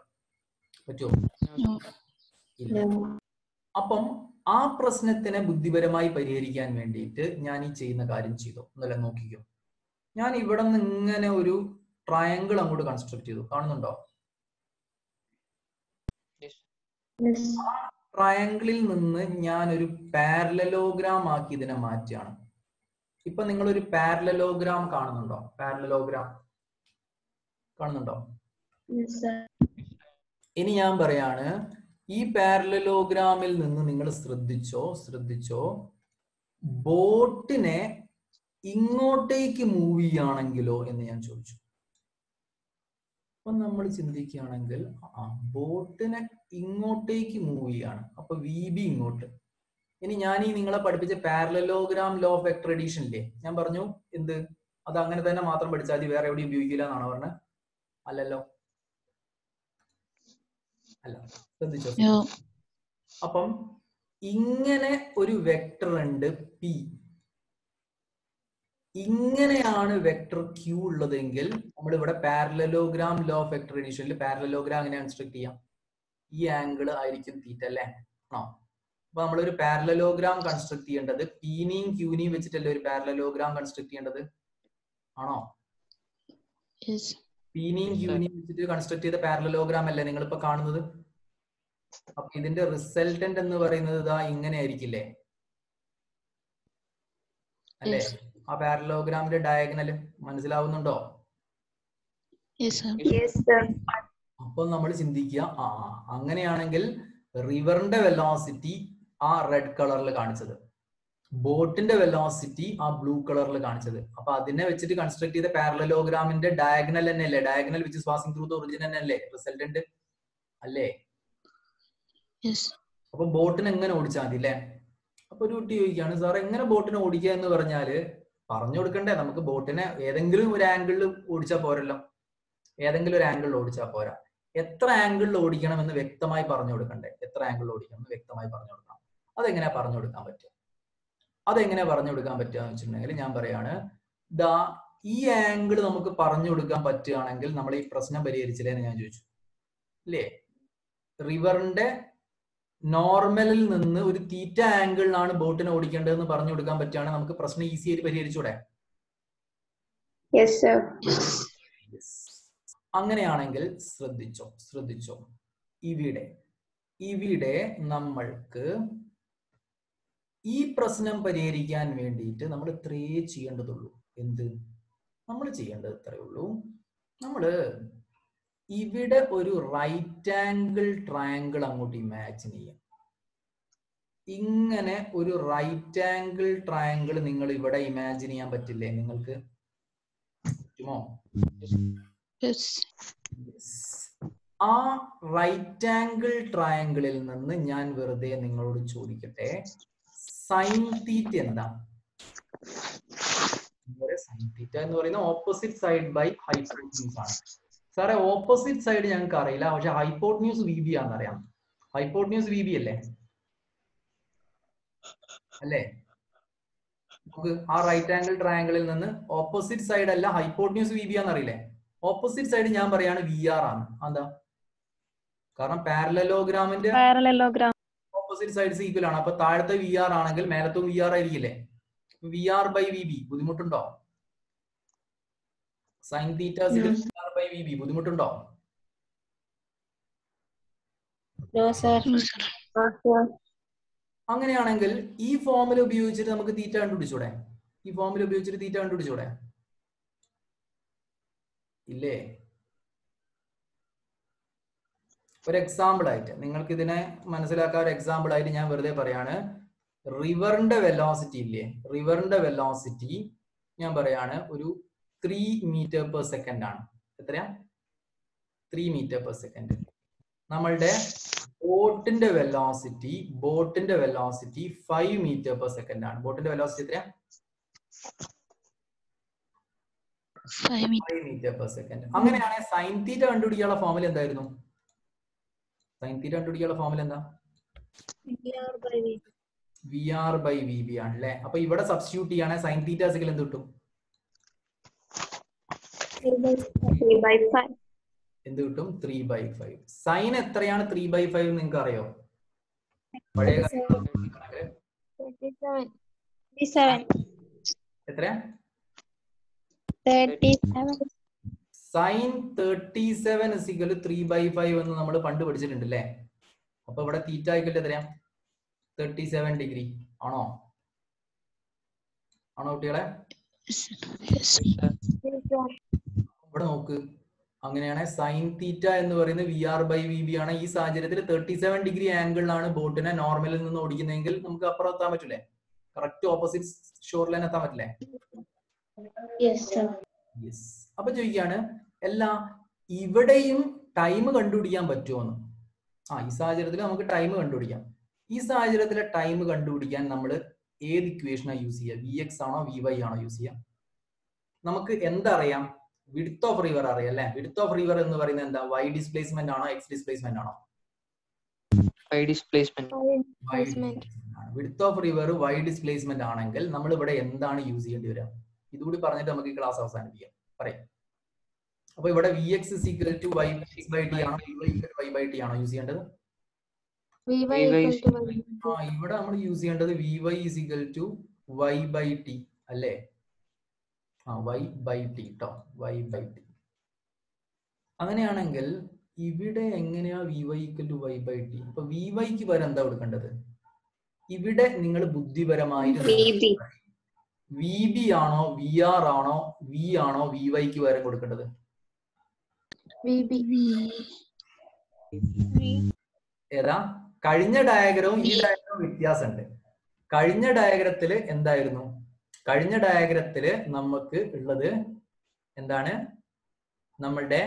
പറ്റുമോ? ഇല്ല. അപ്പം ആ പ്രശ്നത്തിനെ ബുദ്ധിപരമായി പരിഹരിക്കാൻ വേണ്ടിയിട്ട് ഞാൻ ഈ ചെയ്യുന്ന കാര്യം ചെയ്തു. ഒന്നല്ല നോക്കിക്കോ. ഞാൻ ഇവിടെ നിന്ന് ഇങ്ങനെ ഒരു ട്രയാങ്കിൾ അങ്ങോട്ട് കൺസ്ട്രക്ട് ചെയ്തു. കാണുന്നുണ്ടോ? ആ ട്രയാങ്കിളിൽ നിന്ന് ഞാൻ ഒരു പാരലലോഗ്രാം ആക്കി ഇതിനെ മാറ്റിയാണ്. ഇപ്പൊ നിങ്ങൾ ഒരു പാരലലോഗ്രാം കാണുന്നുണ്ടോ? കാണുന്നുണ്ടോ? ഇനി ഞാൻ പറയാണ്, ഈ പാരലലോഗ്രാമിൽ നിന്ന് നിങ്ങൾ ശ്രദ്ധിച്ചോ ബോട്ടിനെ ഇങ്ങോട്ടേക്ക് മൂവ് ചെയ്യുകയാണെങ്കിലോ എന്ന് ഞാൻ ചോദിച്ചു. അപ്പൊ നമ്മൾ ചിന്തിക്കുകയാണെങ്കിൽ ബോട്ടിനെ ഇങ്ങോട്ടേക്ക് മൂവ് ചെയ്യാണ്. അപ്പൊ വി ബി ഇങ്ങോട്ട്. ഇനി ഞാൻ ഈ നിങ്ങളെ പഠിപ്പിച്ച parallelogram law of vector addition ഇല്ലേ, ഞാൻ പറഞ്ഞു എന്ത് അത് അങ്ങനെ തന്നെ മാത്രം പഠിച്ചാൽ മതി, വേറെ എവിടെയും ഉപയോഗിക്കില്ല എന്നാണോ പറഞ്ഞത്? അല്ലല്ലോ, അല്ല. ശ്രദ്ധിച്ചോ? അപ്പം ഇങ്ങനെ ഒരു വെക്ടർ ഉണ്ട് പി, ഇങ്ങനെയാണ് വെക്ടർ ക്യൂ ഉള്ളതെങ്കിൽ നമ്മൾ ഇവിടെ പാരലലോഗ്രാം ലോ ഓഫ് വെക്ടർ അഡീഷനിൽ പാരലലോഗ്രാം എങ്ങനെ കൺസ്ട്രക്ട് ചെയ്യാം? ഈ ആംഗിൾ ആയിരിക്കും തീറ്റ അല്ലേ? ആണോ? അപ്പൊ നമ്മളൊരു പാരലലോഗ്രാം കൺസ്ട്രക്ട് ചെയ്യേണ്ടത് പീനെയും ക്യൂനെയും വെച്ചിട്ടല്ലേ ഒരു പാരലലോഗ്രാം കൺസ്ട്രക്ട് ചെയ്യേണ്ടത്? ആണോ? പീനെയും ക്യൂനെയും വെച്ചിട്ട് കൺസ്ട്രക്ട് ചെയ്ത പാരലലോഗ്രാം അല്ലേ നിങ്ങൾ ഇപ്പൊ കാണുന്നത്? അപ്പൊ ഇതിന്റെ റിസൾട്ടന്റ് എന്ന് പറയുന്നത് ഇതാ ഇങ്ങനെ ആയിരിക്കില്ലേ അല്ലേ? ആ പാരലലോഗ്രാമിന്റെ ഡയഗണൽ മനസ്സിലാവുന്നുണ്ടോ? അപ്പൊ നമ്മൾ ചിന്തിക്കുക, അങ്ങനെയാണെങ്കിൽ റിവറിന്റെ വെലോസിറ്റി ആ റെഡ് കളറിൽ കാണിച്ചത്, ബോട്ടിന്റെ വെലോസിറ്റി ആ ബ്ലൂ കളറിൽ കാണിച്ചത്. അപ്പൊ അതിനെ വെച്ചിട്ട് കൺസ്ട്രക്ട് ചെയ്ത പാരലലോഗ്രാമിന്റെ ഡയഗണൽ തന്നെ അല്ലേ? Diagonal which is passing through the origin തന്നെ അല്ലേ റിസൾട്ടന്റ് അല്ലേ? അപ്പൊ ബോട്ടിനെ എങ്ങനെ ഓടിച്ചാൽ മതി അല്ലേ? അപ്പൊ ഒരു കുട്ടി ചോദിക്കുകയാണ്, സാർ എങ്ങനെ ബോട്ടിനെ ഓടിക്കുക എന്ന് പറഞ്ഞാല് പറഞ്ഞു കൊടുക്കണ്ടേ? നമുക്ക് ബോട്ടിനെ ഏതെങ്കിലും ഒരു ആംഗിളിൽ ഓടിച്ചാൽ പോരല്ലോ. ഏതെങ്കിലും ഒരു ആംഗിളിൽ ഓടിച്ചാൽ പോരാ, എത്ര ആംഗിളിൽ ഓടിക്കണം എന്ന് വ്യക്തമായി പറഞ്ഞു കൊടുക്കണ്ടേ? എത്ര ആംഗിളിൽ ഓടിക്കണം എന്ന് വ്യക്തമായി പറഞ്ഞു കൊടുക്കണം. അതെങ്ങനെയാ പറഞ്ഞു കൊടുക്കാൻ പറ്റുക? അതെങ്ങനെ പറഞ്ഞു കൊടുക്കാൻ പറ്റുക എന്ന് വെച്ചിട്ടുണ്ടെങ്കിൽ ഞാൻ പറയാണ് ദാ ഈ ആംഗിൾ നമുക്ക് പറഞ്ഞു കൊടുക്കാൻ പറ്റുകയാണെങ്കിൽ നമ്മൾ ഈ പ്രശ്നം പരിഹരിച്ചില്ലേ എന്ന് ഞാൻ ചോദിച്ചു അല്ലേ? റിവറിന്റെ നോർമലിൽ നിന്ന് ഒരു തീറ്റ ആംഗിളിലാണ് ബോട്ടിനെ ഓടിക്കേണ്ടതെന്ന് പറഞ്ഞു കൊടുക്കാൻ പറ്റുകയാണെങ്കിൽ നമുക്ക് പ്രശ്നം ഈസി ആയിട്ട് പരിഹരിച്ചൂടെ? Yes, sir. അങ്ങനെയാണെങ്കിൽ ശ്രദ്ധിച്ചോ ഇവിടെ നമ്മൾക്ക് ഈ പ്രശ്നം പരിഹരിക്കാൻ വേണ്ടിയിട്ട് നമ്മൾ ഇത്രയേ ചെയ്യേണ്ടതുള്ളൂ. എന്ത് നമ്മൾ ചെയ്യേണ്ടത് ഇത്രയേ ഉള്ളൂ. നമ്മള് ഇവിടെ ഒരു റൈറ്റ് ആംഗിൾ ട്രയാങ്കിൾ അങ്ങോട്ട് ഇമാജിൻ ചെയ്യാം. ഇങ്ങനെ ഒരു റൈറ്റ് ആംഗിൾ ട്രയാങ്കിൾ നിങ്ങൾ ഇവിടെ ഇമാജിൻ ചെയ്യാൻ പറ്റില്ലേ? നിങ്ങൾക്ക് പറ്റുമോ? ആ റൈറ്റ് ആംഗിൾ ട്രയാങ്കിളിൽ നിന്ന് ഞാൻ വെറുതെ നിങ്ങളോട് ചോദിക്കട്ടെ, സൈൻ തീറ്റ എന്താ? സൈൻ തീറ്റ എന്ന് പറയുന്നത് ഓപ്പോസിറ്റ് സൈഡ് ബൈ ഹൈപ്പോട്ടന്യൂസ് ആണ്. സാറേ ഓപ്പോസിറ്റ് സൈഡ് ഞങ്ങൾക്ക് അറിയില്ല, പക്ഷെ ഹൈപ്പോട്ടന്യൂസ് വി ബി ആണെന്നറിയാം. ഹൈപ്പോട്ടന്യൂസ് വി ബി അല്ലേ? നമുക്ക് ആ റൈറ്റ് ആംഗിൾ ട്രയാങ്കിളിൽ നിന്ന് ഓപ്പോസിറ്റ് സൈഡ് അല്ല ഹൈപ്പോട്ടന്യൂസ് വി ബി ആണെന്നറിയില്ലേ? ഓപ്പോസിറ്റ് സൈഡ് ഞാൻ പറയാണ് വി ആർ ആണ്. എന്താ? കാരണം പാരലലോഗ്രാമിന്റെ ഓപ്പോസിറ്റ് സൈഡ്സ് ഈക്വൽ ആണ്. അപ്പൊ താഴത്തെ വി ആർ ആണെങ്കിൽ മേലത്തും വി ആർ ആയിരിക്കില്ലേ? V r by v b ബുദ്ധിമുട്ടുണ്ടോ? Sine theta v r by v b ബുദ്ധിമുട്ടുണ്ടോ? No, sir. അങ്ങനെയാണെങ്കിൽ ഈ ഫോമിൽ ഉപയോഗിച്ചിട്ട് നമുക്ക് തീറ്റ കണ്ടുപിടിച്ചൂടെ? ഇല്ലേ? ഒരു എക്സാമ്പിൾ ആയിട്ട് നിങ്ങൾക്ക് ഇതിനെ മനസ്സിലാക്കാൻ ഒരു എക്സാമ്പിൾ ആയിട്ട് ഞാൻ വെറുതെ പറയാണ്, റിവറിന്റെ വെലോസിറ്റി ഇല്ലേ? റിവറിന്റെ വെലോസിറ്റി ഞാൻ പറയാണ് ഒരു 3 മീറ്റർ പെർ സെക്കൻഡ് ആണ്. എത്രയാ? 3 മീറ്റർ പെർ സെക്കൻഡ്. നമ്മളുടെ ബോട്ടിന്റെ വെലോസിറ്റി 5 മീറ്റർ പെർ സെക്കൻഡ് ആണ്. ബോട്ടിന്റെ വെലോസിറ്റി എത്രയാ? 5 മീറ്റർ പെർ സെക്കൻഡ്. അങ്ങനെയാണെങ്കിൽ സൈൻ തീറ്റ കണ്ടുപിടിക്കാനുള്ള ഫോർമുല എന്തായിരുന്നു? V r by v b ആണല്ലേ? അപ്പൊ ഇവിടെ സബ്സ്റ്റിറ്റ്യൂട്ട് ചെയ്യുകയാണെങ്കിൽ സൈൻ തീറ്റ സിക്കൽ എന്ത് കിട്ടും? എന്ത് കിട്ടും? 3/5. സൈൻ എത്രയാണ് 3/5 നിങ്ങൾക്ക് അറിയോ? പഴയ എത്രയാ? 37. സൈൻ 37 = 3/5 എന്ന് നമ്മൾ പണ്ട് പഠിച്ചിട്ടുണ്ട് അല്ലേ? അപ്പൊ ഇവിടെ തീറ്റ ആയിക്കട്ടെ എത്രയാ? 37 ഡിഗ്രി ആണോ കുട്ടികളെ? ഇവിടെ നോക്ക്, അങ്ങനെയാണ് സൈൻ തീറ്റ എന്ന് പറയുന്നത് v r by v b ആണ്. ഈ സാഹചര്യത്തിൽ 37 ഡിഗ്രി ആംഗിളിലാണ് ബോട്ടിനെ നോർമലിൽ നിന്ന് ഓടിക്കുന്നതെങ്കിൽ നമുക്ക് അപ്പുറം എത്താൻ പറ്റില്ലേ? കറക്റ്റ് ഓപ്പോസിറ്റ് ഷോർ ലൈൻ എത്താൻ പറ്റില്ലേ? അപ്പൊ ചോദിക്കാണ് എല്ലാ ഇവിടെയും ടൈം കണ്ടുപിടിക്കാൻ പറ്റുമോന്ന്. ഈ സാഹചര്യത്തിൽ നമുക്ക് ടൈം കണ്ടുപിടിക്കാം. ഈ സാഹചര്യത്തിലെ ടൈം കണ്ടുപിടിക്കാൻ നമ്മൾ ഏത് ഇക്വേഷനാണ് യൂസ് ചെയ്യുക? വി എക്സ് ആണോ വി വൈ ആണോ യൂസ് ചെയ്യുക? നമുക്ക് എന്തറിയാം? വിഡ്ത്ത് ഓഫ് റിവർ അറിയാം അല്ലെ? വിഡ്ത്ത് ഓഫ് റിവർ എന്ന് പറയുന്നത് എന്താ? വൈ ഡിസ്പ്ലേസ്മെന്റ് ആണോ എക്സ് ഡിസ്പ്ലേസ്മെന്റ് ആണോ? Width of river y displacement ആണെങ്കിൽ നമ്മൾ ഇവിടെ എന്താണ് യൂസ് ചെയ്യേണ്ടി വരിക? ഇതുകൂടി പറഞ്ഞിട്ട് നമുക്ക് ഈ ക്ലാസ് അവസാനിപ്പിക്കാം. പറയാം. അപ്പൊ ഇവിടെ വി എക്സ് = y/t ആണോ y by t ആണോ യൂസ് ചെയ്യേണ്ടത്? ഇവിടെ നമ്മൾ യൂസ് ചെയ്യേണ്ടത് vy = y/t അല്ലേ? y/t ട്ടോ, y/t. അങ്ങനെയാണെങ്കിൽ ഇവിടെ എങ്ങനെയാ vy = y/t? അപ്പൊ vyക്ക് പകരം എന്താ കൊടുക്കേണ്ടത്? ഇവിടെ നിങ്ങൾ ബുദ്ധിപരമായിട്ട് vb ആണോ vr ആണോ v ആണോ vyക്ക് പകരം കൊടുക്കേണ്ടത്? ഏതാ? കഴിഞ്ഞ ഡയഗ്രവും ഈ ഡയഗ്രവും വ്യത്യാസമുണ്ട്. കഴിഞ്ഞ ഡയഗ്രത്തില് എന്തായിരുന്നു? കഴിഞ്ഞ ഡയഗ്രത്തില് നമുക്ക് ഉള്ളത് എന്താണ്? നമ്മളുടെ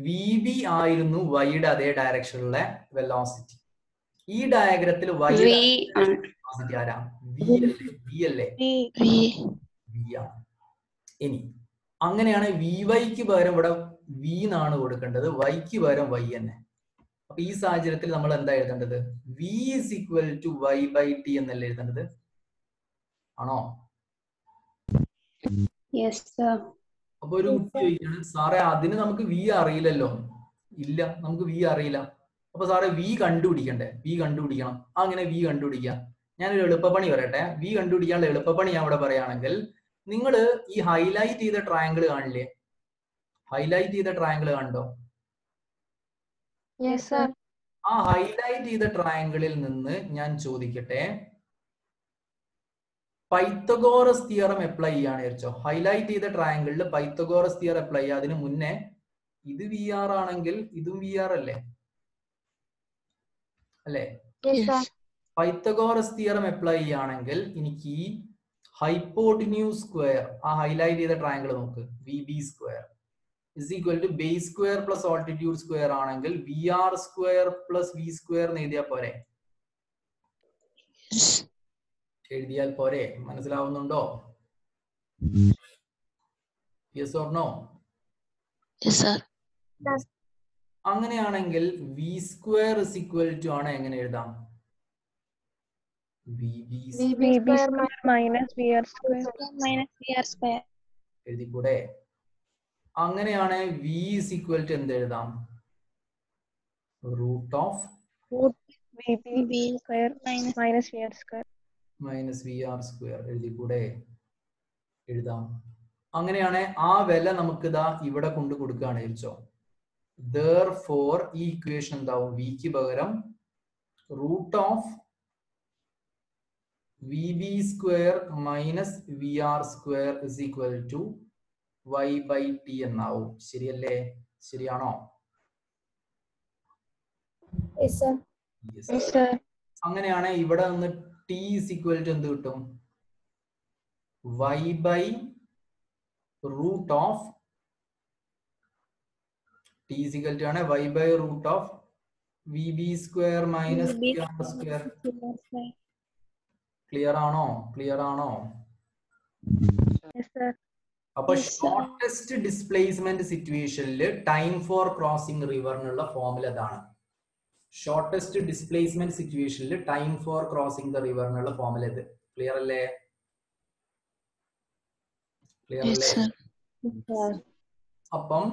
വി ബി ആയിരുന്നു വൈയുടെ അതേ ഡയറക്ഷനിലുള്ള വെലോസിറ്റി. ഈ ഡയഗ്രത്തിൽ വൈയുടെ വെലോസിറ്റി ആരാ? വി അല്ലേ? വി ആണ്. ഇനി അങ്ങനെയാണ് വി വൈക്ക് പകരം ഇവിടെ വി എന്നാണ് കൊടുക്കേണ്ടത്, വൈക്ക് പകരം വൈ തന്നെ. അപ്പൊ ഈ സാഹചര്യത്തിൽ നമ്മൾ എന്താ എഴുതേണ്ടത്? v = y/t എന്നല്ലേ എഴുതേണ്ടത്? ആണോ? Yes, sir. അപ്പൊ ഒരു കുട്ടി ചോദിക്കാണ്, സാറേ അതിന് നമുക്ക് വി അറിയില്ലല്ലോ. ഇല്ല, നമുക്ക് വി അറിയില്ല. അപ്പൊ സാറേ വി കണ്ടുപിടിക്കണ്ടേ? വി കണ്ടുപിടിക്കണം. അങ്ങനെ വി കണ്ടുപിടിക്കാം. ഞാനൊരു എളുപ്പപ്പണി പറയട്ടെ. വി കണ്ടുപിടിക്കാനുള്ള എളുപ്പപ്പണി ഞാൻ ഇവിടെ പറയുകയാണെങ്കിൽ, നിങ്ങൾ ഈ ഹൈലൈറ്റ് ചെയ്ത ട്രയാങ്കിൾ കാണില്ലേ? ഹൈലൈറ്റ് ചെയ്ത ട്രയാങ്കിൾ കണ്ടോ? Yes, sir. ആ ഹൈലൈറ്റ് ചെയ്ത ട്രയാങ്കിളിൽ നിന്ന് ഞാൻ ചോദിക്കട്ടെ, പൈത്തഗോറസ് തിയറം അപ്ലൈ ചെയ്യാന്ന് വിചാരിച്ചോ. ഹൈലൈറ്റ് ചെയ്ത ട്രയാങ്കിളിൽ പൈത്തഗോറസ് തിയറം അപ്ലൈ ചെയ്യുക. അതിന് മുന്നേ ഇത് വി ആർ ആണെങ്കിൽ ഇതും വി ആർ അല്ലേ? അല്ലേ? പൈത്തഗോറസ് തിയറം അപ്ലൈ ചെയ്യുകയാണെങ്കിൽ എനിക്ക് ഈ ഹൈപ്പോട്ടിന്യൂസ് സ്ക്വയർ, ആ ഹൈലൈറ്റ് ചെയ്ത ട്രയാങ്കിൾ നോക്ക്, v b square is equal to base square plus altitude square ആണെങ്കിൽ v r square plus v square എന്ന് എഴുതിയാൽ പോരെ? എഴുതിയാൽ പോരെ? മനസ്സിലാവുന്നുണ്ടോ? Yes or no? Yes, sir. അങ്ങനെയാണെങ്കിൽ v square is equal to ആണ് എങ്ങനെ എഴുതാം? VB square minus VR square. Minus VR square. എഴുതിക്കൂടെ? അങ്ങനെയാണ് വി ഇസ് ഈക്വൽ ടു എന്ത് എഴുതാം? Root of VB square minus VR square. Minus v r square എഴുതിക്കൂടെ? എഴുതാം. അങ്ങനെയാണ് ആ വില നമുക്ക് ഇതാ ഇവിടെ കൊണ്ട് കൊടുക്കുകയാണ് വിചാരിച്ചോ. Therefore ഈ ഇക്വേഷൻ എന്താവും? വിക്ക് പകരം root of v b square minus v r square is equal to y by t എന്നാവും. ശരിയല്ലേ? ശരിയാണോ? Yes, sir. Yes. Yes, sir. അങ്ങനെയാണ് ഇവിടെ നിന്ന് ടി ഇസ് ഈക്വൽ ടു എന്ത് കിട്ടും? y by root of t is equal to ആണ് y by root of v b square minus v r square. Clear ആണോ? ക്ലിയർ ആണോ? Yes, sir. അപ്പൊ shortest displacement സിറ്റുവേഷനിൽ ടൈം ഫോർ ക്രോസിംഗ് റിവറിനുള്ള formula ഇതാണ്. Shortest displacement സിറ്റുവേഷനിൽ time for crossing the റിവറിനുള്ള formula ഇത്. ക്ലിയർ അല്ലേ? ക്ലിയർ Yes, അല്ലേ? sir. അപ്പം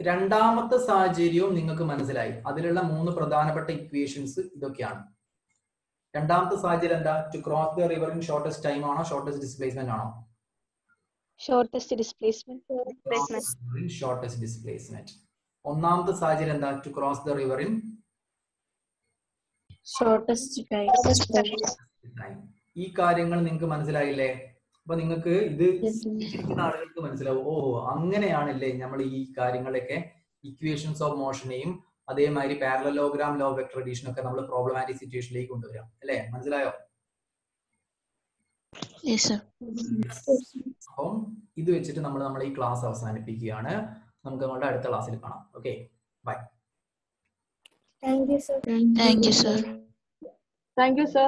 രണ്ടാമത്തെ സാഹചര്യവും നിങ്ങൾക്ക് മനസ്സിലായി. അതിലുള്ള 3 പ്രധാനപ്പെട്ട ഇക്വേഷൻസ് ഇതൊക്കെയാണ്. രണ്ടാമത്തെ സാഹചര്യം എന്താ? To cross the river in shortest time ആണോ ഷോർട്ടസ്റ്റ് ഡിസ്പ്ലേസ്മെന്റ് ആണോ? Shortest displacement. Shortest displacement. ഒന്നാമത്തെ സാഹചര്യം എന്താ? To cross the river in Shortest time. Time. ഈ കാര്യങ്ങൾ നിങ്ങൾക്ക് മനസ്സിലായില്ലേ? അപ്പൊ നിങ്ങൾക്ക് ഇത് ചിന്തിക്കുന്ന ആളുകൾക്ക് മനസ്സിലാവും, ഓ അങ്ങനെയാണല്ലേ നമ്മൾ ഈ കാര്യങ്ങളൊക്കെ ഇക്വേഷൻസ് ഓഫ് മോഷനെയും അതേമാതിരി parallelogram, law of vector addition ഒക്കെ നമ്മൾ പ്രോബ്ലമാറ്റിക് സിറ്റുവേഷനിലേക്ക് കൊണ്ടുവരാം അല്ലേ? മനസ്സിലായോ? Yes, sir. അപ്പം ഇത് വെച്ചിട്ട് നമ്മൾ ഈ ക്ലാസ് അവസാനിപ്പിക്കുകയാണ്. നമുക്ക് നമ്മളുടെ അടുത്ത ക്ലാസ്സിൽ കാണാം. Okay, bye. Thank you, sir. Thank you, sir. Thank you, sir.